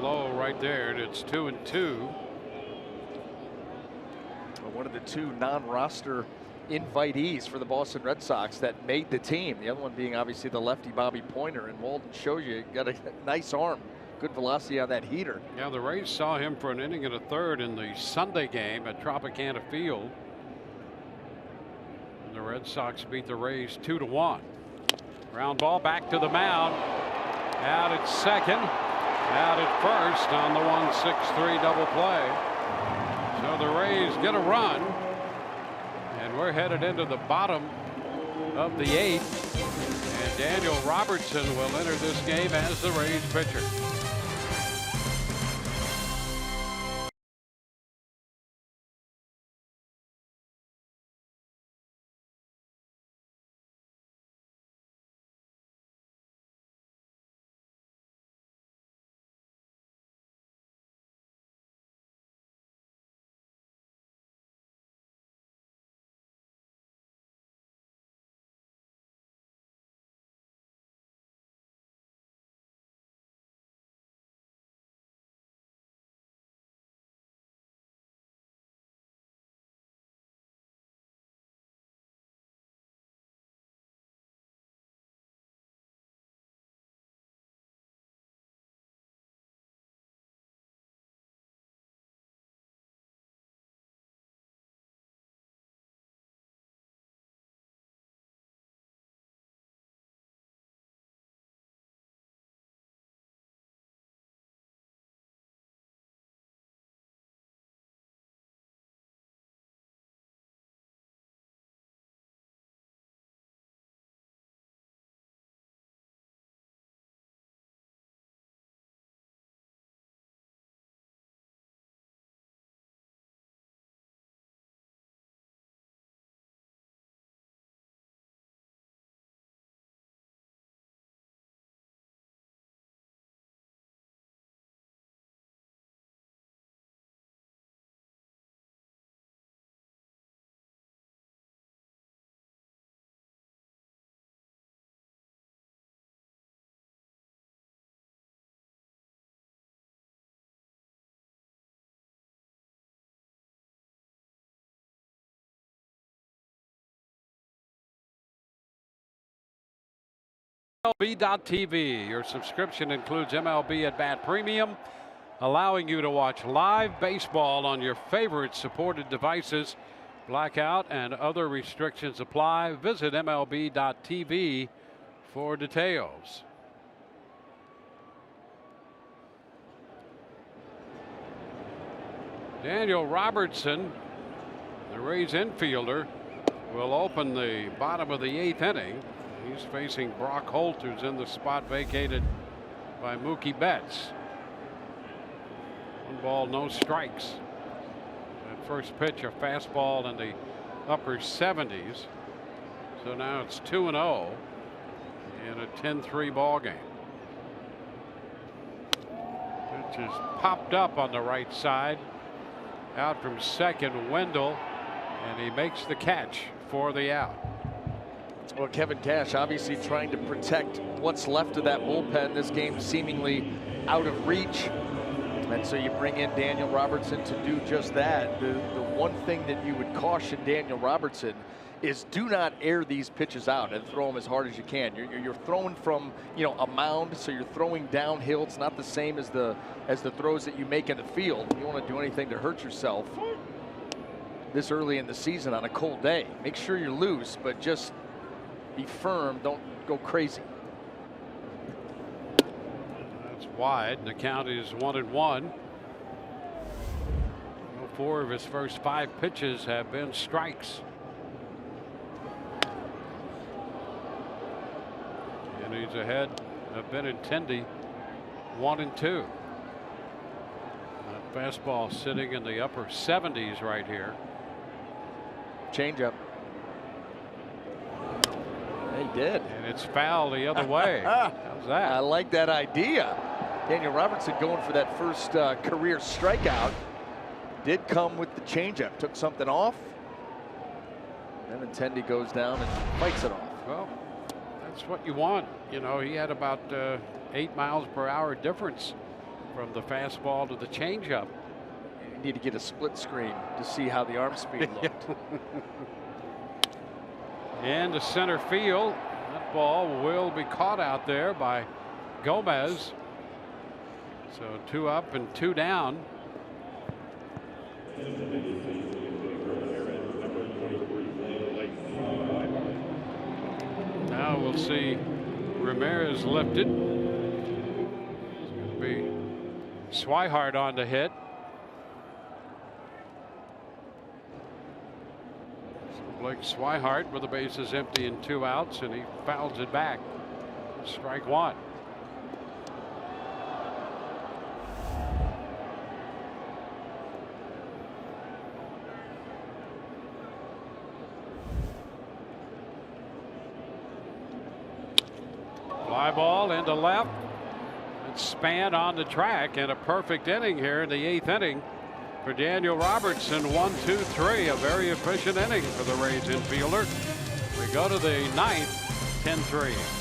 Low right there. It's 2-2. One of the 2 non-roster invitees for the Boston Red Sox that made the team. The other one being obviously the lefty Bobby Pointer, and Walden shows you got a nice arm, good velocity on that heater. Yeah, the Rays saw him for an inning and a third in the Sunday game at Tropicana Field. And the Red Sox beat the Rays 2-1. Ground ball back to the mound. Out at second. Out at first on the 1-6-3 double play. So the Rays get a run, and we're headed into the bottom of the 8th, and Daniel Robertson will enter this game as the Rays pitcher. MLB.tv. Your subscription includes MLB At Bat Premium, allowing you to watch live baseball on your favorite supported devices. Blackout and other restrictions apply. Visit MLB.tv for details. Daniel Robertson, the Rays infielder, will open the bottom of the 8th inning. He's facing Brock Holt, who's in the spot vacated by Mookie Betts. 1 ball, no strikes. That first pitch, a fastball in the upper 70s. So now it's 2-0 in a 10-3 ball game. Pitch is popped up on the right side. Out from second, Wendell, and he makes the catch for the out. Well, Kevin Cash obviously trying to protect what's left of that bullpen. This game seemingly out of reach. And so you bring in Daniel Robertson to do just that. The one thing that you would caution Daniel Robertson is do not air these pitches out and throw them as hard as you can. You're throwing from, you know, a mound, so you're throwing downhill. It's not the same as the throws that you make in the field. You don't want to do anything to hurt yourself this early in the season on a cold day. Make sure you're loose, but just be firm. Don't go crazy. That's wide, and the count is 1-1. 4 of his first 5 pitches have been strikes. And he's ahead of Benintendi, 1-2. Fastball sitting in the upper 70s right here. Changeup. He did. And it's foul the other way. How's that? I like that idea. Daniel Robertson going for that first career strikeout. Did come with the changeup. Took something off. Benintendi goes down and fights it off. Well, that's what you want. You know, he had about 8 miles per hour difference from the fastball to the changeup. You need to get a split screen to see how the arm speed looked. And to center field. That ball will be caught out there by Gomez. So 2 up and 2 down. Now we'll see Ramirez lifted. It's going to be Swihart on to hit. So Blake Swihart with the bases empty and 2 outs, and he fouls it back. Strike 1. Fly ball into left. It's Span on the track, and a perfect inning here in the 8th inning for Daniel Robertson. 1-2-3, a very efficient inning for the Rays infielder. We go to the 9th, 10-3.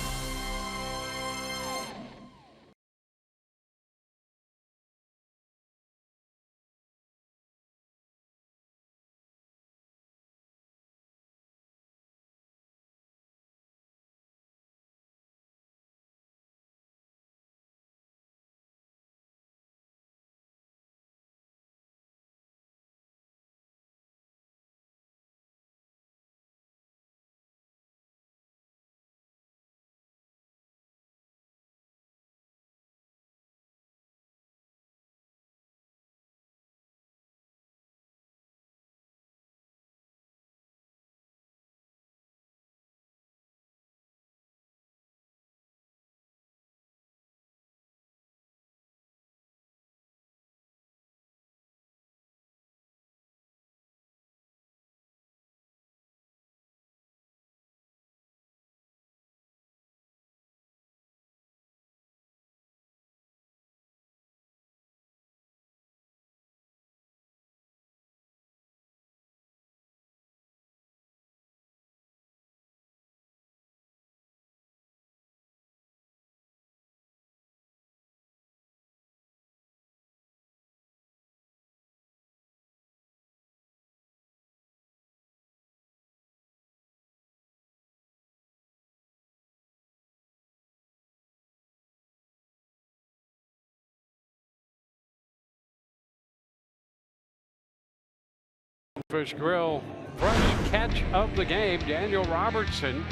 Fish Grill fresh catch of the game. Daniel Robertson,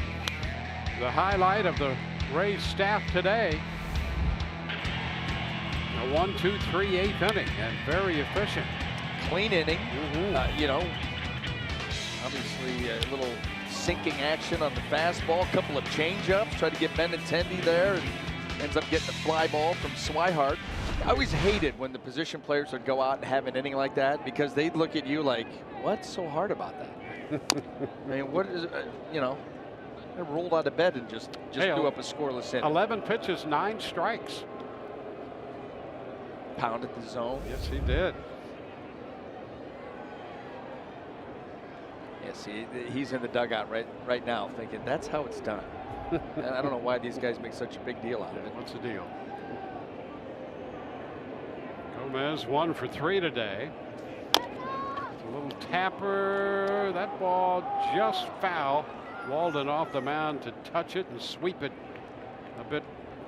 the highlight of the Rays staff today. A 1-2-3 eighth inning and very efficient. Clean inning. You know, obviously a little sinking action on the fastball, a couple of changeups, tried to get Benintendi there and ends up getting a fly ball from Swihart. I always hated when the position players would go out and have an inning like that because they'd look at you like, what's so hard about that? I mean, what is, you know, I rolled out of bed and just threw up a scoreless inning. 11 pitches, 9 strikes. Pounded the zone. Yes, he did. Yeah, see, he's in the dugout right now thinking that's how it's done. And I don't know why these guys make such a big deal out of it. What's the deal? Gomez 1 for 3 today. A little tapper. That ball just foul. Walden off the mound to touch it and sweep it a bit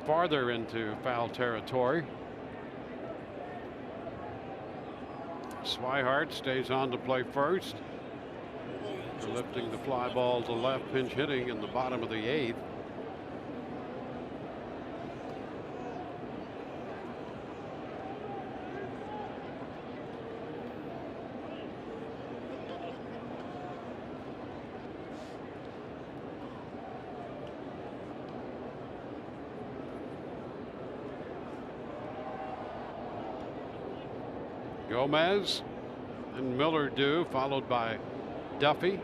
farther into foul territory. Swihart stays on to play first. They're lifting the fly ball to left, pinch hitting in the bottom of the 8th. Gomez and Miller do, followed by Duffy.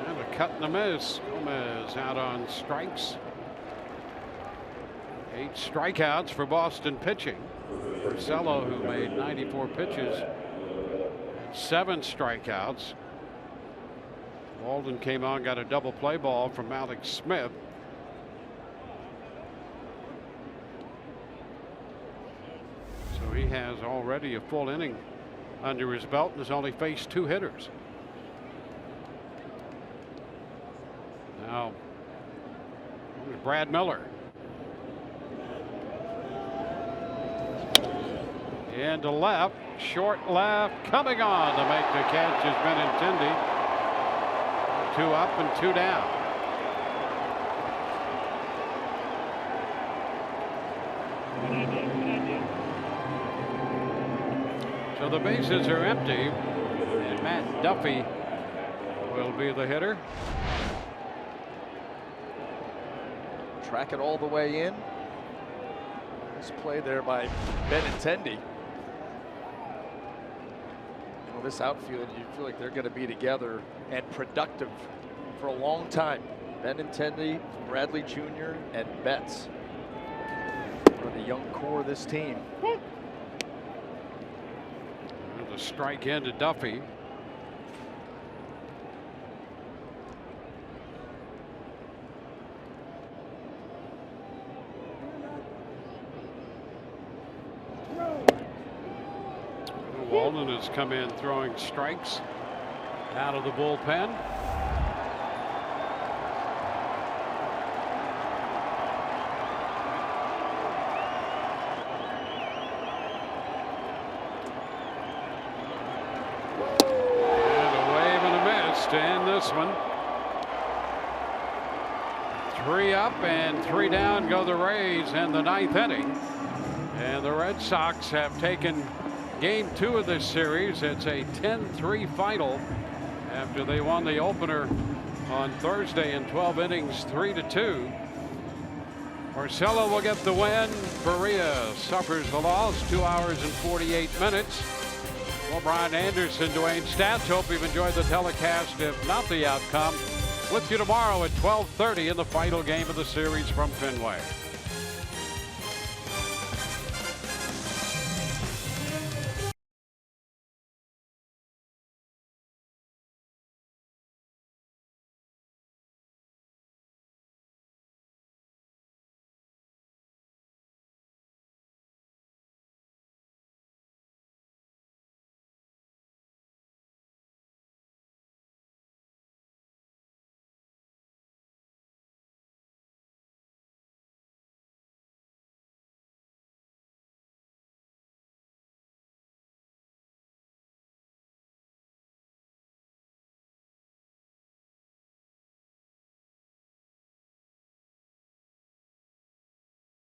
And a cut and a miss. Gomez out on strikes. 8 strikeouts for Boston pitching. Porcello, who made 94 pitches, 7 strikeouts. Walden came on, got a double play ball from Alex Smith. So he has already a full inning under his belt and has only faced 2 hitters. Now, Brad Miller. Into left, short left, coming on to make the catch is Benintendi. 2 up and 2 down. So the bases are empty, and Matt Duffy will be the hitter. Track it all the way in. Nice play there by Benintendi. Well, this outfield, you feel like they're going to be together and productive for a long time. Benintendi, Bradley Jr., and Betts are the young core of this team. Strike into Duffy. Walden has come in throwing strikes out of the bullpen. In this one, 3 up and 3 down go the Rays in the 9th inning, and the Red Sox have taken game 2 of this series. It's a 10-3 final after they won the opener on Thursday in 12 innings, 3-2. Porcello will get the win. Faria suffers the loss, 2 hours and 48 minutes. Well, Brian Anderson, Dwayne Stats, hope you've enjoyed the telecast, if not the outcome. With you tomorrow at 12:30 in the final game of the series from Fenway.